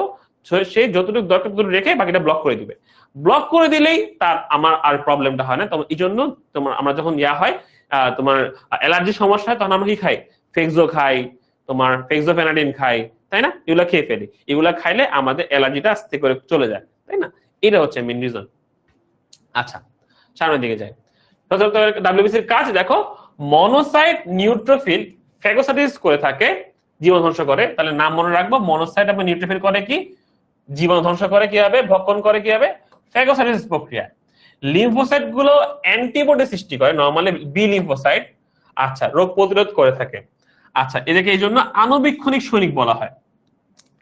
S1: সে যতটুকু দরকার ততটুকু রেখে বাকিটা ব্লক করে দিবে। ব্লক করে দিলেই তার আমার আর প্রবলেমটা হয় না। তখন এই জন্য তোমার আমরা যখন হয় তোমার অ্যালার্জির সমস্যা হয়, তখন আমরা কি খাই, ফেক্সো খাই, তোমার ফেক্সোফেনাডিন খাই, তাই না? এগুলা খেয়ে ফেলি, এগুলা খাইলে আমাদের অ্যালার্জিটা আস্তে করে চলে যায়, তাই না? এটা হচ্ছে মেইন রিজন। আচ্ছা, সামনের দিকে যাই। ডাব্লিউবিসির কাজ দেখো, মনোসাইট নিউট্রোফিল ফ্যাগোসাইটোসিস করে থাকে, জীবন ধ্বংস করে। তাহলে নাম মনে রাখবো, মনোসাইট এবং নিউট্রোফিল করে কি, জীবন ধ্বংস করে কিভাবে, ভক্ষণ করে কিভাবে, ফ্যাগোসাইটোসিস প্রক্রিয়া। লিম্ফোসাইট গুলো অ্যান্টিবডি সৃষ্টি করে, নরমালি বি লিম্ফোসাইট। আচ্ছা, রোগ প্রতিরোধ করে থাকে। আচ্ছা, এদেরকে এই জন্য আনুবীক্ষণিক সৈনিক বলা হয়।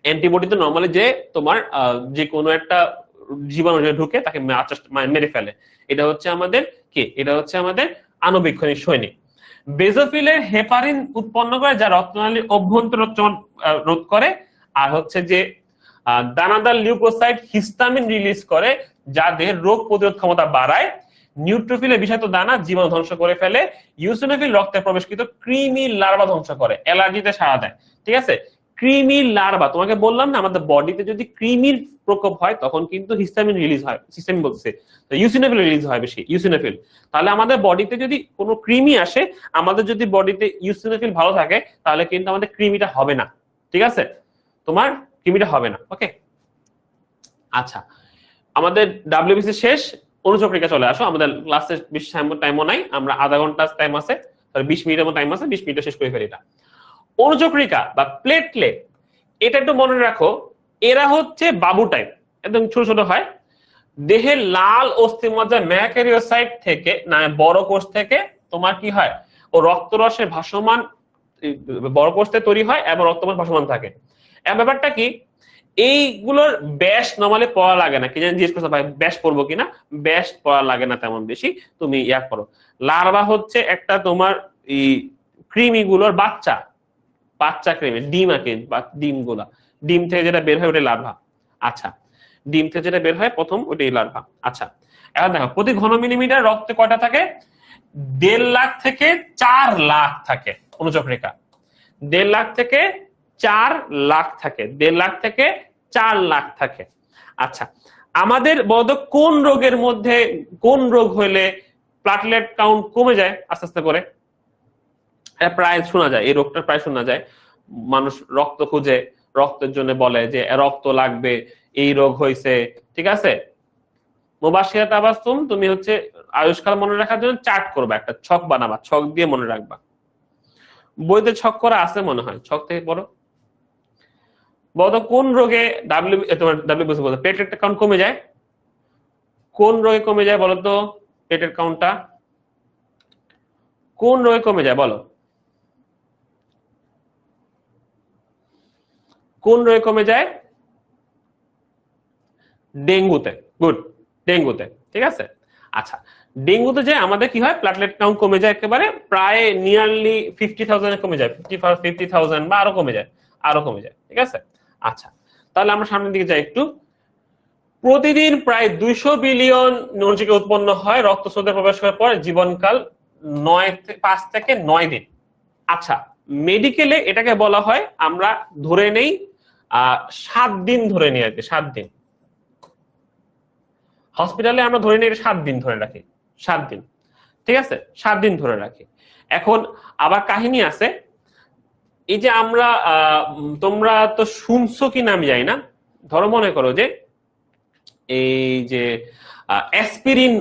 S1: অ্যান্টিবডি তো নরমালি যে তোমার যে কোনো একটা জীবাণু ঢুকে তাকে মেরে ফেলে, এটা হচ্ছে আমাদের কি, এটা হচ্ছে আমাদের আনুবীক্ষণিক সৈনিক। বেজোফিলের হেপারিন উৎপন্ন করে, যা রক্তনালীর অভ্যন্তরচন রোধ করে। আর হচ্ছে যে দানাদার লিউকোসাইট হিস্টামিন রিলিজ করে, যা দেহের রোগ প্রতিরোধ ক্ষমতা বাড়ায়। নিউট্রোফিলের বিষাক্ত দানা জীবাণু ধ্বংস করে ফেলে। ইউসিনোফিল রক্তে প্রবেশকৃত কৃমি লার্ভা ধ্বংস করে, অ্যালার্জিতে সাড়া দেয়। ঠিক আছে, কৃমি লার্ভা, তোমাকে বললাম না আমাদের বডিতে যদি কৃমির প্রকোপ হয় তখন কিন্তু হিস্টামিন রিলিজ হয়, হিস্টামিন বলছে ইউসিনোফিল রিলিজ হয় বেশি, ইউসিনোফিল। তাহলে আমাদের বডিতে যদি কোনো কৃমি আসে, আমাদের যদি বডিতে ইউসিনোফিল ভালো থাকে, তাহলে কিন্তু আমাদের কৃমিটা হবে না। ঠিক আছে, তোমার কৃমিটা হবে না। ওকে, আচ্ছা, আমাদের ডাব্লিউবিসি শেষ, অনুচক্রিকা চলে আসো। আমাদের ক্লাসে বেশি টাইমও নাই, আমরা আধা ঘন্টা টাইম আছে, 20 মিনিটের মতো টাইম আছে, 20 মিনিটে শেষ করে ফেলি এটা। অনুচক্রিকা বা প্লেটলেট, এটা একটু মনে রাখো, এরা হচ্ছে বাবু টাইপ, একদম ছোট ছোট হয়। দেহের লাল অস্থিমজ্জা ম্যাকারিওসাইট থেকে, না বড় কোষ থেকে তোমার কি হয়, ও রক্তরসে ভাসমান বড় কোষ থেকে তৈরি হয় এবং রক্তমান ভাসমান থাকে। এই ব্যাপারটা কি, এইগুলোর ব্যাস নরমালি পড়া লাগে না। কি জানি জিজ্ঞেস করছো ভাই ব্যাস পড়বো কিনা, ব্যাস পড়া লাগে না তেমন বেশি, তুমি ইয়া করো। লার্ভা হচ্ছে একটা তোমার কৃমি গুলোর বাচ্চা, বাচ্চা কৃমি, ডিম আঁকে, ডিম গুলা, ডিম থেকে যেটা বের হয় ওটাই লার্ভা। আচ্ছা, ডিম থেকে যেটা বের হয় প্রথম ওটাই লার্ভা। আচ্ছা, এখন দেখো প্রতি ঘন মিলিমিটার রক্তে কয়টা থাকে, 1.5 লাখ থেকে 4 লাখ থাকে অনুচক্রিকা। 1.5 লাখ থেকে 4 লাখ থাকে, 1.5 লাখ থেকে 4 লাখ থাকে। আচ্ছা, আমাদের বলতো কোন রোগের মধ্যে, কোন রোগ হইলে প্লাটলেট কাউন্ট কমে যায় আস্তে আস্তে করে, প্রায় শোনা যায়, এই রোগটা প্রায় শোনা যায়। মানুষ রক্ত খুঁজে, রক্তের জন্য বলে যে রক্ত লাগবে, এই রোগ হয়েছে। ঠিক আছে, মুবাশশিরা তাবাসসুম, তুমি হচ্ছে আয়ুষ্কাল মনে রাখার জন্য চার্ট করবা, একটা ছক বানাবা, ছক দিয়ে মনে রাখবা। বইতে ছক করা আছে মনে হয়, ছক থেকে পড়ো। বলতো কোন রোগে ডাব্লিউবিসি বলতো প্লেটলেট কাউন্ট কমে যায়, কোন রোগে কমে যায় বলতো প্লেটলেট কাউন্টটা, কোন রোগে কমে যায় বলো, কোন রোগে কমে যায়? ডেঙ্গুতে। গুড, ডেঙ্গুতে। ঠিক আছে, আচ্ছা, ডেঙ্গুতে যে আমাদের কি হয়, প্লেটলেট কাউন্ট কমে যায় একেবারে, প্রায় নিয়ারলি 50,000 কমে যায়, 50,000 বা আরো কমে যায়, আরো কমে যায়। ঠিক আছে, আচ্ছা, তাহলে আমরা সামনের দিকে যাই একটু। প্রতিদিন প্রায় 200 বিলিয়ন অনুচক্রিকা উৎপন্ন হয়, রক্তস্রোতে প্রবেশ করার পর জীবনকাল 5 থেকে 9 দিন। আচ্ছা, মেডিকেলে এটাকে বলা হয়, আমরা ধরে নেই 7 দিন ধরে নিই আর কি, 7 দিন। হসপিটালে আমরা ধরে নিই 7 দিন ধরে রাখি, 7 দিন। ঠিক আছে, 7 দিন ধরে রাখি। এখন আবার কাহিনী আছে, এই যে আমরা তোমরা তো শুনছো কিনা আমি জানি না, ধরো মনে করো যে এই যে অ্যাসপিরিন,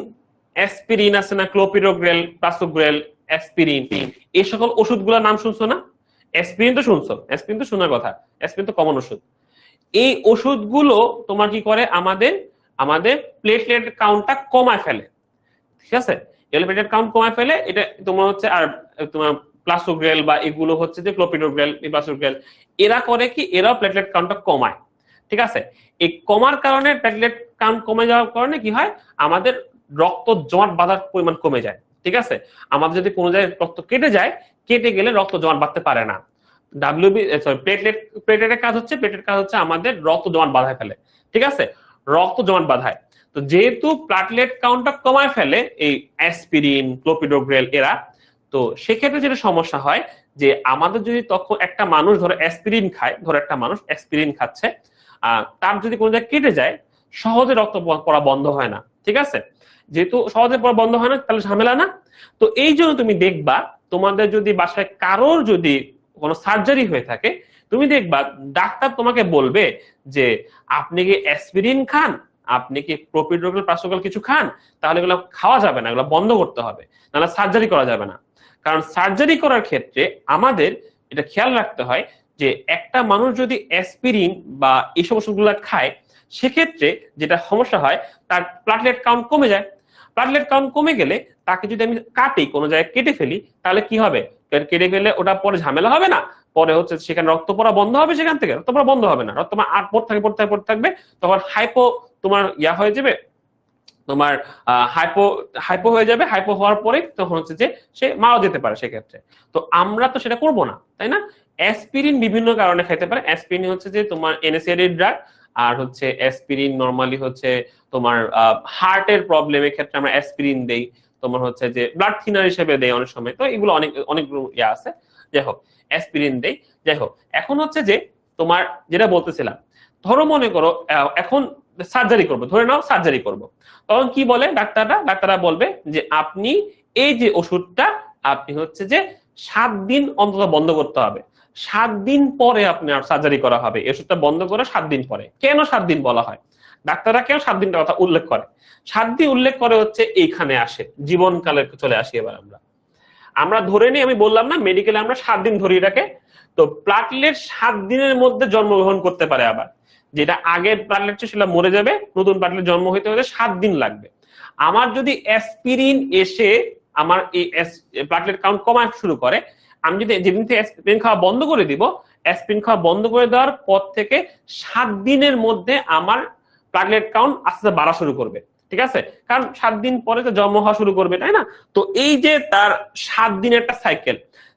S1: অ্যাসপিরিন আছে না, ক্লোপিডোগ্রেল, প্রাসোগ্রেল, অ্যাসপিরিন, এই সকল ওষুধগুলোর নাম শুনছো না? অ্যাসপিরিন তো শুনছো, অ্যাসপিরিন তো শোনার কথা, অ্যাসপিরিন তো কমন ওষুধ। এই ওষুধগুলো তোমার কি করে, আমাদের আমাদের প্লেটলেট কাউন্টটা কমায় ফেলে। ঠিক আছে, প্লেটলেট কাউন্ট কমায় ফেলে, এটা তোমার হচ্ছে। আর তোমার প্লাসোগ্রেল বা এগুলো হচ্ছে যে ক্লোপিডোগ্রেল, প্লাসোগ্রেল, এরা করে কি, এরাও প্লেটলেট কাউন্টটা কমায়। ঠিক আছে, এই কমার কারণে, প্লেটলেট কাউন্ট কমে যাওয়ার কারণে কি হয়, আমাদের রক্ত জমাট বাঁধার পরিমাণ কমে যায়। ঠিক আছে, আমাদের যদি কোনো জায়গায় রক্ত কেটে যায়, কেটে গেলে রক্ত জমাট বাঁধতে পারে না। প্লেটলেটের কাজ হচ্ছে, প্লেটলেট কাজ হচ্ছে আমাদের রক্ত জমাট বাঁধায় ফেলে। ঠিক আছে, রক্ত জমাট বাঁধায়। তো যেহেতু প্লেটলেট কাউন্টটা কমায় ফেলে এই অ্যাসপিরিন, ক্লোপিডোগ্রেল এরা, তো সেক্ষেত্রে যেটা সমস্যা হয় যে আমাদের যদি তখন একটা মানুষ ধরো অ্যাসপিরিন খায়, ধরো একটা মানুষ অ্যাসপিরিন খাচ্ছে, তার যদি কোনো জায়গায় কেটে যায়, সহজে রক্ত পড়া বন্ধ হয় না। ঠিক আছে, যেহেতু সহজে পড়া বন্ধ হয় না, তাহলে ঝামেলা না। তো এই জন্য তুমি দেখবা, তোমাদের যদি বাসায় কারোর যদি কোনো সার্জারি হয়ে থাকে, তুমি দেখবা ডাক্তার তোমাকে বলবে যে আপনি কি অ্যাসপিরিন খান, আপনি কি প্রোপিডোগ্রেল, প্রাসোগ্রেল কিছু খান, তাহলে এগুলো খাওয়া যাবে না, এগুলো বন্ধ করতে হবে, নাহলে সার্জারি করা যাবে না। কারণ সার্জারি করার ক্ষেত্রে আমাদের এটা খেয়াল রাখতে হয় যে একটা মানুষ যদি অ্যাসপিরিন বা এইসব ওষুধগুলো খায়, সেক্ষেত্রে যেটা সমস্যা হয়, তার প্লেটলেট কাউন্ট কমে যায়। প্লেটলেট কাউন্ট কমে গেলে তাকে যদি আমি কাটি, কোনো জায়গায় কেটে ফেলি, তাহলে কি হবে, কেটে ফেলে ওটা পরে ঝামেলা হবে না, পরে হচ্ছে সেখানে রক্ত পড়া বন্ধ হবে, সেখান থেকে রক্ত পড়া বন্ধ হবে না, রক্ত আর পড়তে থাকবে, তখন হাইপো তোমার ইয়া হয়ে যাবে, তোমার হাইপো হাইপো হয়ে যাবে, হাইপো হওয়ার পরে তখন হচ্ছে যে সে মারা যেতে পারে সেক্ষেত্রে। তো আমরা তো সেটা করব না, তাই না? অ্যাসপিরিন বিভিন্ন কারণে খাইতে পারে। অ্যাসপিরিন হচ্ছে যে তোমার এনএসএডি ড্রাগ, আর হচ্ছে অ্যাসপিরিন নরমালি হচ্ছে তোমার হার্টের প্রবলেমের ক্ষেত্রে আমরা অ্যাসপিরিন দেই, তোমার হচ্ছে যে ব্লাড থিনার হিসেবে দেয় অনেক সময়। তো এগুলো অনেকগুলো ইয়ে আছে, যাই হোক অ্যাসপিরিন দেই। যাই হোক, এখন হচ্ছে যে তোমার যেটা বলতেছিলাম, ধরো মনে করো এখন সার্জারি করবো, ধরে নাও সার্জারি করবো, তখন কি বলে ডাক্তাররা বলবে যে আপনি এই যে ওষুধটা আপনি হচ্ছে যে 7 দিন অন্তত বন্ধ করতে হবে, 7 দিন পরে আপনার সার্জারি করা হবে। এই ওষুধটা বন্ধ করে 7 দিন পরে। কেন 7 দিন বলা হয়, ডাক্তাররা কেন 7 দিনটা কথা উল্লেখ করে? 7 দিন উল্লেখ করে হচ্ছে এইখানে আসে জীবনকালে চলে আসি। এবার আমরা ধরে নিই, আমি বললাম না মেডিকেলে আমরা 7 দিন ধরি এটাকে, তো প্লাটলেট 7 দিনের মধ্যে জন্মগ্রহণ করতে পারে। আবার যেটা আগের প্লাটলেট সেটা মরে যাবে, নতুন প্লাটলেট জন্ম হইতে হলে 7 দিন লাগবে। আমার যদি অ্যাসপিরিন এসে আমার এই প্লাটলেট কাউন্ট কমায় শুরু করে, আমি যদি যেদিন থেকে অ্যাসপিরিন খাওয়া বন্ধ করে দিব, অ্যাসপিরিন খাওয়া বন্ধ করে দেওয়ার পর থেকে 7 দিনের মধ্যে আমার প্লাটলেট কাউন্ট আস্তে আস্তে বাড়া শুরু করবে। ঠিক আছে, কারণ 7 দিন পরে তো জন্ম হওয়া শুরু করবে, তাই না? তো এই যে তার 7 দিনের একটা সাইকেল,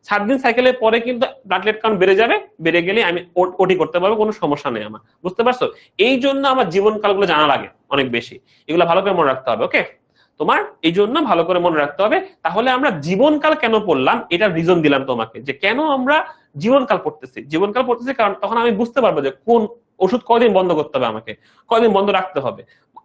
S1: 7 দিন সাইকেলের পরে কিন্তু প্লাটলেট কাউন্ট বেড়ে যাবে, বেড়ে গেলে আমি ওটি করতে পারবো, কোনো সমস্যা নেই আমার। বুঝতে পারছো? এই জন্য আমার জীবনকালগুলো জানা লাগে অনেক বেশি, এগুলো ভালো করে মনে রাখতে হবে। ওকে, তোমার এই জন্য ভালো করে মনে রাখতে হবে। তাহলে আমরা জীবনকাল কেন পড়লাম, এটা রিজন দিলাম তোমাকে, যে কেন আমরা জীবনকাল পড়তেছি কারণ তখন আমি বুঝতে পারবো যে কোন ওষুধ কয়দিন বন্ধ করতে হবে, আমাকে কয়দিন বন্ধ রাখতে হবে,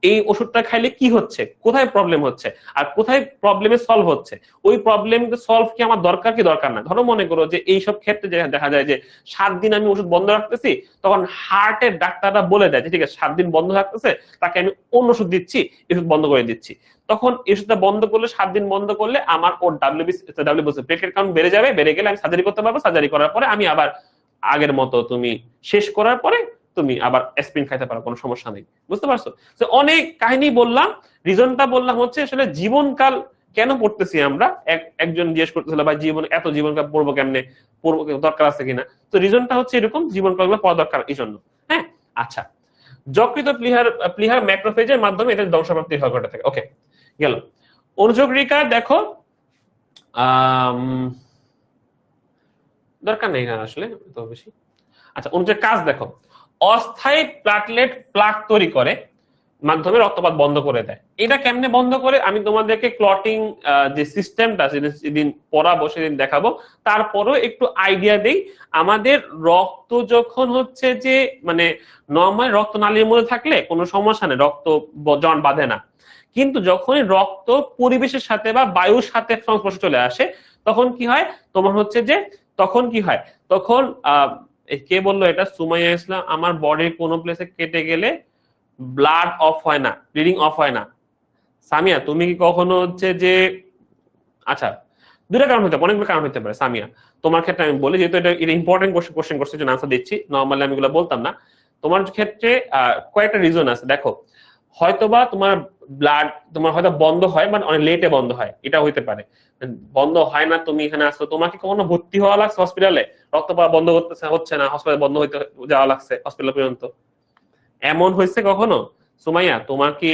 S1: এই ওষুধটা খাইলে কি হচ্ছে, কোথায় প্রবলেম হচ্ছে, আর কোথায় প্রবলেমে সলভ হচ্ছে, ওই প্রবলেম সলভ কি আমার দরকার কি দরকার না। ধরো মনে করো যে এইসব ক্ষেত্রে দেখা যায় যে 7 দিন আমি ওষুধ বন্ধ রাখতেছি, তখন হার্টের ডাক্তাররা বলে দেয় যে ঠিক আছে 7 দিন বন্ধ রাখতেছে, তাকে আমি অন্য ওষুধ দিচ্ছি, ওষুধ বন্ধ করে দিচ্ছি। তখন এই ওষুধটা বন্ধ করলে, 7 দিন বন্ধ করলে আমার ওর ডাব্লিউবিসি প্লেটলেট কাউন্ট বেড়ে যাবে, বেড়ে গেলে আমি সার্জারি করতে পারবো, সার্জারি করার পরে আমি আবার আগের মতো তুমি শেষ করার পরে তুমি আবার অ্যাসপিরিন খাইতে পারো, কোনো সমস্যা নেই। বুঝতে পারছো? অনেক কাহিনী বললাম, রিজনটা বললাম হচ্ছে আসলে জীবনকাল কেন পড়তেছি আমরা। একজন জিজ্ঞেস করতেছিল ভাই এত জীবনকাল পড়বো কেমনে, পড়বো দরকার আছে কিনা। তো রিজনটা হচ্ছে এরকম, জীবনকালগুলো পড়া দরকার এই জন্য। হ্যাঁ, আচ্ছা, যকৃত প্লীহার ম্যাক্রোফেজের মাধ্যমে এটা ধ্বংসপ্রাপ্তি হয় ঘটে থাকে। ওকে, গেল। অনুযোগ রেখা দেখো, দরকার নেই না আসলে তো বেশি। আচ্ছা, অনুযোগ কাজ দেখো, অস্থায়ী প্লাটলেট প্লাক তৈরি করে মাধ্যমে রক্তপাত বন্ধ করে দেয়। এটা কেমনে বন্ধ করে আমি তোমাদেরকে ক্লটিং যে সিস্টেমটা সেদিন পড়াবো, সেদিন দেখাবো। তারপরও একটু আইডিয়া দেই, আমাদের রক্ত যখন হচ্ছে যে মানে নর্মাল রক্ত নালীর মধ্যে থাকলে কোনো সমস্যা নেই, রক্ত জমাট বাঁধে না। কিন্তু যখনই রক্ত পরিবেশের সাথে বা বায়ুর সাথে সংস্পর্শে চলে আসে, তখন কি হয় তোমার হচ্ছে যে, তখন কি হয়, তখন কে বললো এটা, সুমাইয়া ইসলাম, আমার বডির কোনো প্লেসে কেটে গেলে ব্লাড অফ হয় না, ব্লিডিং অফ হয় না। সামিয়া, তুমি কি কখনো হচ্ছে যে, আচ্ছা, দুটা কারণ হতে পারে, অনেকগুলো কারণ হতে পারে সামিয়া। তোমার ক্ষেত্রে আমি বলি, যেহেতু এটা ইম্পর্টেন্ট কোশ্চেন করছে, জন্য আনসার দিচ্ছি, নর্মালি আমি এগুলো বলতাম না। তোমার ক্ষেত্রে কয়েকটা রিজন আছে। দেখো, হয়তোবা তোমার ব্লাড তোমার হয়তো বন্ধ হয়, বাট অনেক লেটে বন্ধ হয়, এটা হইতে পারে। বন্ধ হয় না, তুমি এখানে আসছো, তোমাকে কখনো ভর্তি হওয়া লাগছে হসপিটালে, রক্ত পাওয়া বন্ধ হচ্ছে না, হসপিটাল বন্ধ হইতে যাওয়া লাগছে হসপিটাল পর্যন্ত, এমন হয়েছে কখনো? সুমাইয়া, তোমার কি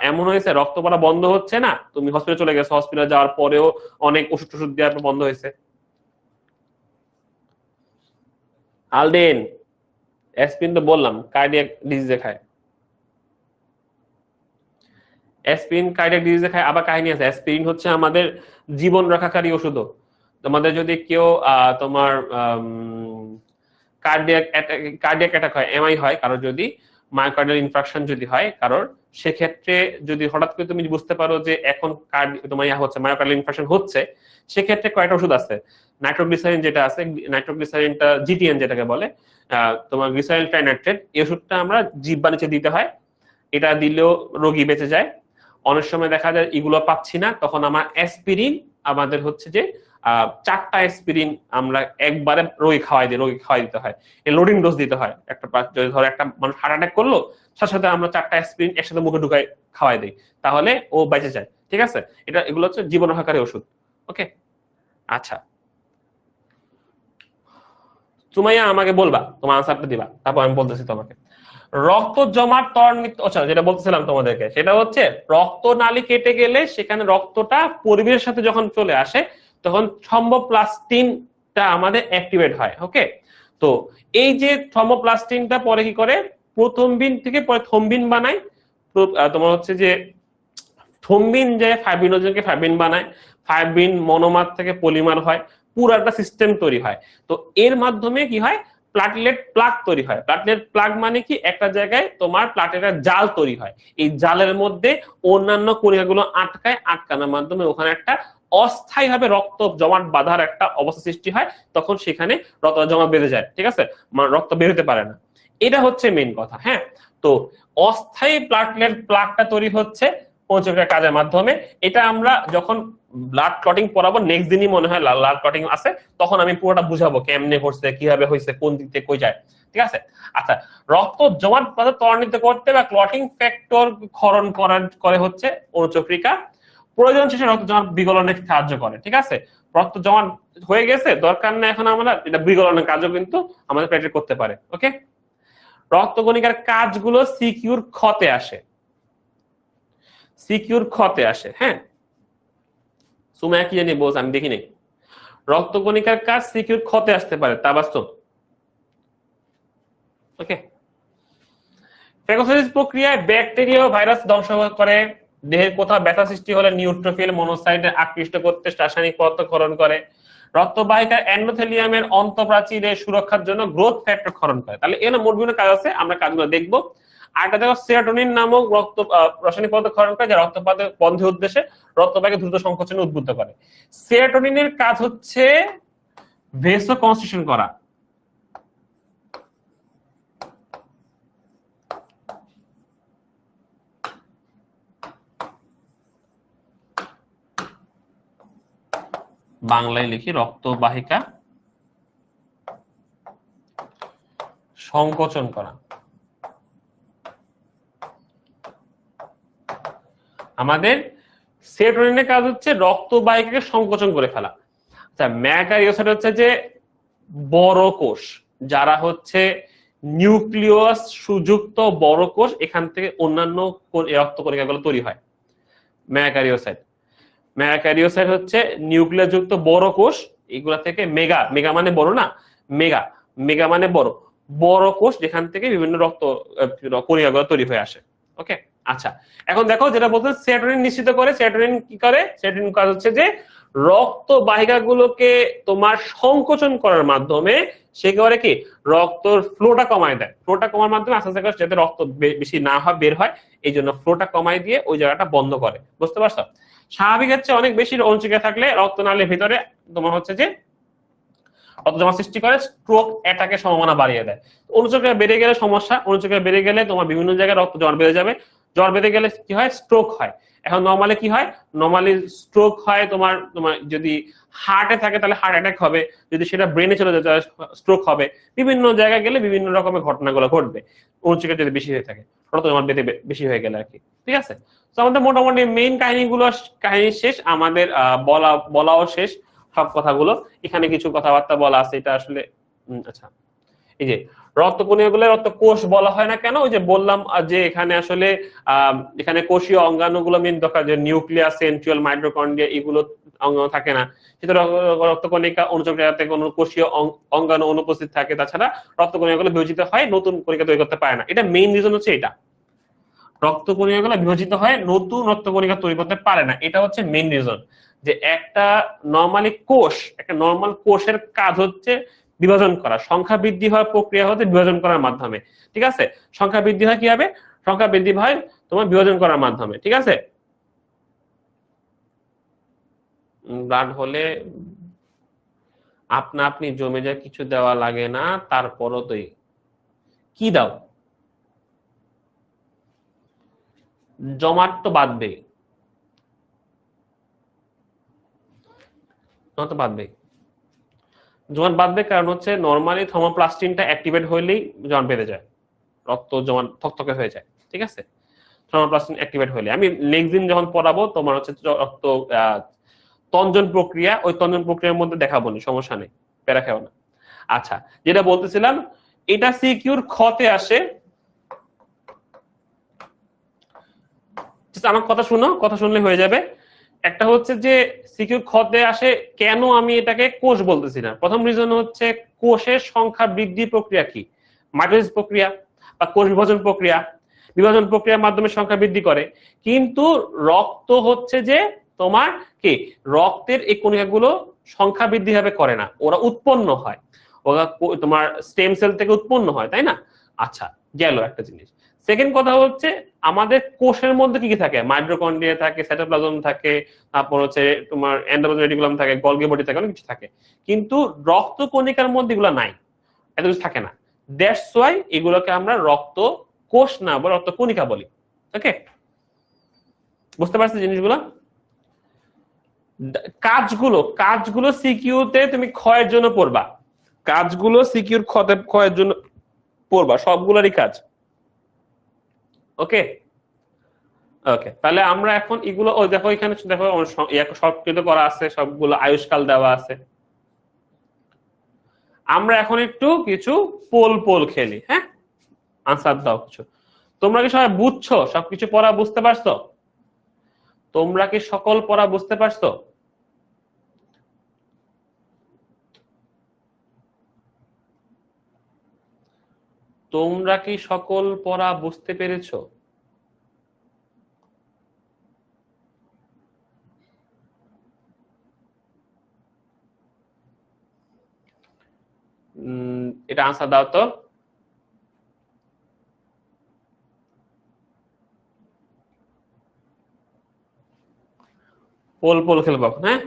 S1: এমন হয়েছে রক্ত পড়া বন্ধ হচ্ছে না, তুমি হসপিটাল চলে গেছো, হসপিটাল যাওয়ার পরেও অনেক ওষুধ টষুধ দেওয়ার পর বন্ধ হয়েছে? আলদিন, অ্যাসপিরিন তো বললাম কার্ডিয়াক ডিজিজে খায়, অ্যাসপিরিন কার্ডিয়াক ডিজিজে খায়। আবার কাহিনী আছে, অ্যাসপিরিন হচ্ছে আমাদের জীবন রক্ষাকারী ওষুধও। তোমাদের যদি কেউ তোমার কার্ডিয়াক অ্যাটাক হয়, এমআই হয় কারোর, যদি মায়োকার্ডিয়াল ইনফ্রাকশন যদি হয় কারোর, সেক্ষেত্রে যদি হঠাৎ করে তুমি বুঝতে পারো যে এখন তোমার হচ্ছে মায়োকার্ডিয়াল ইনফ্রাকশন হচ্ছে, সেক্ষেত্রে কয়েকটা ওষুধ আছে। নাইট্রোগ্লিসারিন যেটা আছে, নাইট্রোগ্লিসারিনটা জিটিএন যেটাকে বলে, তোমার গ্লিসারিল ট্রাইনাইট্রেট, এই ওষুধটা আমরা জিহ্বা নিচে দিতে হয়। এটা দিলেও রোগী বেঁচে যায়। অনেক সময় দেখা যায় এগুলো পাচ্ছি না, তখন আমার অ্যাসপিরিন, আমাদের হচ্ছে যে 4টা অ্যাসপিরিন আমরা একবারে রোগী খাওয়াই দিতে হয়, লোডিং ডোজ দিতে হয়। ধরো একটা মানুষ হার্ট অ্যাটাক করলো, সাথে সাথে আমরা 4টা অ্যাসপিরিন একসাথে মুখে ঢুকাই খাওয়াই দিই, তাহলে ও বেঁচে যায়। ঠিক আছে, এগুলো হচ্ছে জীবন রক্ষাকারী ওষুধ। ওকে, আচ্ছা, সুমাইয়া আমাকে বলবা, তোমার আনসারটা দিবা, তারপর আমি বলতেছি তোমাকে। রক্ত জমাট ত্বরণিত, আচ্ছা যেটা বলতেছিলাম তোমাদেরকে সেটা হচ্ছে রক্তনালী কেটে গেলে সেখানে রক্তটা পরিবেশের সাথে যখন চলে আসে তখন থ্রম্বোপ্লাস্টিনটা আমাদের অ্যাক্টিভেট হয়। ওকে, তো এই যে থ্রম্বোপ্লাস্টিনটা পরে কি করে, প্রথমবিন থেকে পরে থ্রম্বিন বানায়। তোমার হচ্ছে যে থ্রম্বিন যে ফাইব্রিনোজেনকে ফাইব্রিন বানায়, ফাইব্রিন মনোমার থেকে পলিমার হয়, পুরো একটা সিস্টেম তৈরি হয়। তো এর মাধ্যমে কি হয়, প্লাটলেট প্লাগ তৈরি হয়। প্লাটলেট প্লাগ মানে কি, একটা জায়গায় তোমার প্লাটলেটের জাল তৈরি হয়, এই জালের মধ্যে অন্যান্য কণিকাগুলো আটকায়, আটকানোর মাধ্যমে ওখানে একটা অস্থায়ীভাবে রক্ত জমাট বাঁধার একটা অবস্থা সৃষ্টি হয়, তখন সেখানে রক্ত জমা বেঁধে যায়, ঠিক আছে, রক্ত বের হতে পারে না। এটা হচ্ছে মেইন কথা। হ্যাঁ, তো অস্থায়ী প্লাটলেট প্লাগটা তৈরি হচ্ছে পঞ্চক্রিয়ার কাজের মাধ্যমে। এটা আমরা যখন ব্লাড ক্লটিং পড়াবো, নেক্সট দিনই মনে হয় ব্লাড ক্লটিং আছে, তখন আমি পুরোটা বুঝাবো কেমনে হচ্ছে, কিভাবে হয়েছে, কোন দিক থেকে কই যায়, ঠিক আছে। আচ্ছা, রক্ত জমাট বাঁধা ত্বরান্বিত করতে বা ক্লটিং ফ্যাক্টর ক্ষরণ করে হচ্ছে অনুচক্রিকা। প্রয়োজন শেষে রক্ত জমাট বিগলনে সাহায্য করে, ঠিক আছে। রক্ত জমাট হয়ে গেছে, দরকার নেই এখন আমরা, এটা বিগলনের কাজও কিন্তু আমাদের প্লেটলেট করতে পারে। ওকে, রক্তকণিকার কাজগুলো সিকিউর ক্ষতে আসে, সিকিউর ক্ষতে আসে। হ্যাঁ, সুমায়া কি জানি বলছে, আমি দেখিনি। রক্তকণিকার কাজ সিকিউর ক্ষতে আসতে পারে, তা বাস্তব। ওকে, ফ্যাগোসাইটোসিস প্রক্রিয়ায় ব্যাকটেরিয়া ও ভাইরাস ধ্বংস করে। দেহের কোথাও ব্যথা সৃষ্টি হলে নিউট্রোফিল মনোসাইটে আকৃষ্ট করতে রাসায়নিক পদার্থ ক্ষরণ করে। রক্তবাহিকার এন্ডোথেলিয়ামের অন্তঃপ্রাচীরের সুরক্ষার জন্য গ্রোথ ফ্যাক্টর ক্ষরণ করে। তাহলে এর মোট বিভিন্ন কাজ আছে, আমরা কাজগুলো দেখবো। আরেকটা দেখো, সেরোটোনিন নামক রক্ত রাসায়নিক পদার্থ ক্ষরণ করে, যা রক্তপাতের বন্ধের উদ্দেশ্যে রক্তবাহিকা দ্রুত সংকোচনে উদ্বুদ্ধ করে। সেরোটোনিনের কাজ হচ্ছে ভেসো কনস্ট্রিকশন করা। বাংলায় লিখি, রক্তবাহিকা সংকোচন করা। আমাদের সেরোটোনিনের কাজ হচ্ছে রক্তবাহিকাকে সংকোচন করে ফেলা। আচ্ছা, ম্যাকারিওসাইট হচ্ছে যে বড় কোষ, যারা হচ্ছে নিউক্লিয়াস সুযুক্ত বড় কোষ, এখান থেকে অন্যান্য রক্তকণিকাগুলো তৈরি হয়। ম্যাকারিওসাইট, ম্যাকারিওসাইট হচ্ছে নিউক্লিয়াস যুক্ত বড় কোষ, এগুলা থেকে মেগা, মেগা মানে বড় না, মেগা, মেগা মানে বড়, বড় কোষ যেখান থেকে বিভিন্ন রক্ত কণিকাগুলো তৈরি হয়ে আসে। ওকে, আচ্ছা, এখন দেখো যেটা বলতে সেরোটোনিন নিশ্চিত করে। সেরোটোনিন কি করে, সেরোটোনিন কাজ হচ্ছে যে রক্ত বাহিকাগুলোকে তোমার সংকোচন করার মাধ্যমে সে করে কি, রক্তর ফ্লোটা কমায় দেয়। ফ্লোটা কমার মাধ্যমে আস্তে আস্তে যাতে রক্ত বেশি না হয়, বের হয়, এই জন্য ফ্লোটা কমায় দিয়ে ওই জায়গাটা বন্ধ করে। বুঝতে পারছো? স্বাভাবিক হচ্ছে অনেক বেশি অনুচক্রিয়া থাকলে রক্তনালীর ভিতরে তোমার হচ্ছে যে রক্ত জমা সৃষ্টি করে, স্ট্রোক অ্যাটাকের সম্ভাবনা বাড়িয়ে দেয়। অনুচক্রিয়া বেড়ে গেলে সমস্যা, অনুচক্রিয়া বেড়ে গেলে তোমার বিভিন্ন জায়গায় রক্ত জ্বর বেড়ে যাবে। জ্বর বেড়ে গেলে কি হয়, স্ট্রোক হয়। এখন নর্মালি কি হয়, নর্মালি স্ট্রোক হয় তোমার তোমার যদি হার্টে থাকে তাহলে হার্ট অ্যাটাক হবে, যদি সেটা ব্রেনে চলে যায় তাহলে স্ট্রোক হবে। বিভিন্ন জায়গায় গেলে বিভিন্ন রকমের ঘটনাগুলো ঘটবে অনুচক্রিয়া যদি বেশি হয়ে থাকে, রক্ত জমা বেড়ে বেশি হয়ে গেলে আর কি। ঠিক আছে, তো আমাদের মোটামুটি মেইন কাহিনী শেষ, আমাদের বলাও শেষ সব কথাগুলো। এখানে কিছু কথাবার্তা বলা আছে, এটা আসলে আচ্ছা, এই যে রক্তকণিকাগুলো রক্ত কোষ বলা হয় না কেন, ওই যে বললাম যে এখানে আসলে এখানে কোষীয় অঙ্গাণুগুলো মেইন দরকার, যে নিউক্লিয়াস, সেন্ট্রিওল, মাইটোকন্ড্রিয়া এগুলো অঙ্গাণু থাকে না, সেটা রক্তকণিকা অনুচক্রিয়াতে কোনো কোষীয় অঙ্গাণু অনুপস্থিত থাকে। তাছাড়া রক্তকণিকাগুলো বিভাজিত হয়, নতুন কণিকা তৈরি করতে পারে না। এটা মেইন রিজন হচ্ছে এটা, রক্তকণিকাগুলো বিভাজিত হয়, নতুন রক্তকণিকা তৈরি করতে পারে না। এটা হচ্ছে মেইন রিজন, যে একটা নর্মালি কোষ, একটা নর্মাল কোষের কাজ হচ্ছে বিভাজন করা। সংখ্যা বৃদ্ধি হওয়ার প্রক্রিয়া হচ্ছে বিভাজন করার মাধ্যমে। ঠিক আছে, সংখ্যা বৃদ্ধি হয় কিভাবে, সংখ্যা বৃদ্ধি হয় তোমার বিভাজন করার মাধ্যমে। ঠিক আছে, ব্লাড হলে আপনা আপনি জমে যায়, কিছু দেওয়া লাগে না, তারপরও তো কি দাও, জমাট তো বাঁধবেই, জমাট বাঁধবেই, জমাট বাঁধবে। কারণ হচ্ছে নর্মালি থর্মোপ্লাস্টিনটা অ্যাক্টিভেট হইলেই জমাট বেঁধে যায়, রক্ত জমাট থকথকে হয়ে যায়। ঠিক আছে, থর্মোপ্লাস্টিন অ্যাক্টিভেট হইলে, আমি নেক্সট দিন যখন পড়াবো তোমার হচ্ছে রক্ত তঞ্জন প্রক্রিয়া, ওই তঞ্জন প্রক্রিয়ার মধ্যে দেখাবো না, সমস্যা নেই, প্যারা খেও না। আচ্ছা, যেটা বলতেছিলাম, এটা সিকিউর ক্ষতে আসে, আমার কথা শুনো, কথা শুনলে হয়ে যাবে। একটা হচ্ছে যে সিকিউ খতে আসে কেন আমি এটাকে কোষ বলতেছি না। প্রথম রিজন হচ্ছে কোষের সংখ্যা বৃদ্ধি প্রক্রিয়া কি, মাইটোসিস প্রক্রিয়া বা কোষ বিভাজন প্রক্রিয়া, বিভাজন প্রক্রিয়ার মাধ্যমে সংখ্যা বৃদ্ধি করে। কিন্তু রক্ত হচ্ছে যে তোমার কি, রক্তের এই কণিকাগুলো সংখ্যা বৃদ্ধি ভাবে করে না, ওরা উৎপন্ন হয়, ওরা তোমার স্টেম সেল থেকে উৎপন্ন হয়, তাই না? আচ্ছা, গেল একটা জিনিস। সেকেন্ড কথা হচ্ছে আমাদের কোষের মধ্যে কি কি থাকে, মাইটোকন্ড্রিয়া থাকে, সাইটোপ্লাজম থাকে, তারপর হচ্ছে তোমার এন্ডোপ্লাজমিক রেটিকুলাম থাকে, গলগি বডি থাকে, অনেক কিছু থাকে। কিন্তু রক্ত কণিকার মধ্যে এগুলো নাই, এত কিছু থাকে না। দ্যাটস ওয়াই এগুলোকে আমরা রক্ত কোষ না বলে রক্ত কণিকা বলি। ওকে, বুঝতে পারছি জিনিসগুলো? কাজগুলো কাজগুলো সিকিউতে তুমি ক্ষয়ের জন্য পড়বা, কাজগুলো সিকিউর ক্ষয়ের জন্য পড়বা, সবগুলোরই কাজ। ওকে ওকে, তাহলে আমরা এখন এগুলো, ওই দেখো এখানে দেখো সংস্কৃত করা আছে, সবগুলো আয়ুষ্কাল দেওয়া আছে। আমরা এখন একটু কিছু পোল পোল খেলি, হ্যাঁ? আনসার দাও কিছু। তোমরা কি সবাই বুঝছো, সবকিছু পড়া বুঝতে পারছো? তোমরা কি সকল পড়া বুঝতে পারছো? তোমরা কি সকল পড়া বুঝতে পেরেছো? এটা আনসার দাও তো। পোল পোল খেলবো, হ্যাঁ?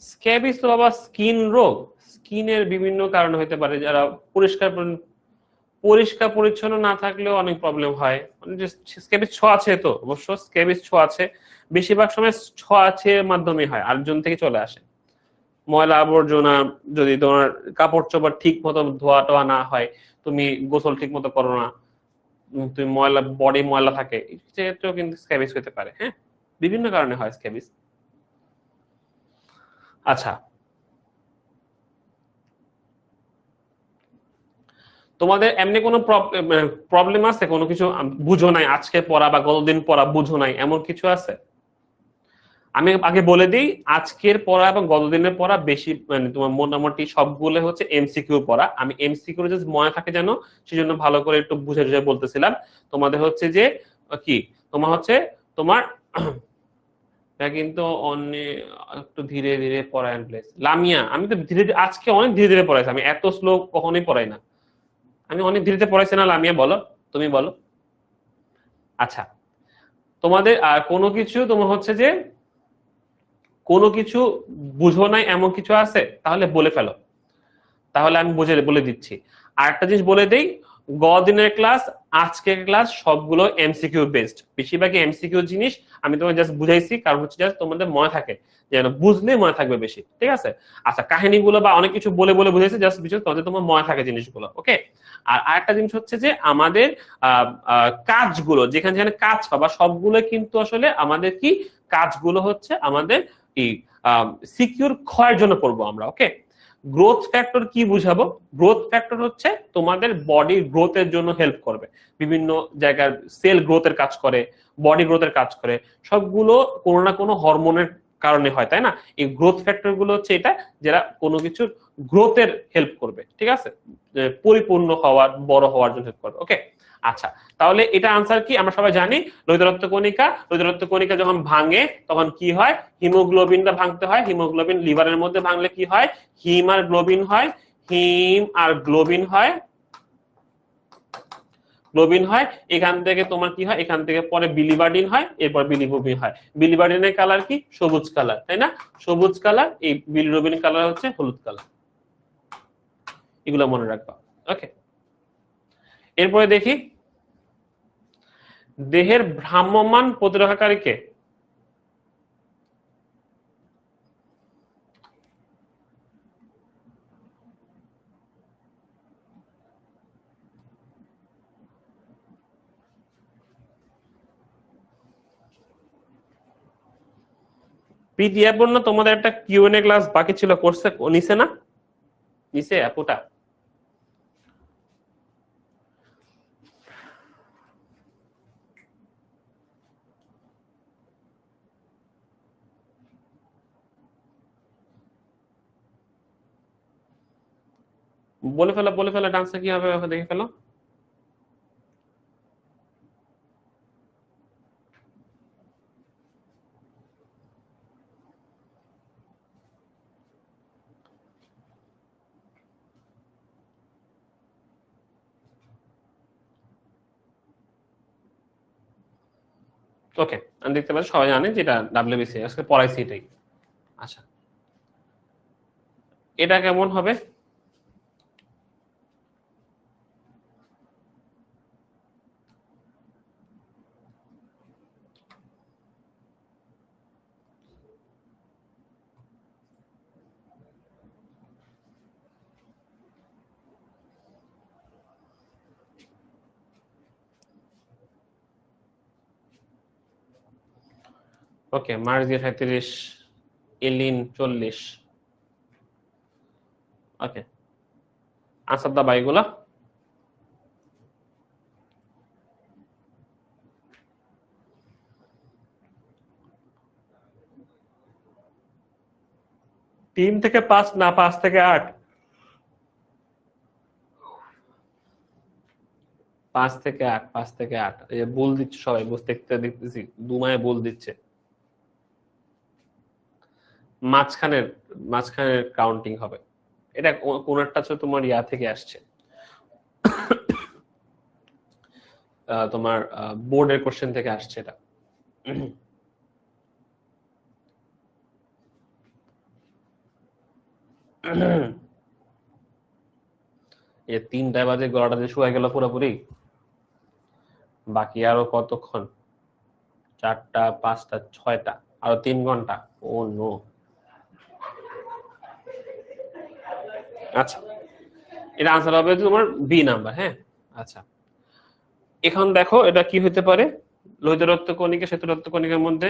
S1: স্ক্যাবিস তো বাবা স্কিন রোগ, স্কিনের বিভিন্ন কারণে হতে পারে, যারা পরিষ্কার পরিষ্কার পরিচ্ছন্ন না থাকলেও অনেক প্রবলেম হয়। স্ক্যাবিস ছোঁয়াচে, তো অবশ্য স্ক্যাবিস ছোঁয়াচে, বেশিরভাগ সময় ছোঁয়াচের মাধ্যমে হয়, আরেকজন থেকে চলে আসে। ময়লা আবর্জনা, যদি তোমার কাপড় চোপড় ঠিক মতো ধোয়া টোয়া না হয়, তুমি গোসল ঠিক মতো করো না, তুমি ময়লা, বডি ময়লা থাকে, সেক্ষেত্রেও কিন্তু স্ক্যাবিস হতে পারে। হ্যাঁ, বিভিন্ন কারণে হয় স্ক্যাবিস। আচ্ছা, তোমাদের এমনি কোনো প্রবলেম আছে, কোনো কিছু বুঝো নাই আজকে পড়া বা গতদিন পড়া বুঝো নাই, এমন কিছু আছে? আমি আগে বলে দিই, আজকের পড়া এবং গতদিনের পড়া বেশি, মানে তোমার মোটামুটি সবগুলো হচ্ছে এমসিকিউ পড়া। আমি এমসিকিউ জাস্ট মনে থাকে যেন, সেজন্য ভালো করে একটু বুঝে বুঝে বলতেছিলাম। তোমাদের হচ্ছে যে কি, তোমার হচ্ছে তোমার কিন্তু অনেক একটু ধীরে ধীরে পড়ায় প্লেস লামিয়া। আমি তো ধীরে আজকে অনেক ধীরে ধীরে পড়াইছি, আমি এত স্লো কখনোই পড়াই না। আমি অনেক ধীরে পড়াইছি না লামিয়া? বলো, তুমি বলো। আচ্ছা, তোমাদের আর কোনো কিছু তোমার হচ্ছে যে কোনো কিছু বুঝো নাই এমন কিছু আছে, তাহলে বলে ফেলো, তাহলে আমি বুঝে বলে দিচ্ছি। আর একটা জিনিস বলে দেই, দিনের ক্লাস, আজকের ক্লাস সবগুলো এমসিকিউ বেসড, বেশিরভাগই এমসিকিউ জিনিস আমি তোমাকে জাস্ট বুঝাইছি, কারণ হচ্ছে জাস্ট তোমাদের মনে থাকে, যেন বুঝলে মনে থাকবে বেশি, ঠিক আছে? আচ্ছা, কাহিনীগুলো বা অনেক কিছু বলে বলে বুঝাইছি জাস্ট বিকজ তোমাদের তোমার মনে থাকে জিনিসগুলো। ওকে, আর আরেকটা জিনিস হচ্ছে যে আমাদের কাজগুলো, যেখানে যেখানে কাজ পাবা সবগুলো কিন্তু আসলে আমাদের কি, কাজগুলো হচ্ছে আমাদের এই সিকিউর ক্ষয়ের জন্য পড়বো আমরা। ওকে, গ্রোথ ফ্যাক্টর কি বুঝাবো? গ্রোথ ফ্যাক্টর হচ্ছে তোমাদের বডি গ্রোথের জন্য হেল্প করবে, বিভিন্ন জায়গার সেল গ্রোথের কাজ করে, বডি গ্রোথের কাজ করে, সবগুলো কোনো না কোনো হরমোনের কারণে হয়, তাই না? এই গ্রোথ ফ্যাক্টর গুলো হচ্ছে এটা, যারা কোনো কিছুর গ্রোথের হেল্প করবে, ঠিক আছে, পরিপূর্ণ হওয়ার, বড় হওয়ার জন্য হেল্প করবে। ওকে, আচ্ছা, তাহলে এটা আনসার কি আমরা সবাই জানি। লোহিত রক্ত কণিকা, লোহিত রক্ত কণিকা যখন ভাঙে তখন কি হয়, হিমোগ্লোবিনটা ভাঙতে হয়, হিমোগ্লোবিন লিভারের মধ্যে ভাঙলে কি হয়, হিম আর গ্লোবিন হয়, হিম আর গ্লোবিন হয়, গ্লোবিন হয়। এখান থেকে তোমার কি হয়, এখান থেকে পরে বিলিবার্ডিন হয়, এরপর বিলিরুবিন হয়। বিলিবার্ডিনের কালার কি, সবুজ কালার, তাই না? সবুজ কালার, এই বিলিরুবিন কালার হচ্ছে হলুদ কালার, এগুলো মনে রাখবা। ওকে, এরপরে দেখি দেহের ভ্রাম্যমান প্রতিরক্ষাকারী কে? পিডিএফ না, তোমাদের একটা কিউএনএ ক্লাস বাকি ছিল, করছে নিছে না? নিছে আপুটা? বলে ফেলো ডান্সটা কি হবে দেখে ফেলো। ওকে, আমি দেখতে পাচ্ছি সবাই জানে যেটা ডাব্লিউবিসি আজকে পড়াইছি এটাই। আচ্ছা, এটা কেমন হবে? ওকে, মার্জিয়া 37, এলিন 40। ওকে, আনসার দা বাইগুলা। তিন থেকে 5 না 5 থেকে 8? 5 থেকে 8, 5 থেকে 8। এই যে বল দিচ্ছে সবাই, বুঝতে দেখতেছি দুমায় বল দিচ্ছে। মাঝখানের মাঝখানের কাউন্টিং হবে এটা, কোন একটা হচ্ছে তোমার ইয়া থেকে আসছে, তোমার বোর্ডের কোশ্চেন থেকে আসছে এটা। এই 3টায় বাজে গলাটা যে শুয়ে গেল পুরোপুরি। বাকি আরো কতক্ষণ? 4টা, 5টা, 6টা, আরো 3 ঘন্টা। ও নো। আচ্ছা, এটা আনসার হবে তোমার বি নাম্বার। হ্যাঁ, আচ্ছা, এখন দেখো এটা কি হতে পারে। লোহিত রক্ত কণিকা শ্বেত রক্ত কণিকার মধ্যে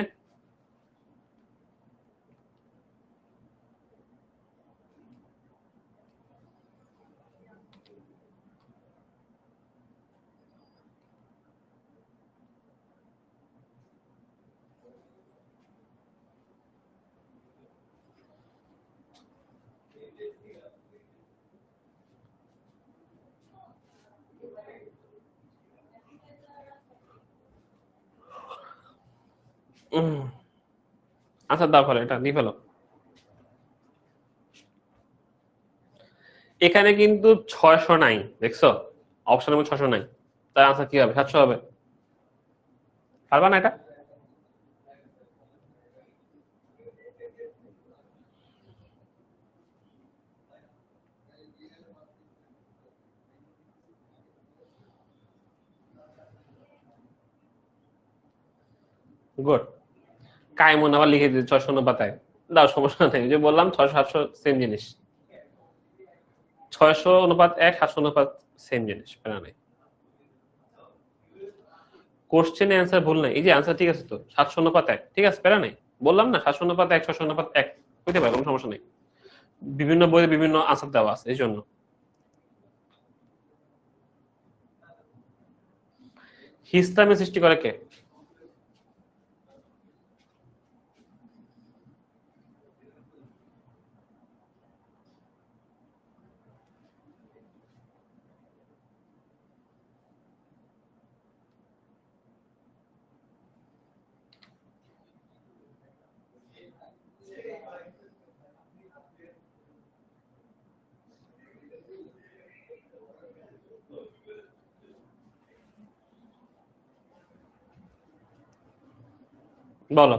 S1: আচ্ছা দাও ফেলো, এটা দিয়ে ফেলো। এখানে কিন্তু 600 নাই, দেখছো অপশনের মধ্যে 600 নাই, তার আনসার কি হবে? 700 হবে। পারবা না এটা? গুড। কায়মন আবার লিখে দিচ্ছে 600 পাতায়। দাও, সমস্যা নেই, যে বললাম 600 700 সেম জিনিস। 600:1, 700:1 সেম জিনিস, প্যারা নাই। কোশ্চেনে অ্যান্সার ভুল নাই, এই যে অ্যান্সার ঠিক আছে তো, 700:1, ঠিক আছে, প্যারা নাই। বললাম না 700:1, 600:1 হইতে পারে, কোনো সমস্যা নেই। বিভিন্ন বইয়ে বিভিন্ন আনসার দেওয়া আছে, এই জন্য। হিস্টামিন সৃষ্টি করে কে? বলো।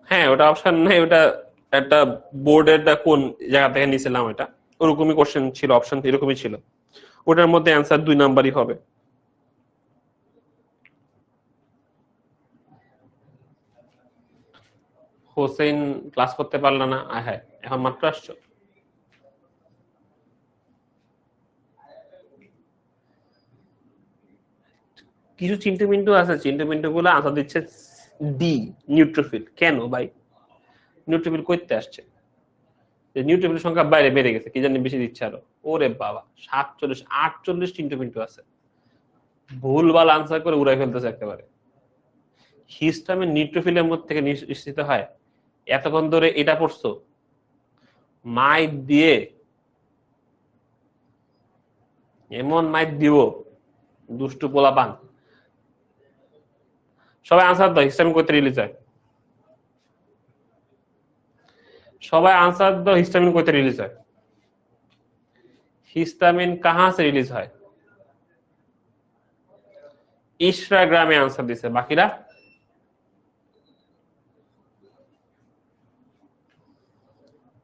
S1: হ্যাঁ, ওটা অপশন নেই, ওটা একটা বোর্ডের কোন জায়গা থেকে নিয়েছিলাম, এটা ওরকমই কোশ্চেন ছিল, অপশন এরকমই ছিল। ওটার মধ্যে অ্যান্সার 2 নাম্বারই হবে। হোসেন ক্লাস করতে পারলা না? হ্যাঁ, এখন মাত্র আসছো। কিছু চিন্টু মিন্টু আছে, চিন্টু মিন্টু গুলো আনসার দিচ্ছে ডি, নিউট্রোফিল। কেন ভাই? নিউট্রোফিল কইতে আসছে যে নিউট্রোফিলের সংখ্যা বাইরে বেড়ে গেছে, কি জানি বেশি দিচ্ছে আরো। ওরে বাবা, 47 48 চিন্টু মিন্টু আছে, ভুলভাল আনসার করে উড়াই ফেলতেছে একেবারে। হিস্টামিন নিউট্রোফিলের মধ্যে থেকে নিঃসৃত হয়। এতক্ষণ ধরে এটা পড়ছো, মাইট দিয়ে এমন মাইট দিব দুষ্টু পোলাপান। সবাই আনসার দাও, হিস্টামিন করতে রিলিজ হয়। সবাই आंसर दो, हिस्टामिन कोई रिलीज है? हिस्टामिन कहां से रिलीज है? इश्राग्रामे आंसर दिसे। बाकीरा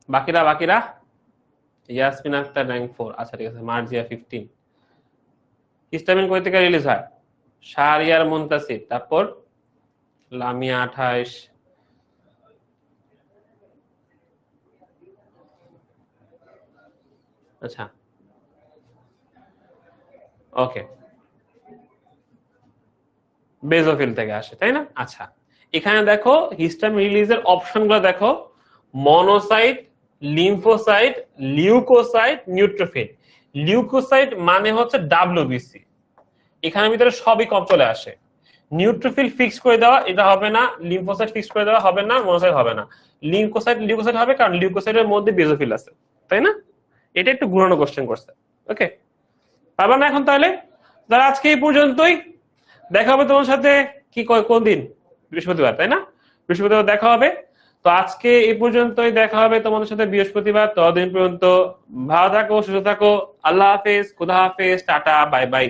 S1: बाकीरा बाकीरा ইয়াসমিন আক্তার র‍্যাঙ্ক 4। আচ্ছা ঠিক আছে, মার্জিয়া 15। হিস্টামিন কই থেকে রিলিজ হয়? শাহরিয়ার মুনতাসির, তারপর লামিয়া 28। আচ্ছা ওকে, বেজোফিল থেকে আসে, তাই না? আচ্ছা এখানে দেখো হিস্টামিন রিলিজের অপশনগুলো দেখো, monocyte, lymphocyte, leukocyte, neutrophil. Leukocyte মানে হচ্ছে ডাব্লিউবিসি, এখানের ভিতরে সবই কম চলে আসে। নিউট্রোফিল ফিক্স করে দেওয়া এটা হবে না, লিম্ফোসাইট ফিক্স করে দেওয়া হবে না, মনোসাইট হবে না। লিউকোসাইট হবে, কারণ লিউকোসাইটের মধ্যে বেজোফিল আছে, তাই না? এটা একটু ঘুরানো কোশ্চেন করছে। ওকে, পারবা না এখন? তাহলে যারা আজকে এই পর্যন্তই, দেখা হবে তোমার সাথে কি কোন দিন? বৃহস্পতিবার, তাই না? বৃহস্পতিবার দেখা হবে। তো আজকে এই পর্যন্তই, দেখা হবে তোমাদের সাথে বৃহস্পতিবার। ততদিন পর্যন্ত ভালো থাকো, সুস্থ থাকো। আল্লাহ হাফেজ, খুদা হাফেজ, টাটা, বাই বাই।